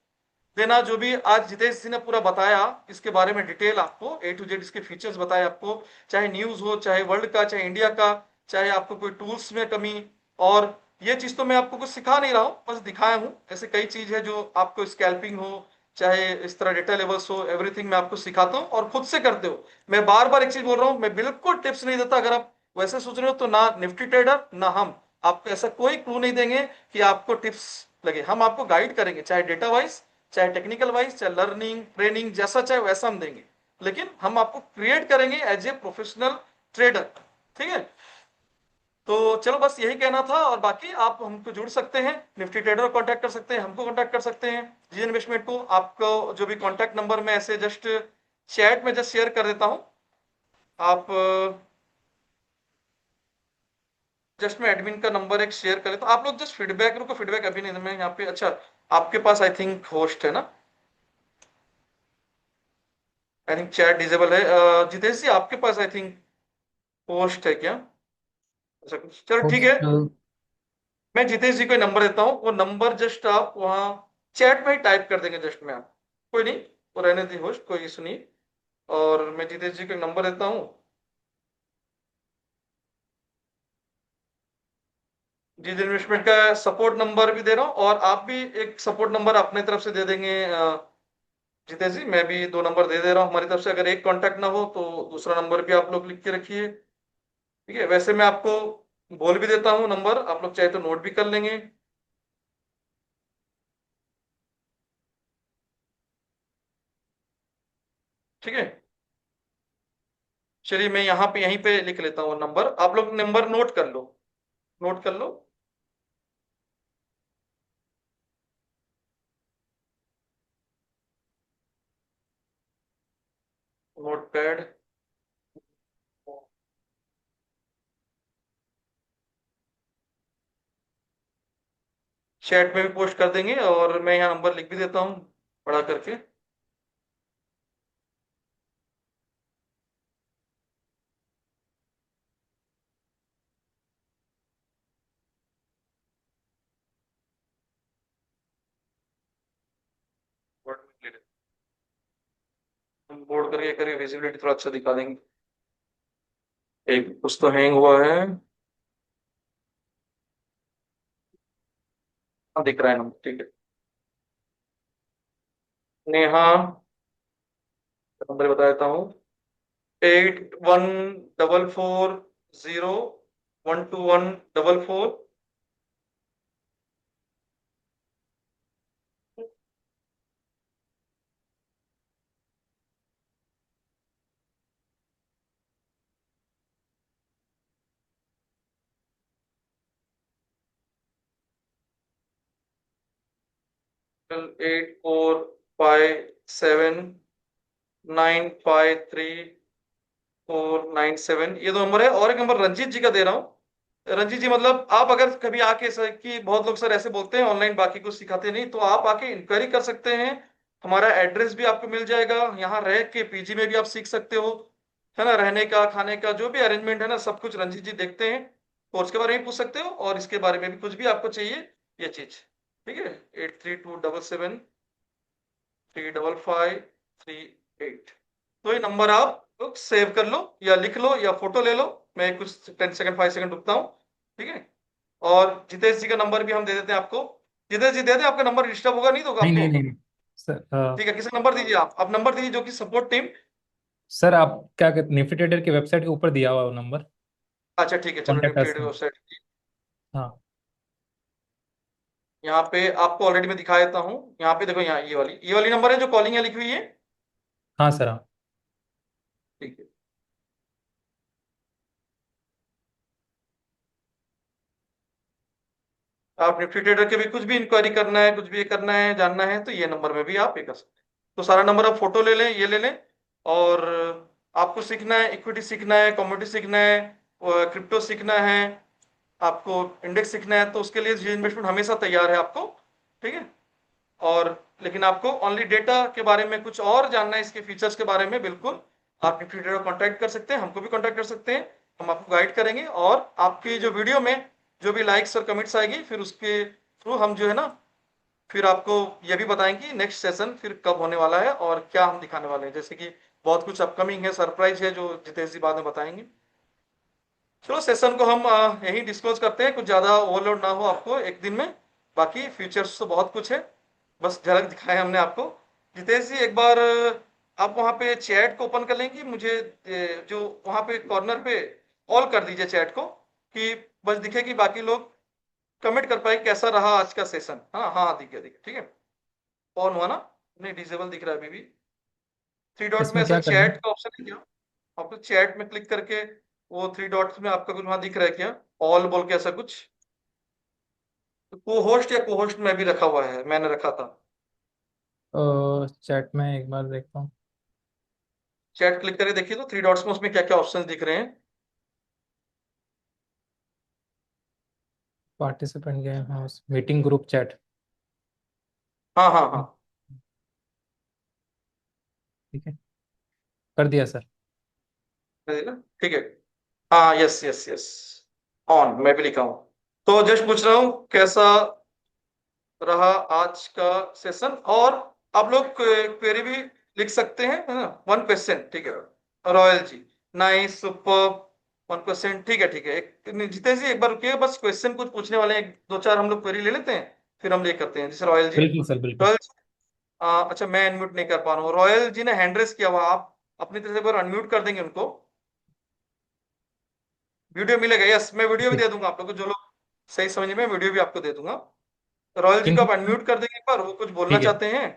देना, जो भी आज जितेश जी ने पूरा बताया इसके बारे में डिटेल, आपको A to Z इसके फीचर्स बताए आपको, चाहे न्यूज हो, चाहे वर्ल्ड का, चाहे इंडिया का, चाहे आपको कोई टूल्स में कमी। और ये चीज तो मैं आपको कुछ सिखा नहीं रहा हूँ, बस दिखाया हूँ। ऐसे कई चीज है जो आपको स्कैल्पिंग हो, चाहे इस तरह डेटा लेवल्स हो, एवरीथिंग मैं आपको सिखाता हूँ और खुद से करते हो। मैं बार बार एक चीज बोल रहा हूँ, मैं बिल्कुल टिप्स नहीं देता। अगर आप वैसे सोच रहे हो तो ना निफ्टी ट्रेडर ना हम आपको ऐसा कोई क्लू नहीं देंगे कि आपको टिप्स लगे। हम आपको गाइड करेंगे, चाहे डेटा वाइज, चाहे टेक्निकल वाइज, चाहे लर्निंग ट्रेनिंग जैसा चाहे वैसा हम देंगे, लेकिन हम आपको क्रिएट करेंगे एज ए प्रोफेशनल ट्रेडर, ठीक है। तो चलो बस यही कहना था। और बाकी आप हमको जुड़ सकते हैं, निफ्टी ट्रेडर को कांटेक्ट कर सकते हैं, हमको कांटेक्ट कर सकते हैं, जी इन्वेस्टमेंट को। आपको जो भी कांटेक्ट नंबर मैं ऐसे जस्ट चैट में जस्ट शेयर कर देता हूं। आप जस्ट मैं एडमिन का नंबर एक शेयर करें तो आप लोग जस्ट फीडबैक, रुको फीडबैक अभी नहीं, मैं यहाँ पे, अच्छा आपके पास आई थिंक होस्ट है ना, आई थिंक चैट डिजेबल है। जितेश जी आपके पास आई थिंक होस्ट है क्या, ऐसा कुछ, चलो ठीक है। पोस्ट मैं जितेश जी को नंबर देता हूँ, वो नंबर जस्ट आप वहाँ चैट में ही टाइप कर देंगे जस्ट में आप, कोई नहीं, वो रहने दी होस्ट, कोई इशू नहीं। और मैं जितेश जी को नंबर देता हूँ, जी इन्वेस्टमेंट का सपोर्ट नंबर भी दे रहा हूँ, और आप भी एक सपोर्ट नंबर अपने तरफ से दे देंगे। जितेश जी मैं भी दो नंबर दे दे रहा हूँ हमारी तरफ से, अगर एक कांटेक्ट ना हो तो दूसरा नंबर भी आप लोग लिख के रखिए, ठीक है। वैसे मैं आपको बोल भी देता हूँ नंबर, आप लोग चाहे तो नोट भी कर लेंगे, ठीक है। चलिए मैं यहाँ पे यहीं पे लिख लेता हूँ नंबर, आप लोग नंबर नोट कर लो, नोट कर लो। नोट पैड, चैट में भी पोस्ट कर देंगे, और मैं यहाँ नंबर लिख भी देता हूँ बड़ा करके। बोर्ड करके करिए, विजिबिलिटी थोड़ा अच्छा दिखा देंगे। एक कुछ तो हैंग हुआ है, हाँ दिख रहा है नंबर, ठीक है। नेहा, नंबर बता देता हूँ, 8144012144। 8457953497, ये दो नंबर है। और एक नंबर रंजीत जी का दे रहा हूँ। रंजीत जी मतलब आप अगर कभी आके सर कि बहुत लोग सर ऐसे बोलते हैं ऑनलाइन बाकी कुछ सिखाते नहीं, तो आप आके इंक्वायरी कर सकते हैं। हमारा एड्रेस भी आपको मिल जाएगा, यहाँ रह के पीजी में भी आप सीख सकते हो, है ना। रहने का खाने का जो भी अरेंजमेंट है ना, सब कुछ रंजीत जी देखते हैं। कोर्स के बारे में पूछ सकते हो, और इसके बारे में भी कुछ भी आपको चाहिए ये चीज, ठीक है। 8327735538। तो ये नंबर आप लोग सेव कर लो, या लिख लो, या फोटो ले लो। मैं कुछ 10 सेकंड 5 सेकंड रुकता हूँ, ठीक है। और जितेश जी का नंबर भी हम दे देते हैं आपको। जितेश जी दे दें, आपका नंबर डिस्टर्ब होगा नहीं तो नहीं आपको, नहीं नहीं सर। ठीक है। किसका नंबर दीजिए, आप नंबर दीजिए जो कि सपोर्ट टीम। सर आप क्या कहते, निफ्टी ट्रेडर की वेबसाइट के ऊपर दिया हुआ है वो नंबर, अच्छा ठीक है, चलो कॉन्टेक्ट निफ्टी अस में। वेबसाइट हाँ। यहाँ पे आपको ऑलरेडी मैं दिखा देता हूँ। यहाँ पे देखो, यहाँ ये वाली नंबर है जो कॉलिंग है लिखी हुई है, हाँ सर हाँ। ठीक है। आप निफ्टी ट्रेडर के भी कुछ भी इंक्वायरी करना है, कुछ भी ये करना है, जानना है, तो ये नंबर में भी आप ये कर सकते हैं। तो सारा नंबर आप फोटो ले लें, ये ले लें। और आपको सीखना है, इक्विटी सीखना है, कमोडिटी सीखना है, क्रिप्टो सीखना है, आपको इंडेक्स सीखना है, तो उसके लिए जी इन्वेस्टमेंट हमेशा तैयार है आपको। ठीक है। और लेकिन आपको ओनली डेटा के बारे में कुछ और जानना है, इसके फीचर्स के बारे में, बिल्कुल आप निफ्टी ट्रेडर को कांटेक्ट कर सकते हैं, हमको भी कांटेक्ट कर सकते हैं। हम आपको गाइड करेंगे, और आपकी जो वीडियो में जो भी लाइक्स और कमेंट्स आएगी, फिर उसके थ्रू हम जो है ना, फिर आपको ये भी बताएंगे नेक्स्ट सेशन फिर कब होने वाला है और क्या हम दिखाने वाले हैं। जैसे कि बहुत कुछ अपकमिंग है, सरप्राइज है, जो जितेश जी बाद में बताएंगे। चलो सेशन को हम यही डिस्क्लोज करते हैं, कुछ ज्यादा ओवरलोड ना हो आपको एक दिन में। बाकी फीचर्स तो बहुत कुछ है, बस झलक दिखाए हमने आपको। जितेश जी एक बार आप वहां पे चैट को ओपन कर लेंगे, मुझे जो वहां पे कॉर्नर पे ऑल कर दीजिए चैट को, कि बस दिखे कि बाकी लोग कमेंट कर पाए कैसा रहा आज का सेशन। हाँ हाँ, दिख गया दिख गया, ठीक है। ऑन हुआ ना? नहीं, डिसेबल दिख रहा है अभी भी। थ्री डॉट में इसमें ऐसा क्या करना है? चैट का ऑप्शन है क्या? आपको चैट में क्लिक करके वो थ्री डॉट्स में आपका कुछ वहां दिख रहा है क्या, ऑल बोल के ऐसा कुछ? को होस्ट या को होस्ट में भी रखा हुआ है, मैंने रखा था। चैट में एक बार देखता हूँ। चैट क्लिक करके देखिए तो थ्री डॉट्स में उसमें क्या क्या ऑप्शंस दिख रहे हैं। Participant game house meeting group chat. हाँ हाँ हाँ। ठीक है, कर दिया सर। है ना? ठीक है। हाँ, यस यस यस, ऑन मैं भी लिखा हूँ। तो जस्ट पूछ रहा हूँ कैसा रहा आज का सेशन। और आप लोग क्वेरी भी लिख सकते हैं, है ना? 1 क्वेश्चन, ठीक है। रॉयल जी, नाइस, सुपर। 1 क्वेश्चन, ठीक है ठीक है। एक जितेश जी एक बार रुकिए, बस क्वेश्चन कुछ पूछने वाले हैं, दो चार हम लोग क्वेरी ले लेते हैं, फिर हम ये करते हैं। जैसे रॉयल जी, बिल्कुल सर, बिल्कुल। रॉयल जी, अच्छा मैं अनम्यूट नहीं कर पा रहा हूँ, रॉयल जी ने हैंड रेस किया हुआ, आप अपनी तरफ से एक बार अनम्यूट कर देंगे उनको। वीडियो मिलेगा, यस, मैं वीडियो भी ठीक। दे दूंगा आप लोग को, जो लोग सही समझ में, वीडियो भी आपको दे दूंगा। रॉयल जी को किन? आप अनम्यूट कर देंगे एक बार, वो कुछ बोलना ठीक है। चाहते हैं।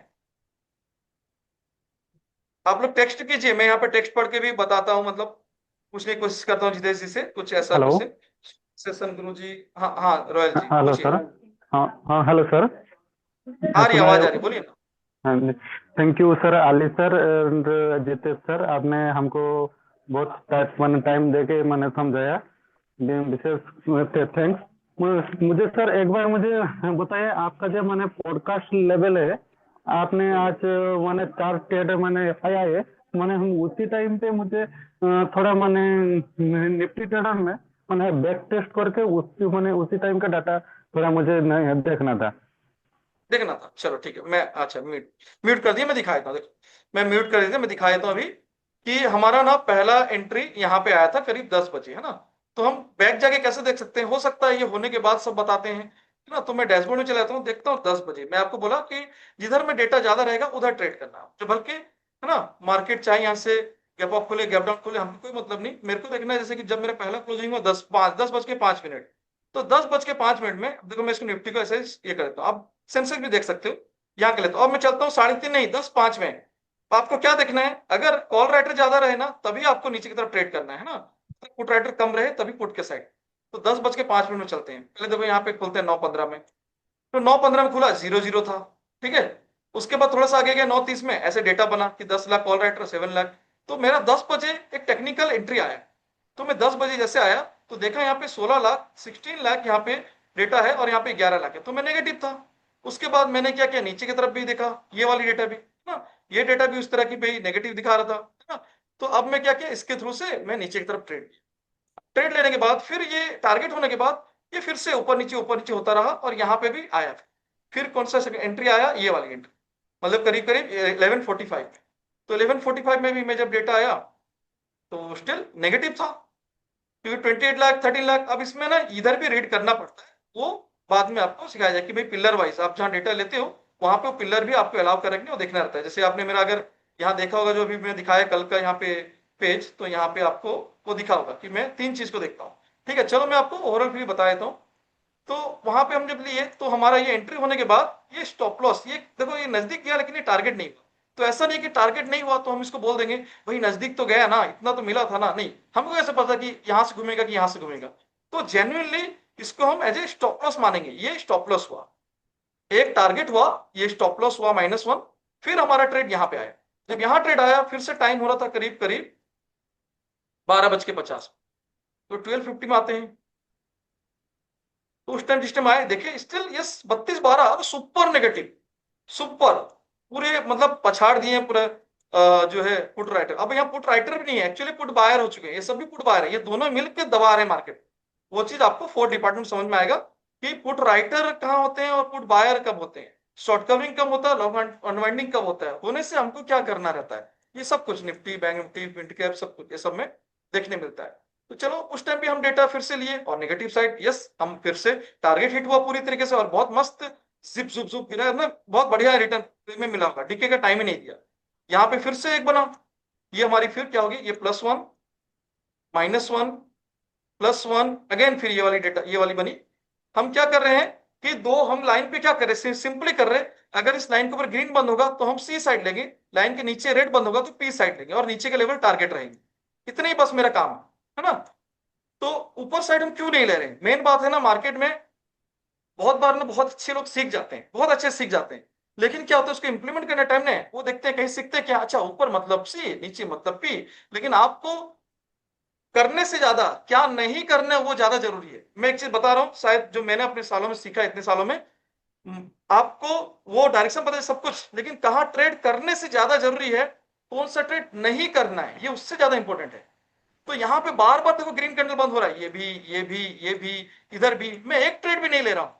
आप लोग टेक्स्ट कीजिए, मैं यहाँ पे टेक्स्ट पढ़ के भी बताता हूँ, मतलब पूछने की कोशिश करता हूँ जितेश जी से कुछ ऐसा हेलो। क्वेश्चन। सेशन गुरु जी, हाँ हाँ रॉयल जी हेलो पूछिए। सर। हाँ हाँ, हेलो सर। आ रही है, सुनाए। आवाज आ रही है, बोलिए ना। Thank you sir, Ali sir and Jitesh sir, आपने हमको बहुत टाइम दे के मैंने समझाया। विशेष थैंक्स। मुझे सर एक बार मुझे बताइए, आपका जो मैंने पॉडकास्ट लेवल है, आपने आज मैंने चार ट्रेड मैंने आया है, मैंने हम उसी टाइम पे मुझे थोड़ा मैंने निफ्टी ट्रेडर में मैंने बैक टेस्ट करके उसी मैंने उसी टाइम का डाटा थोड़ा मुझे देखना था। देखना था, चलो ठीक है। मैं अच्छा म्यूट म्यूट कर दिया, मैं दिखा देता हूँ, देखो मैं म्यूट कर दिया, मैं दिखा देता हूँ अभी। कि हमारा ना पहला एंट्री यहाँ पे आया था करीब 10 बजे, है ना? तो हम बैक जाके कैसे देख सकते हैं, हो सकता है ये होने के बाद सब बताते हैं, है ना? तो मैं डैशबोर्ड में चला जाता हूँ, देखता हूँ 10 बजे। मैं आपको बोला कि जिधर में डेटा ज्यादा रहेगा उधर ट्रेड करना, जो बल्कि है ना, मार्केट चाहे यहाँ से गैप अप खोले गैप डाउन खोले, हमको कोई मतलब नहीं। मेरे को देखना है जैसे कि जब मेरा पहला क्लोजिंग हुआ 10 बज के 5 मिनट, तो 10 बज के 5 मिनट में, अब देखो मैं इसको निफ्टी को ऐसे ये करता हूँ, अब सेंसेक्स भी देख सकते हो, यहाँ के लिए तो अब मैं चलता हूँ 3:30 नहीं 10:05 में। तो आपको क्या देखना है, अगर कॉल राइटर ज्यादा रहे ना तभी आपको नीचे की तरफ ट्रेड करना है ना, पुट राइटर कम रहे तभी पुट के साइड। तो 10:05 में चलते हैं, पहले देखो यहाँ पे खुलते हैं 9:15 में। तो 9:15 में खुला 0-0 था, ठीक है। उसके बाद थोड़ा सा आगे गया 9:30 में, ऐसे डेटा बना कि 10 लाख कॉल राइटर, 7 लाख। तो मेरा 10 बजे एक टेक्निकल एंट्री आया। तो मैं 10 बजे जैसे आया तो देखा यहाँ पे 16 लाख, 16 लाख यहाँ पे डेटा है, और यहाँ पे 11 लाख है, तो मैं नेगेटिव था। उसके बाद मैंने क्या किया, नीचे की तरफ भी देखा, ये वाली डेटा भी ना, ये डेटा भी उस तरह की भाई नेगेटिव दिखा रहा था, है ना? तो अब मैं क्या किया, इसके थ्रू से मैं नीचे की तरफ ट्रेड, ट्रेड लेने के बाद फिर ये टारगेट होने के बाद ये फिर से ऊपर नीचे होता रहा, और यहाँ पे भी आया। फिर कौन सा एंट्री आया, ये वाली एंट्री, मतलब करीब करीब 11:45 में। तो 11:45 में भी मैं जब डेटा आया तो स्टिल नेगेटिव था, क्योंकि 28 लाख 13 लाख। अब इसमें ना इधर भी रीड करना पड़ता है, वो बाद में आपको सिखाया जाए कि भाई पिलर वाइज आप जहाँ डेटा लेते हो वहां पे पिलर भी आपको अलाउ कर रखने और देखना रहता है। जैसे आपने मेरा अगर यहाँ देखा होगा, जो अभी मैं दिखाया कल का यहाँ पे पेज, तो यहाँ पे आपको वो दिखा होगा कि मैं 3 चीज को देखता हूँ। ठीक है, चलो मैं आपको ओवरऑल भी बता देता हूँ। तो वहां पे हम जब लिए तो हमारा ये एंट्री होने के बाद ये स्टॉप लॉस, ये देखो ये नजदीक गया लेकिन ये टारगेट नहीं हुआ। तो ऐसा नहीं कि टारगेट नहीं हुआ तो हम इसको बोल देंगे भाई नजदीक तो गया ना, इतना तो मिला था ना, नहीं, हमको कैसे पता कि यहां से घूमेगा कि यहां से घूमेगा। तो जेन्युइनली इसको हम एज ए स्टॉप लॉस मानेंगे। ये स्टॉप लॉस हुआ, एक टारगेट हुआ, ये स्टॉप लॉस हुआ -1, फिर हमारा ट्रेड यहां पे आया। जब यहां ट्रेड आया, फिर से टाइम हो रहा था करीब करीब 12:50, तो 12:50 में आते हैं। तो उस टाइम जिस टाइम आए, देखिए still yes 32-12, super negative, super, पूरे मतलब पछाड़ दिए पूरे जो है पुट राइटर। अब यहाँ पुट राइटर भी नहीं है, एक्चुअली पुट बायर हो चुके हैं, ये सब भी पुट बायर है, ये दोनों मिलकर दबा रहे हैं मार्केट। वो चीज आपको 4 डिपार्टमेंट समझ में आएगा कि पुट राइटर कहाँ होते हैं और पुट बायर कब होते हैं, शॉर्ट कवरिंग कब होता है, लॉन्ग अनवाइंडिंग कब होता है, होने से हमको क्या करना रहता है, ये सब कुछ Nifty, bank Nifty, mid cap, सब कुछ ये सब में देखने मिलता है। तो चलो उस टाइम भी हम डेटा फिर से लिए, और नेगेटिव साइड यस, हम फिर से टारगेट हिट हुआ पूरी तरीके से, और बहुत मस्त जिप जुप जुप गिरा ना, बहुत बढ़िया रिटर्न में मिला होगा, डीके का टाइम ही नहीं दिया। यहाँ पे फिर से एक बना, ये हमारी फिर क्या होगी, ये +1, -1, +1 अगेन, फिर ये वाली डेटा, ये वाली बनी। हम क्या कर रहे हैं कि दो हम लाइन पे क्या कर रहे हैं, सिंपली कर रहे हैं, अगर इस लाइन के ऊपर ग्रीन बंद होगा तो हम सी साइड लेंगे, लाइन के नीचे रेड बंद होगा तो पी साइड लेंगे, और नीचे के लेवल टारगेट रहेंगे। इतना ही बस मेरा काम है ना। तो ऊपर साइड हम क्यों नहीं ले रहे हैं, मेन बात है ना, मार्केट में बहुत बार ना बहुत अच्छे लोग सीख जाते हैं, बहुत अच्छे सीख जाते हैं, लेकिन क्या होता है उसको इंप्लीमेंट करने टाइम में वो देखते हैं, कहीं सीखते हैं क्या, अच्छा ऊपर मतलब सी, नीचे मतलब पी, लेकिन आपको करने से ज्यादा क्या नहीं करना है वो ज्यादा जरूरी है। मैं एक चीज बता रहा हूं, शायद जो मैंने अपने सालों में सीखा, इतने सालों में, आपको वो डायरेक्शन पता है सब कुछ, लेकिन कहाँ ट्रेड करने से ज्यादा जरूरी है, कौन सा ट्रेड नहीं करना है, ये उससे ज्यादा इंपॉर्टेंट है। तो यहाँ पे बार बार देखो ग्रीन कैंडल बंद हो रहा है, ये भी, ये भी, ये भी, इधर भी, मैं एक ट्रेड भी नहीं ले रहा हूं।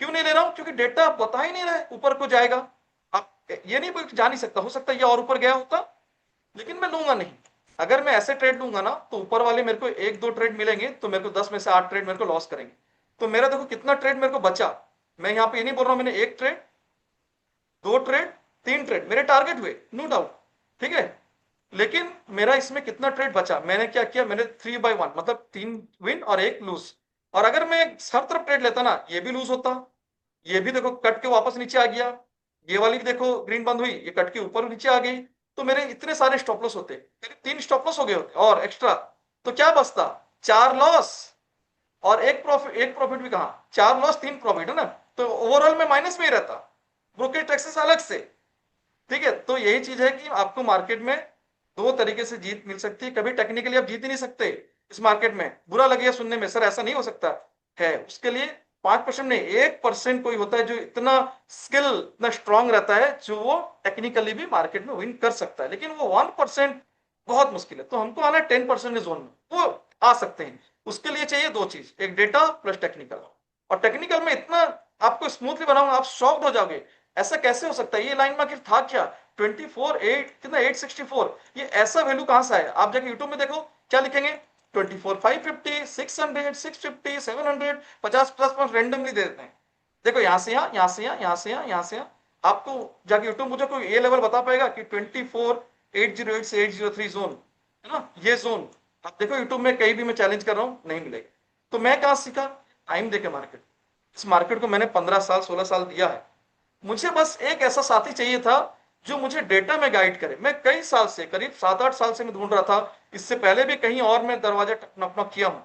क्यों नहीं ले रहा हूं, क्योंकि डेटा बता ही नहीं रहा है ऊपर को जाएगा। आप ये नहीं बोल, जा नहीं सकता, हो सकता है ये और ऊपर गया होता, लेकिन मैं लूंगा नहीं। अगर मैं ऐसे ट्रेड लूंगा ना, तो ऊपर वाले मेरे को 1-2 ट्रेड मिलेंगे, तो मेरे को 10 में से 8 ट्रेड मेरे को लॉस करेंगे। तो मेरा देखो कितना ट्रेड मेरे को बचा। मैं यहाँ पे ये नहीं बोल रहा हूं मैंने 1 ट्रेड, 2 ट्रेड, 3 ट्रेड मेरे टारगेट हुए, नो डाउट, ठीक है, लेकिन मेरा इसमें कितना ट्रेड बचा, मैंने क्या किया, मैंने 3/1 मतलब 3 विन और 1 लूज। और अगर मैं हर तरफ ट्रेड लेता ना, ये भी लूज होता, ये भी देखो कट के वापस नीचे आ गया, ये वाली भी देखो ग्रीन बंद हुई, ये कट के ऊपर नीचे आ गई, तो मेरे इतने सारे स्टॉप लॉस होते, मेरे 3 स्टॉप लॉस हो गए होते और एक्स्ट्रा, तो क्या बचता, 4 लॉस और एक प्रॉफिट, एक प्रॉफिट भी कहा, 4 लॉस 3 प्रॉफिट है ना, तो ओवरऑल में माइनस में ही रहता, ब्रोकेज टैक्सेस अलग से। ठीक है, तो यही चीज है कि आपको मार्केट में 2 तरीके से जीत मिल सकती है, कभी टेक्निकली आप जीत ही नहीं सकते इस मार्केट में। बुरा लगेगा सुनने में, सर ऐसा नहीं हो सकता है, उसके लिए 5% नहीं, 1% कोई होता है जो इतना स्किल, इतना स्ट्रांग रहता है, जो वो टेक्निकली भी मार्केट में विन कर सकता है, लेकिन वो 1% बहुत मुश्किल है। तो हमको आना है 10% के जोन में, वो आ सकते हैं। उसके लिए चाहिए 2 चीज, एक डेटा प्लस टेक्निकल। और टेक्निकल में इतना आपको स्मूथली बनाऊंगा, आप शॉक्ड हो जाओगे, ऐसा कैसे हो सकता है, ये लाइन मार्केट था क्या, 24 8 कितना 864, ये ऐसा वैल्यू कहां से आया। आप जाके यूट्यूब में देखो क्या लिखेंगे, 24 550 600 650 700 50+ रेंडमली दे देते हैं। देखो यहां से यहाँ, यहां से यहाँ, यहां से यहाँ, यहां से यहाँ, आपको जाके यूट्यूब मुझे कोई ये लेवल बता पाएगा कि 24 808 से 803 जोन है ना, ये जोन आप देखो यूट्यूब में कहीं भी, मैं चैलेंज कर रहा हूं, नहीं मिलेगा। तो मैं कहां सीखा, टाइम देके मार्केट, इस मार्केट को मैंने 15 साल 16 साल दिया है। मुझे बस एक ऐसा साथी चाहिए था जो मुझे डेटा में गाइड करे। मैं कई साल से, करीब 7-8 साल से मैं ढूंढ रहा था, इससे पहले भी कहीं और मैं दरवाजा नॉक नॉक किया हूं,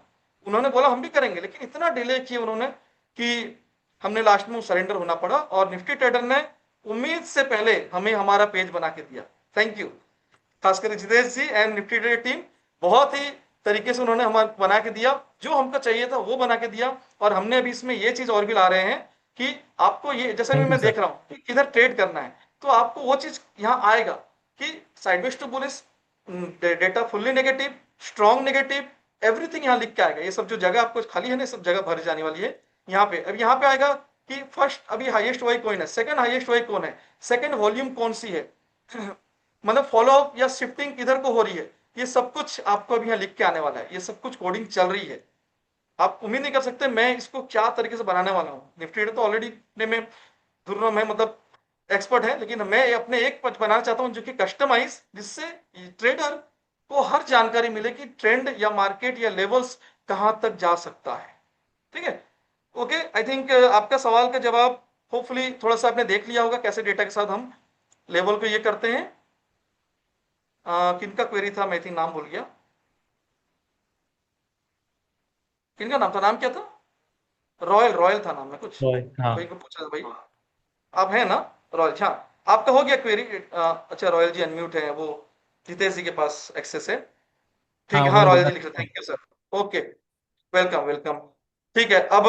उन्होंने बोला हम भी करेंगे, लेकिन इतना डिले किया उन्होंने कि हमने लास्ट में सरेंडर होना पड़ा, और निफ्टी ट्रेडर ने उम्मीद से पहले हमें हमारा पेज बना के दिया। थैंक यू, खासकर जितेश जी एंड निफ्टी ट्रेडर टीम, बहुत ही तरीके से उन्होंने हमारे बना के दिया, जो हमको चाहिए था वो बना के दिया। और हमने अभी इसमें ये चीज और भी ला रहे हैं कि आपको ये, जैसे भी थैंक यू मैं सर। देख रहा हूँ कि किधर ट्रेड करना है, तो आपको वो चीज यहाँ आएगा कि sideways to bullish, data fully negative, strong negative, everything यहाँ लिख के आएगा। ये सब जो जगह आपको खाली है ना, सब जगह भर जाने वाली है यहाँ पे। अब यहाँ पे आएगा कि फर्स्ट अभी हाईएस्ट वाई कौन है, सेकंड हाईएस्ट वाई कौन है, सेकंड वॉल्यूम कौन सी है, मतलब फॉलो अप या शिफ्टिंग किधर को हो रही है, ये सब कुछ आपको अभी यहाँ लिख के आने वाला है। ये सब कुछ कोडिंग चल रही है, आप उम्मीद नहीं कर सकते मैं इसको क्या तरीके से बनाने वाला हूँ। निफ्टी तो ऑलरेडी में धुर्रम है, मतलब एक्सपर्ट है, लेकिन मैं अपने एक बनाना चाहता हूँ जो कि कस्टमाइज, जिससे ट्रेडर को हर जानकारी मिले कि ट्रेंड या मार्केट या लेवल्स कहां तक जा सकता है। ठीक है, ओके, आई थिंक आपका सवाल का जवाब होपफुली थोड़ा सा आपने देख लिया होगा, कैसे डेटा के साथ हम लेवल को ये करते हैं। किनका क्वेरी था, मैं थिंक नाम भूल गया, किनका नाम था, नाम क्या था, रॉयल, रॉयल था नाम में कुछ, हाँ भाई को पूछा था भाई, आप हैं ना रॉयल, हाँ आपका हो गया क्वेरी। अच्छा रॉयल जी अनम्यूट है, वो जितेश जी के पास एक्सेस है, ठीक हाँ, है, हाँ उन्होंने रॉयल बोला जी लिख रहे, thank you sir, okay, welcome welcome. ठीक है, अब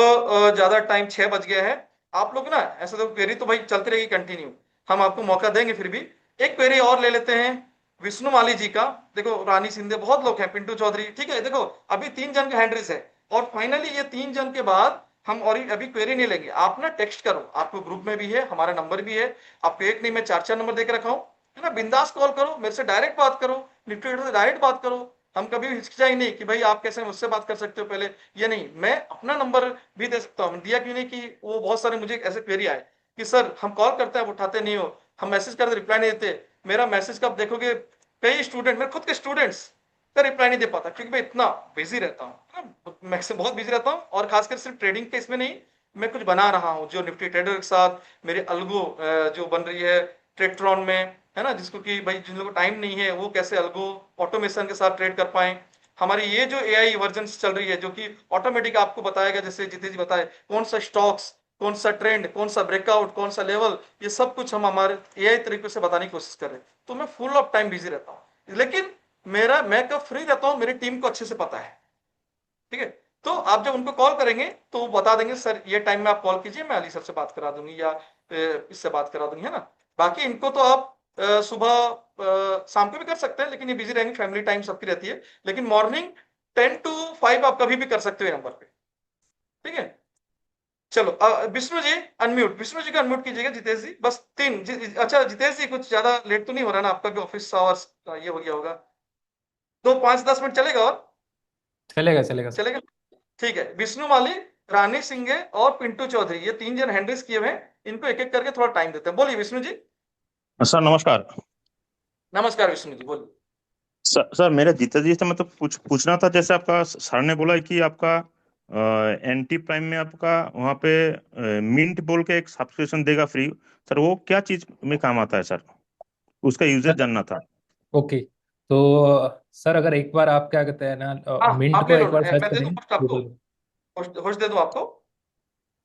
ज्यादा टाइम 6 बज गया है, आप लोग ना ऐसा तो क्वेरी तो भाई चलती रहेगी कंटिन्यू, हम आपको मौका देंगे, फिर भी एक क्वेरी और ले लेते हैं विष्णु माली जी का। देखो रानी सिंधे, बहुत लोग हैं, पिंटू चौधरी, ठीक है, देखो अभी 3 जन का हैंड रेस है, और फाइनली ये 3 जन के बाद हम और अभी क्वेरी नहीं लेंगे, आप ना टेक्स्ट करो, आपको ग्रुप में भी है, हमारा नंबर भी है, आपको एक नहीं मैं 4 4 नंबर देकर रखा हूं, है ना, बिंदास कॉल करो, मेरे से डायरेक्ट बात करो, निफ्टी ट्रेडर से डायरेक्ट बात करो, हम कभी हिचकिचाई नहीं कि भाई आप कैसे मुझसे बात कर सकते हो पहले, ये नहीं, मैं अपना नंबर भी दे सकता हूँ, दिया क्यों नहीं, कि वो बहुत सारे मुझे ऐसे क्वेरी आए कि सर हम कॉल करते हैं आप उठाते नहीं हो, हम मैसेज करते रिप्लाई नहीं देते, मेरा मैसेज कब देखोगे, कई स्टूडेंट, मेरे खुद के स्टूडेंट्स का रिप्लाई नहीं दे पाता, क्योंकि मैं इतना बिजी रहता हूँ, मैक्सिमम बहुत बिजी रहता हूँ, और खासकर सिर्फ ट्रेडिंग के इसमें नहीं, मैं कुछ बना रहा हूँ जो निफ्टी ट्रेडर के साथ मेरे अल्गो जो बन रही है ट्रेडट्रॉन में, है ना, जिसको कि भाई जिन लोगों को टाइम नहीं है वो कैसे अल्गो ऑटोमेशन के साथ ट्रेड कर पाए, हमारी ये जो एआई वर्जन चल रही है जो कि ऑटोमेटिक आपको बताएगा, जैसे जितेश जी बताए कौन सा स्टॉक्स, कौन सा ट्रेंड, कौन सा ब्रेकआउट, कौन सा लेवल, ये सब कुछ हम हमारे एआई तरीके से बताने की कोशिश कर रहे हैं, तो मैं फुल ऑफ टाइम बिजी रहता हूँ, लेकिन मैं कब फ्री रहता हूँ मेरी टीम को अच्छे से पता है, ठीक है, तो आप जब उनको कॉल करेंगे तो वो बता देंगे सर ये टाइम में आप कॉल कीजिए, मैं अली सर से बात करा दूंगी, या इससे बात करा दूंगी, है ना, बाकी इनको तो आप सुबह शाम को भी कर सकते हैं, लेकिन ये बिजी रहेंगे, फैमिली टाइम सबकी रहती है, लेकिन मॉर्निंग 10 to 5 आप कभी भी कर सकते हो नंबर पे, ठीक है। चलो विष्णु जी अनम्यूट, विष्णु जी को अनम्यूट कीजिएगा, जितेश जी बस अच्छा जितेश जी कुछ ज्यादा लेट तो नहीं हो रहा ना, आपका भी ऑफिस आवर्स ये हो गया होगा, तो 5 10 मिनट चलेगा और, चलेगा चलेगा सर। चलेगा, ठीक है, विष्णु माली, रानी सिंघे और पिंटू चौधरी, ये 3 जन हैंडल्स किए हुए हैं, इनको एक एक करके थोड़ा टाइम देते हैं, बोलिए विष्णु जी। सर नमस्कार। नमस्कार विष्णु जी, बोलिए। सर मेरा जीता जी से मतलब पूछना था, जैसे आपका सर ने बोला कि आपका एंटी प्राइम में आपका वहाँ पे मिंट बोल के एक सब्सक्रिप्शन देगा फ्री, सर वो क्या चीज में काम आता है सर, उसका यूजेस सर जानना था। ओके, तो सर अगर एक बार आप क्या कहते हैं ना हाँ मिंट आप को ले लो, एक बार सर्च मैं दे दूं करेंगे होस्ट आपको, गूगल पे। होस्ट दे दूं आपको,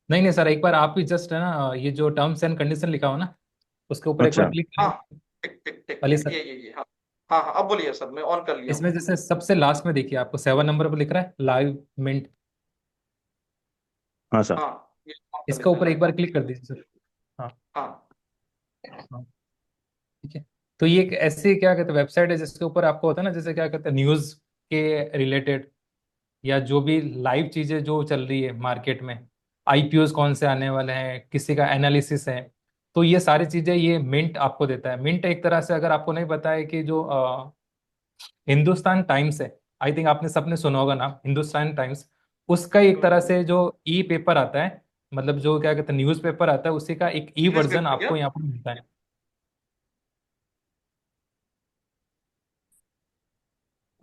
नहीं नहीं सर, एक बार आप भी जस्ट है ना ये जो टर्म्स एंड कंडीशन लिखा हो ना उसके ऊपर एक बार अच्छा। क्लिक हाँ करेंगे। टिक टिक टिक अली टिक, सर, ये हाँ, हाँ हाँ अब बोलिए सर, मैं ऑन कर लिया इसमें हूँ, जैसे सबसे लास्ट में देखिए आपको 7 नंबर पर लिख रहा है लाइव मिंट, हाँ सर। हाँ ये ऑन कर इसका लेते हैं ऊपर एक बार लाइव, क्लिक कर दीजिए सर। हाँ हाँ हाँ, ठीक है। तो ये एक ऐसी क्या कहते हैं वेबसाइट है जिसके ऊपर आपको होता है ना, जैसे क्या कहते हैं न्यूज़ के रिलेटेड या जो भी लाइव चीजें जो चल रही है मार्केट में, आईपीओस कौन से आने वाले हैं, किसी का एनालिसिस है, तो ये सारी चीजें ये मिंट आपको देता है। मिंट एक तरह से अगर आपको नहीं पता है कि जो हिंदुस्तान टाइम्स है, आई थिंक आपने सबने सुना होगा नाम हिंदुस्तान टाइम्स, उसका एक तरह हम्म, से जो ई पेपर आता है, मतलब जो क्या कहते हैं न्यूज पेपर आता है, उसी का एक ई बिजनेस वर्जन पेपर क्या, आपको यहाँ पर मिलता है।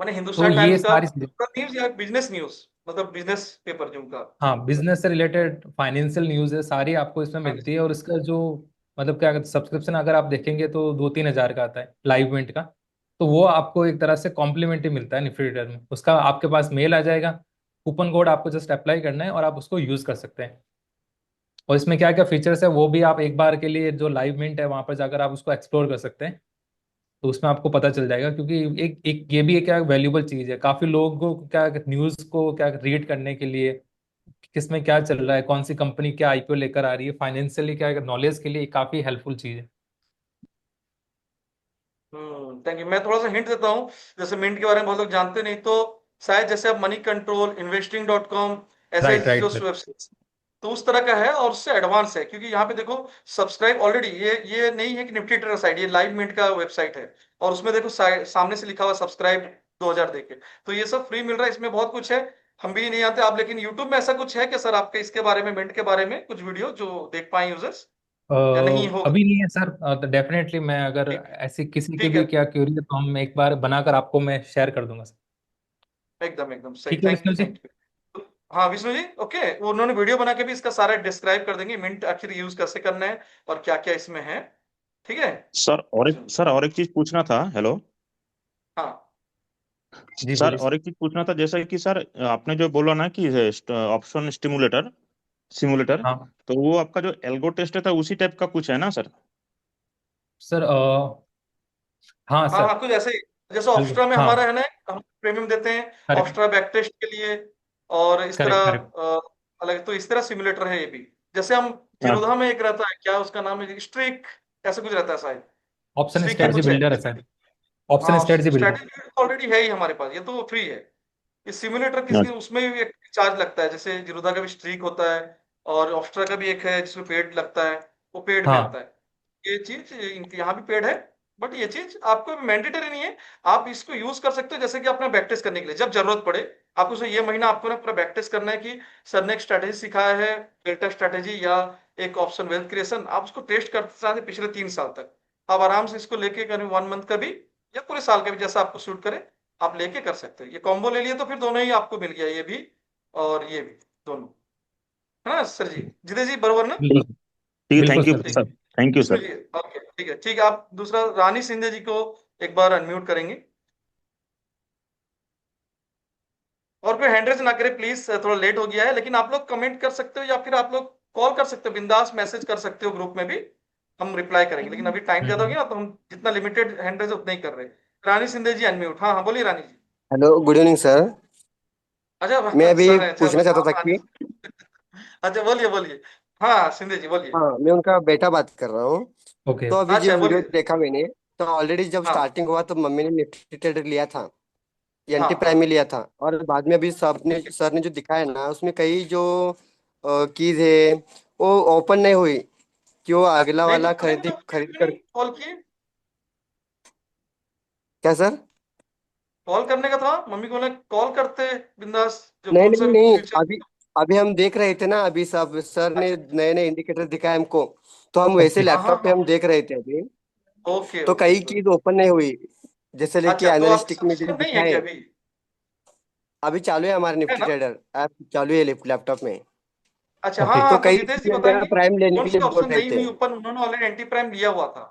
मैंने तो हिंदुस्तान ये टाइम्स का सारी चीजें, न्यूज या बिजनेस न्यूज, मतलब बिजनेस पेपर जो उनका, हाँ बिजनेस से रिलेटेड फाइनेंशियल न्यूज़ है सारी आपको इसमें हाँ मिलती है। और इसका जो मतलब क्या कहते हैं सब्सक्रिप्शन अगर आप देखेंगे तो 2-3 हज़ार का आता है लाइव मिंट का, तो वो आपको एक तरह से कॉम्प्लीमेंट्री मिलता है निफ्टी रीडर में, उसका आपके पास मेल आ जाएगा, कूपन कोड आपको जस्ट अप्लाई करना है और आप उसको यूज़ कर सकते हैं। और इसमें क्या क्या फीचर्स है वो भी आप एक बार के लिए जो लाइव मिंट है वहां पर जाकर आप उसको एक्सप्लोर कर सकते हैं, तो उसमें आपको पता चल जाएगा। क्योंकि एक एक ये भी एक क्या वैल्यूबल चीज़ है, काफ़ी लोगों को क्या न्यूज़ को क्या रीड करने के लिए, किसमें क्या चल रहा है, कौन सी कंपनी क्या आईपीओ लेकर आ रही है, फाइनेंशियली क्या नॉलेज के लिए काफी हेल्पफुल चीज है। थैंक यू, मैं थोड़ा सा हिंट देता हूँ, जैसे मिंट के बारे में बहुत लोग जानते नहीं, तो शायद जैसे आप मनी कंट्रोल, इन्वेस्टिंग.com, ऐसे राइट जो राइट सर। वेबसाइट, तो उस तरह का है, और उससे एडवांस है, क्योंकि यहाँ पे देखो सब्सक्राइब ऑलरेडी, ये नहीं है कि निफ्टी ट्रेडर साइट, ये लाइव मिंट का वेबसाइट है, और उसमें देखो सामने से लिखा हुआ सब्सक्राइब 2000 देके, तो ये सब फ्री मिल रहा है, इसमें बहुत कुछ है, हम भी नहीं आते आप, लेकिन यूट्यूब में ऐसा कुछ है कि सर आपके इसके बारे में, मिंट के बारे में कुछ वीडियो जो देख पाए यूजर्स, या नहीं होगा, अभी नहीं है सर, तो डेफिनेटली मैं अगर ठीक ऐसी किसी की ठीक भी है, क्या क्यूरी है तो हम एक बार बनाकर आपको मैं शेयर कर दूंगा सर। एकदम एकदम सही, ठीक है thank Vishnu you ji. Thank you. हाँ विष्णु जी, ओके, वो उन्होंने वीडियो बना के भी इसका सारा डिस्क्राइब कर देंगे, मिंट आखिर यूज कैसे करना है और क्या क्या इसमें है, ठीक है। सर और एक चीज पूछना था। हेलो हाँ जी सर, बोलिए और सर। एक चीज पूछना था, जैसे कि सर आपने जो बोला ना कि ऑप्शन स्टिमुलेटर सिमुलेटर, हाँ तो वो आपका जो एल्गो टेस्ट था उसी टाइप का कुछ है ना सर? सर हाँ हाँ सर। हाँ, कुछ ऐसे ही जैसे बिल्कुल ऑप्स्ट्रा में हाँ। हमारा है ना, हम प्रीमियम देते हैं करेक्ट ऑप्स्ट्रा बैक टेस्ट के लिए, और इस तरह करेक्ट करेक्ट। अलग, तो इस तरह सिमुलेटर है ये भी। जैसे हम हाँ जीरोधा में एक रहता है, क्या उसका नाम है, स्ट्रीक, ऐसा कुछ रहता है शायद, ऑप्शन स्ट्रीक या स्ट्रेटजी कुछ है। बिल्डर है सर। ऑप्शन हाँ, स्ट्रेटजी बिल्डर। स्ट्रैटेजी ऑलरेडी है ही हमारे पास, ये तो फ्री है। ये सिमुलेटर हाँ किसके, उसमें भी एक चार्ज लगता है, जैसे जीरोधा का भी स्ट्रीक होता है, और ऑप्स्ट्रा का भी एक है जिसमें पेड लगता है, वो पेड में आता हाँ है। ये चीज इनके यहाँ भी पेड है, बट ये चीज आपको मैंडेटरी नहीं है। आप इसको यूज कर सकते हो जैसे कि अपना बैक टेस्ट करने के लिए, जब जरूरत पड़े आपको। ये महीना आपको ना पूरा बैक टेस्ट करना है कि सर ने एक स्ट्रैटेजी सिखाया है, डेल्टा स्ट्रैटेजी या एक ऑप्शन वेल्थ क्रिएशन, आप उसको टेस्ट करते रहते पिछले 3 साल तक। आप आराम से इसको लेके करीब 1 मंथ का भी या पूरे साल का भी, जैसा आपको सूट करे आप लेके कर सकते हो। ये कॉम्बो ले लिए तो फिर दोनों ही आपको मिल गया, ये भी और ये भी, दोनों। है ना सर जी, जितेश जी, बरोबर ना? बिल्कुल ठीक है, बिल्कुल थैंक यू सर। ठीक सर, है, थैंक यू सर। चलिए ओके, ठीक है, ठीक है। आप दूसरा रानी सिंधे जी को एक बार अनम्यूट करेंगे, और कोई हैंड रेज ना करे प्लीज, थोड़ा लेट हो गया है, लेकिन आप लोग कमेंट कर सकते हो या फिर आप लोग कॉल कर सकते हो, बिंदास मैसेज कर सकते हो ग्रुप में भी, हम रिप्लाई करेंगे। लेकिन अभी टाइम ज्यादा हो हम्म। गया ना, तो हम जितना लिमिटेड हैंड रेज उतना ही कर रहे हैं। रानी सिंधे जी अनम्यूट, हाँ हाँ, बोलिए Rani ji. Hello, good evening sir. अच्छा मैं अभी सर है, चलो पूछना चाहता आप था रानी कि अच्छा बोलिए बोलिए, हाँ सिंधे जी बोलिए। हाँ, मैं उनका बेटा बात कर रहा हूँ। ओके। तो अभी जो अच्छा वीडियो बोलिए। देखा मैंने, तो ऑलरेडी जब हाँ स्टार्टिंग हुआ तो मम्मी ने निफ्टी ट्रेडर लिया था, हाँ एंटी हाँ। प्राइम में लिया था। और बाद में अभी सर ने जो दिखाया ना, उसमें कई जो कीज है वो ओपन नहीं हुई, कि वो अगला नहीं तो वाला मम्मी को खरीद क्यों कर। नहीं कॉल किए? क्या सर? कॉल करने का था, मम्मी को बोला कॉल करते, बिंदास, जो नहीं कौन सा नहीं भी नहीं, फ्यूचर। अभी अभी हम देख रहे थे ना, अभी सब सर ने अच्छा, नए नए इंडिकेटर दिखाया हमको। तो हम वैसे ओके हाँ हाँ लैपटॉप पे हाँ, हम देख रहे थे अभी। ओके तो ओके कई गुड। चीज ओपन नहीं हुई, जैसे लेके अच्छा, तो आप एनालिस्टिक में जो सब्सक्राइब नहीं है दिखाए। क्या अभी? अभी चालू है हमारा है निफ्टी ना? ट्रेडर ऐप, चालू है लैपटॉप में। अच्छा हाँ ओके। तो हाँ, तो कई जितेश जी चीजें मेरा बताएंगे प्राइम लेने कौन के सी लिए बोल ऑप्शन रहे नहीं थे। हुई ओपन, उन्होंने ऑलरेडी एंटी प्राइम लिया हुआ था।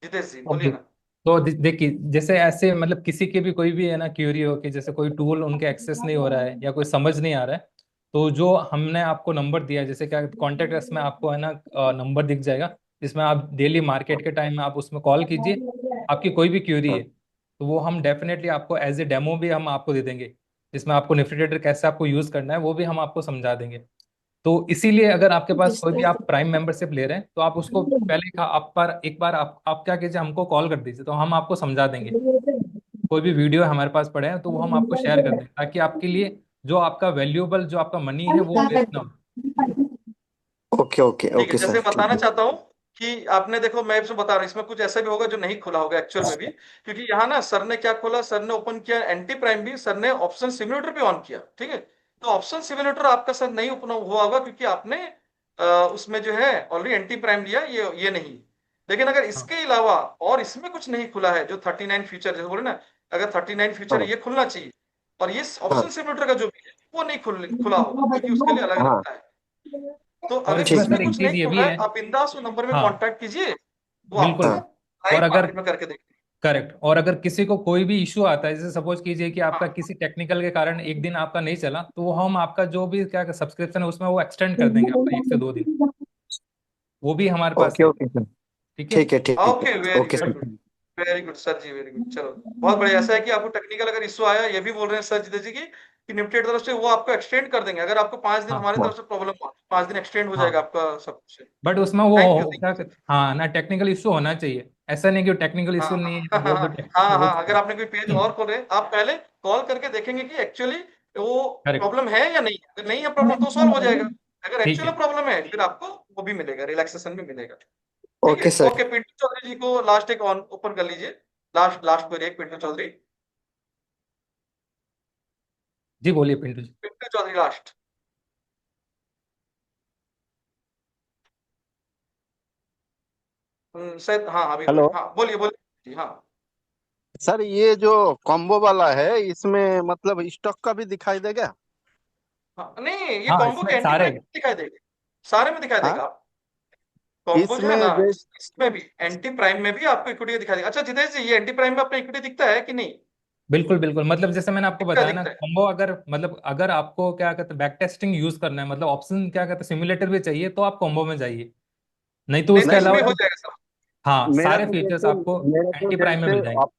जितेश जी बोलिए ओके। ना। तो देखिए, जैसे ऐसे मतलब किसी के भी कोई भी है ना क्यूरी हो कि जैसे कोई टूल उनके एक्सेस नहीं हो रहा है या कोई समझ नहीं आ रहा है, तो जो हमने आपको नंबर दिया है, जैसे क्या कॉन्टेक्ट अस में आपको है ना नंबर दिख जाएगा, जिसमें आप डेली मार्केट के टाइम में आप उसमें कॉल कीजिए। आपकी कोई भी क्यूरी है हाँ तो वो हम डेफिनेटली आपको एज ए डेमो भी हम आपको दे देंगे, जिसमें आपको निफ्टी ट्रेडर कैसे आपको यूज करना है वो भी हम आपको समझा देंगे। तो इसीलिए अगर आपके पास कोई भी आप प्राइम मेंबरशिप ले रहे हैं तो आप उसको पहले एक बार आप क्या कीजिए, हमको कॉल कर दीजिए तो हम आपको समझा देंगे। कोई भी वीडियो हमारे पास पड़े हैं तो वो हम आपको शेयर कर देंगे, ताकि आपके लिए जो आपका वैल्यूएबल जो आपका मनी है वो वेस्ट ना हो। ओके ओके ठीक है, ओके जैसे सर, ठीक बताना है। चाहता हूँ कि आपने देखो, मैं इसमें बता रहा हूँ, इसमें कुछ ऐसा भी होगा जो नहीं खुला होगा एक्चुअल में भी, क्योंकि यहाँ ना सर ने क्या खोला, सर ने ओपन किया एंटी प्राइम भी, सर ने ऑप्शन सिमुलेटर भी ऑन किया, ठीक है। तो ऑप्शन सिमुलेटर आपका सर नहीं ओपन हुआ होगा, क्योंकि आपने उसमें जो है ऑलरेडी एंटी प्राइम लिया, ये नहीं। लेकिन अगर हाँ इसके अलावा और इसमें कुछ नहीं खुला है, जो 39 फीचर जैसे बोले ना, अगर 39 फीचर हाँ ये खुलना चाहिए, और ये हाँ ऑप्शन सिमुलेटर का जो भी है वो नहीं खुला होगा, क्योंकि उसके लिए अलग हाँ, रहता है। तो और अगर इसमें ठीक इसमें सर है। एक कुछ चीज नहीं ये भी खुला है, है। आप बिंदास उस नंबर में हाँ कांटेक्ट कीजिए, वो आपको बिल्कुल। हाँ और लाइव अगर मार्केट में करके देंगे। करेक्ट, और अगर किसी को कोई भी इशू आता है, जैसे सपोज कीजिए कि आपका हाँ किसी टेक्निकल के कारण एक दिन आपका नहीं चला, तो वो हम आपका जो भी क्या सब्सक्रिप्शन है उसमें वो एक्सटेंड कर देंगे आपका 1 से 2 दिन। वो भी हमारे पास ओके है। ओके सर, ठीक है। ठीक है ठीक है। Okay, very okay very sir. Good, very good sir ji, very good. चलो बहुत बढ़िया। ऐसा है कि आपको टेक्निकल अगर इशू आया, ये भी बोल रहे हैं सर जी की कि निफ्टी की तरफ से वो आपको एक्सटेंड कर देंगे, अगर आपको 5 दिन हाँ हमारी तरफ से प्रॉब्लम हुआ, 5 दिन एक्सटेंड हो जाएगा हाँ। आपका सब कुछ। बट उसमें वो थैंक यू, क्या हाँ ना, टेक्निकल इशू होना चाहिए। ऐसा नहीं कि टेक्निकल हाँ इशू नहीं है हाँ वो हाँ तो हाँ हो हाँ, चुका अगर आपने कोई पेज है। और खोले, आप पहले कॉल करके देखेंगे कि एक्चुअली वो करेक्ट। प्रॉब्लम है या नहीं है। अगर नहीं है प्रॉब्लम तो सॉल्व हो जाएगा, अगर ठीक एक्चुअली है। प्रॉब्लम है फिर आपको वो भी मिलेगा, रिलैक्सेशन भी मिलेगा। ठीक ओके है, सर। ओके, पिंटू चौधरी जी को लास्ट एक ऑन ओपन कर लीजिए, लास्ट लास्ट क्वेरी एक, पिंटू चौधरी, जी बोलिए पिंटू जी। पिंटू चौधरी लास्ट। शायद हाँ, अभी कोई, हेलो हाँ बोलिए बोलिए जी, हाँ सर, ये जो कॉम्बो वाला है इसमें मतलब स्टॉक का भी दिखाई देगा? हाँ। नहीं, ये हाँ कॉम्बो के इसमें एंटी सारे। प्राइस दिखाई देगा, सारे में दिखाई हाँ, देगा। कॉम्बो जो है इसमें ना, जैसे इसमें भी एंटी प्राइम में भी आपको इक्विटी दिखा देगा। अच्छा जितेश जी, ये एंटी प्राइम में अपना इक्विटी दिखता है कि नहीं? बिल्कुल बिल्कुल, मतलब जैसे मैंने आपको दिखता बताया ना, दिखता है। कॉम्बो अगर मतलब अगर आपको क्या कहते हैं बैक टेस्टिंग यूज करना है, मतलब ऑप्शन क्या कहते हैं सिम्युलेटर भी चाहिए, तो आप कॉम्बो में जाइए। नहीं तो नहीं तो उसके इसमें अलावा हो जाएगा सब। हाँ, मेरा सारे को फीचर्स जैसे आपको मेरे को एंटी प्राइम में जैसे मिल जाएंगे।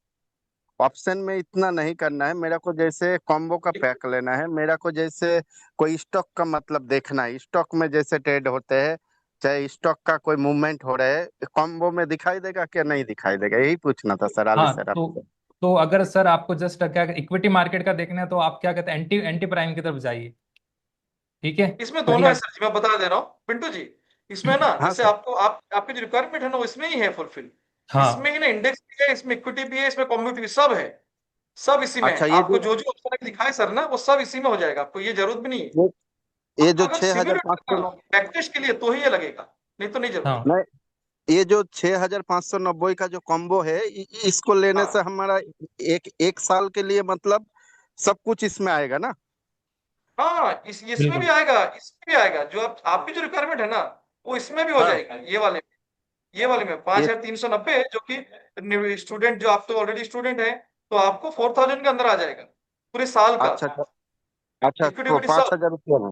ऑप्शन में इतना नहीं करना है, मेरा को जैसे कॉम्बो का पैक लेना है, मेरा को जैसे कोई स्टॉक का मतलब देखना है, स्टॉक में जैसे ट्रेड होते हैं, चाहे स्टॉक का कोई मूवमेंट हो रहा है, कॉम्बो में दिखाई देगा क्या नहीं दिखाई देगा, यही पूछना था सर आली हाँ, सर तो आपसे। तो अगर सर आपको जस्ट क्या इक्विटी मार्केट का देखना है, तो आप क्या कहते हैं एंटी एंटी प्राइम की तरफ जाइए। ठीक है, इसमें क्योंकि दोनों है सर जी, मैं बता दे रहा हूँ पिंटू जी। इसमें ना हाँ जैसे सर। आपको आपकी जो रिक्वायरमेंट है ना वो इसमें ही है फुलफिल। इसमें हाँ ही ना इंडेक्स भी है, इसमें इक्विटी भी है, इसमें कम्युनिटी भी, सब है। सब इसी में है। अच्छा, ये आपको जो जो जो ऑप्शन दिखाए सर ना, वो सब इसी में हो जाएगा, आपको ये जरूरत भी नहीं है। ये, ये आपको जो अगर छह हजार सिम्युलेट पाँच करना सौ है बैक टेस्ट के लिए तो ही ये लगेगा, नहीं तो नहीं जरूरत। हाँ नहीं, ये जो 6590 का जो कॉम्बो है, इसको लेने से हाँ हमारा एक एक साल के लिए मतलब सब कुछ इसमें आएगा ना। हाँ, इसमें भी बिल्कुल आएगा, इसमें भी आएगा, जो आप आपकी जो रिक्वायरमेंट है ना वो इसमें भी हो हाँ। जाएगा। ये वाले में ये 5390 जो कि स्टूडेंट, जो आप तो ऑलरेडी स्टूडेंट है, तो आपको 4000 के अंदर आ जाएगा पूरे साल का। अच्छा अच्छा। अच्छा, इक्विटी तो विक्विटी पाँच सब हजार रुपये में।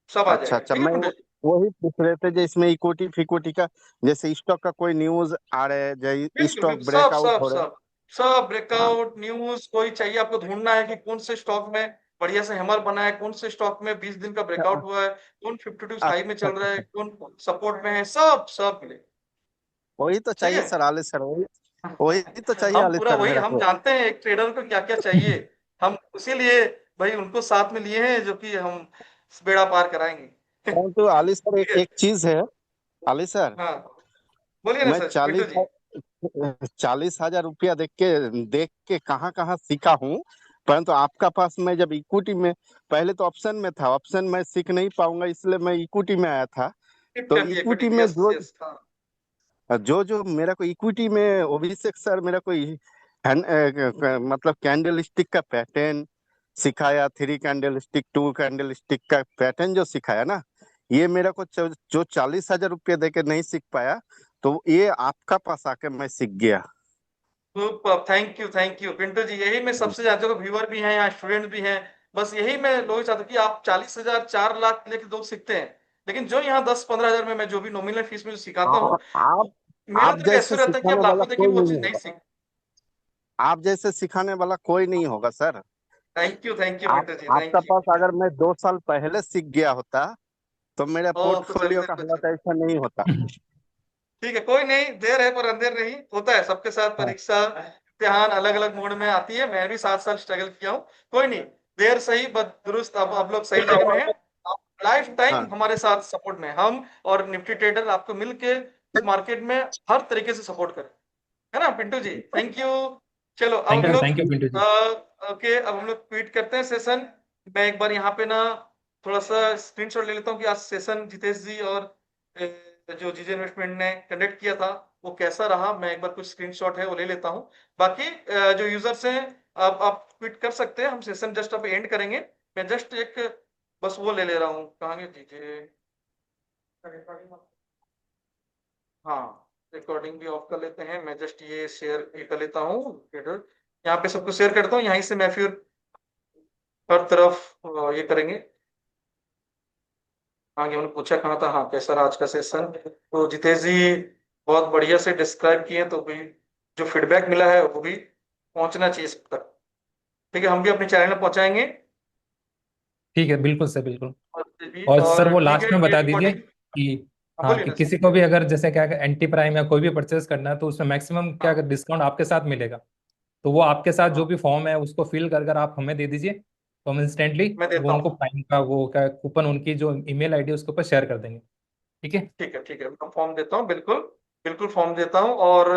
सब आ अच्छा जाएगा, अच्छा, ठीक है मैं पिंटू जी। वही पूछ रहे थे जो इसमें इक्विटी फिक्विटी का, जैसे स्टॉक का कोई न्यूज आ रहा है, जो बिल्कुल स्टॉक बिल्कुल, सब ब्रेकआउट सब हो रहा है। सब सब हाँ। ब्रेकआउट न्यूज कोई चाहिए आपको, ढूंढना है कि कौन से स्टॉक में बढ़िया से हैमर बना है, कौन से स्टॉक में 20 दिन का ब्रेकआउट हुआ है, कौन 52 हाई में अच्छा चल रहा है, अच्छा, कौन सपोर्ट में है, सब सब मिले। वही तो ठीक चाहिए है। सर आले सर, वही वही तो चाहिए हम आले पूरा सर वही, मेरा हम को। जानते हैं एक ट्रेडर को क्या क्या चाहिए। हम इसीलिए भाई उनको साथ में लिए हैं, जो कि हम बेड़ा पार कराएंगे। परंतु आले सर ठीक है। एक चीज है, आले सर, हाँ बोलिए ना मैं सर पिंटू जी। 40,000 रुपया देख के कहाँ कहाँ सीखा हूँ, परंतु आपका पास मैं जब इक्विटी में, पहले तो ऑप्शन में था, ऑप्शन में सीख नहीं पाऊंगा इसलिए मैं इक्विटी में आया था। टिप तो कर दिए इक्विटी क्विटी, में यस जो यस हाँ। जो जो मेरा को इक्विटी में अभिषेक सर मेरा कोई मतलब कैंडल स्टिक का पैटर्न सिखाया, 3 कैंडल स्टिक, 2 कैंडल स्टिक का पैटर्न जो सिखाया ना, ये मेरा को जो 40,000 रुपये देके नहीं सीख पाया, तो ये आपका पास आके मैं सीख गया। थैंक यू पिंटू जी, यही मैं सबसे चाहता हूँ, व्यूअर भी हैं यहाँ, स्टूडेंट भी हैं, बस यही मैं लोग चाहता हूँ कि आप 40,000 4 लाख लेके लोग सीखते हैं, लेकिन जो यहाँ 10-15 हजार में मैं जो भी नॉमिनल फीस में जो सिखाता हूँ, और मेरा आप तो जैसे ऐसा रहता है कि आप सिखाने वाला लाखों देखिए कोई वो नहीं चीज नहीं होगा, सीख। आप जैसे सिखाने वाला कोई नहीं होगा सर। थैंक यू आप पिंटू जी, आपका थैंक यू। पास अगर मैं 2 साल पहले सीख गया होता, तो मेरा और कुछ पोर्टफोलियो अंधेर का कुछ, हालत ऐसा नहीं होता। ठीक है, कोई नहीं, देर है पर अंधेर नहीं, होता है सबके साथ, हाँ परीक्षा इम्तिहान अलग अलग मोड में आती है, मैं भी 7 साल स्ट्रगल किया हूँ। कोई नहीं, देर सही बस दुरुस्त, अब आप लोग सही जगह में हैं। लाइफ टाइम हाँ हमारे साथ सपोर्ट में हैं। हम और निफ्टी ट्रेडर आपको मिलके इस मार्केट में हर तरीके से सपोर्ट करें, है ना पिंटू जी, थैंक यू। चलो अब हम लोग thank you Pintu ji. Okay, अब हम लोग ट्वीट करते हैं सेशन। मैं एक बार यहाँ पे ना थोड़ा सा स्क्रीनशॉट ले लेता हूँ कि आज सेशन जितेश जी और जो जीजे इन्वेस्टमेंट ने कंडक्ट किया था वो कैसा रहा। मैं एक बार कुछ स्क्रीनशॉट है वो ले लेता हूँ। बाकी जो यूजर्स हैं, आप ट्वीट कर सकते हैं, हम सेशन जस्ट अब एंड करेंगे। मैं जस्ट एक बस वो ले ले रहा हूँ, कहाँ गए जीजे, हाँ रिकॉर्डिंग भी ऑफ कर लेते हैं, मैं जस्ट ये शेयर ये कर लेता हूँ, यहाँ पे सबको शेयर करता हूँ, यहीं से मैं फिर हर तरफ ये करेंगे। आगे उन्होंने पूछा कहाँ था, हाँ कैसा रहा आज का सेशन, तो जितेश जी बहुत बढ़िया से डिस्क्राइब किए, तो भी जो फीडबैक मिला है वो भी पहुंचना चाहिए सब तक। ठीक है, हम भी अपने चैनल में पहुंचाएंगे। ठीक है, बिल्कुल सर बिल्कुल। और सर और वो ठीक लास्ट है, में ये बता दीजिए रिकॉर्डिंग, कि हाँ हाँ, बोलिए कि ना सर। किसी को भी अगर जैसे क्या एंटी प्राइम या कोई भी परचेज करना है, तो उसमें मैक्सिमम क्या हाँ डिस्काउंट आपके साथ मिलेगा। तो वो आपके साथ जो हाँ, भी फॉर्म है उसको फिल कर कर आप हमें दे दीजिए, तो हम इंस्टेंटली मैं देता वो उनको हूँ। प्राइम का वो क्या कूपन, उनकी जो ईमेल आईडी उसके ऊपर शेयर कर देंगे। ठीक है। ठीक है, मैं फॉर्म देता हूँ, बिल्कुल बिल्कुल फॉर्म देता हूँ। और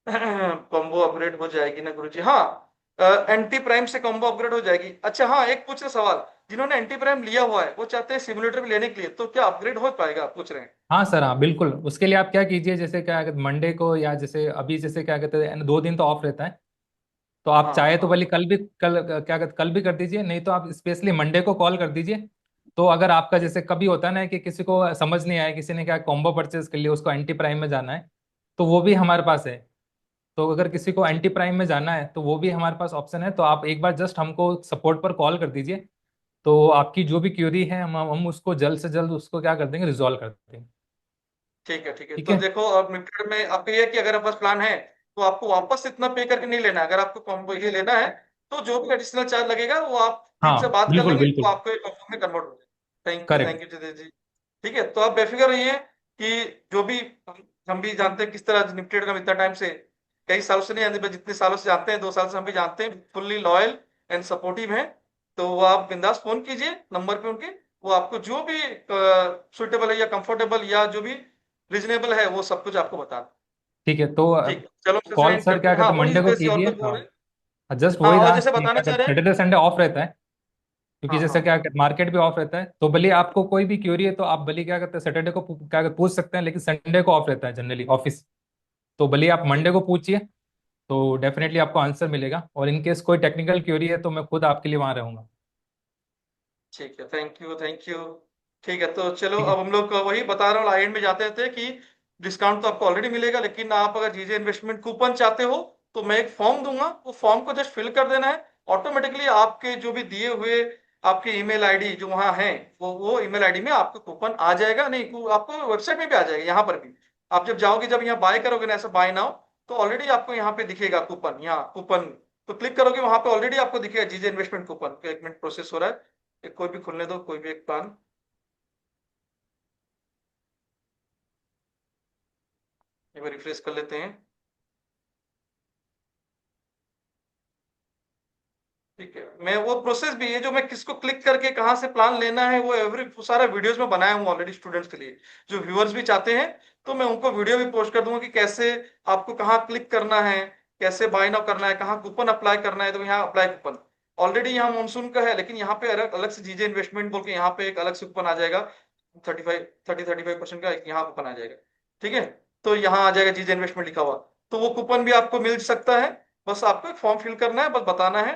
कॉम्बो अपग्रेड हो जाएगी ना गुरुजी, हाँ एंटी प्राइम से कॉम्बो अपग्रेड हो जाएगी। अच्छा हाँ, एक पूछ रहे सवाल, जिन्होंने एंटी प्राइम लिया हुआ है वो चाहते हैं सिमुलेटर भी लेने के लिए, तो क्या अपग्रेड हो पाएगा, आप पूछ रहे हैं? हाँ सर, हाँ बिल्कुल, उसके लिए आप क्या कीजिए, जैसे क्या कहते मंडे को, या जैसे अभी जैसे क्या कहते हैं 2 दिन तो ऑफ रहता है, तो आप हाँ चाहे तो हाँ भले कल भी, कल क्या कहते कल भी कर दीजिए, नहीं तो आप स्पेशली मंडे को कॉल कर दीजिए। तो अगर आपका जैसे कभी होता है ना कि किसी को समझ नहीं आया, किसी ने क्या कॉम्बो परचेज कर लिया, उसको एंटी प्राइम में जाना है, तो वो भी हमारे पास है। तो अगर किसी को ठीक एंटी प्राइम में जाना है तो वो भी हमारे पास ऑप्शन है। तो आप एक बार जस्ट हमको सपोर्ट पर कॉल कर दीजिए, तो आपकी जो भी क्यूरी है हम उसको जल्द से जल्द उसको क्या कर देंगे, रिजॉल्व कर देंगे। ठीक है। ठीक है, ठीक तो है। देखो अब लिमिटेड में आपको ये है कि अगर आपके पास प्लान है तो आपको वापस इतना पे करके नहीं लेना है। अगर आपको कॉम्बो ये लेना है तो जो भी एडिशनल चार्ज लगेगा वो आप टीम से हाँ बात कर बिल्कुल लेंगे, तो बिल्कुल। आपको एक कॉम्बो में कन्वर्ट हो जाएगा। करेक्ट। थैंक यू जितेश जी। ठीक है, तो आप बेफिक्र रहिए कि जो भी हम भी जानते हैं किस तरह लिमिटेड का इतना टाइम से, कई सालों से नहीं जानते, बस जितने सालों से जानते हैं, 2 साल से हम भी जानते हैं, फुल्ली लॉयल एंड सपोर्टिव हैं। तो वो आप बिंदास फोन कीजिए नंबर पे उनके, वो आपको जो भी सुटेबल है या कंफर्टेबल या जो भी रीजनेबल है वो सब कुछ आपको बता दें। ठीक है, तो ठीक है, चलो सेशन कॉल एंड सर करते क्या हैं। हाँ कहते हैं, बोलिए मंडे को जैसे और कीजिए। कुछ बोल रहे हैं। हाँ, जस्ट हाँ वही और था जैसे कि बताना क्या चाह कहते रहे हैं, हैं। सैटरडे संडे ऑफ रहता है, क्योंकि हाँ जैसे हाँ क्या कहते हैं मार्केट भी ऑफ रहता है। तो भले आपको कोई भी क्यूरी है तो आप भले क्या कहते हैं सैटरडे को क्या कहते हैं, पूछ सकते हैं, लेकिन संडे को ऑफ रहता है जनरली ऑफिस। तो भले आप मंडे ठीक। को पूछिए, तो डेफिनेटली आपको आंसर मिलेगा। और इन केस कोई टेक्निकल क्यूरी है तो मैं खुद आपके लिए वहां रहूंगा। ठीक है, थैंक यू थैंक यू। ठीक है, तो चलो ठीक है। अब हम लोग वही बता रहा हूँ, एंड में जाते थे कि डिस्काउंट तो आपको ऑलरेडी मिलेगा, लेकिन आप अगर जीजे इन्वेस्टमेंट कूपन चाहते हो तो मैं एक फॉर्म दूंगा, वो फॉर्म को जस्ट फिल कर देना है। ऑटोमेटिकली आपके जो भी दिए हुए आपके ईमेल आईडी जो वहाँ है, वो ईमेल आईडी में आपको कूपन आ जाएगा। नहीं, आपको वेबसाइट में भी आ जाएगा, यहाँ पर भी। आप जब जाओगे, जब यहाँ बाय करोगे ना, ऐसा बाय नाउ, तो ऑलरेडी आपको यहाँ पे दिखेगा कूपन, यहाँ कूपन। तो क्लिक करोगे वहां पे ऑलरेडी आपको दिखेगा जीजे इन्वेस्टमेंट कूपन। 1 मिनट प्रोसेस हो रहा है, कोई भी खुलने दो, कोई भी एक प्लान। एक बार रिफ्रेश कर लेते हैं। ठीक है, मैं वो प्रोसेस भी है जो मैं किसको क्लिक करके कहाँ से प्लान लेना है, वो सारा वीडियोस में बनाया हूँ ऑलरेडी स्टूडेंट्स के लिए। जो व्यूअर्स भी चाहते हैं तो मैं उनको वीडियो भी पोस्ट कर दूंगा कि कैसे आपको कहाँ क्लिक करना है, कैसे बाय नाउ करना है, कहाँ कूपन अप्लाई करना है। तो यहाँ अप्लाई कूपन ऑलरेडी यहाँ मानसून का है, लेकिन यहाँ पे अलग अलग से जीजे इन्वेस्टमेंट बोल के यहाँ पे एक अलग से कूपन आ जाएगा। 35% का एक यहाँ कूपन आ जाएगा। ठीक है, तो यहाँ आ जाएगा जीजे इन्वेस्टमेंट लिखा हुआ, तो वो कूपन भी आपको मिल सकता है। बस आपको एक फॉर्म फिल करना है, बस बताना है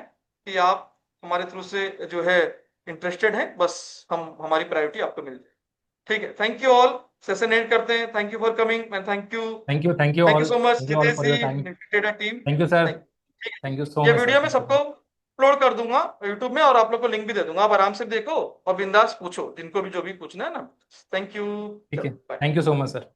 कि आप हमारे थ्रू से जो है इंटरेस्टेड हैं, बस हम हमारी प्रायोरिटी आपको मिल जाए। ठीक है, thank you all. Session end करते हैं। Thank you for coming and thank thank you you so much thank you all Jitesh for your ji, time. निफ्टेड टीम। Thank you sir. ठीक थैंक यू है, सो ये मच सर। वीडियो मैं thank you. सबको upload कर दूंगा यूट्यूब में, और आप लोग को लिंक भी दे दूंगा। आप आराम से देखो और बिंदास पूछो जिनको भी जो भी पूछना है ना। Thank you. ठीक है, चलो bye. Thank you so much sir.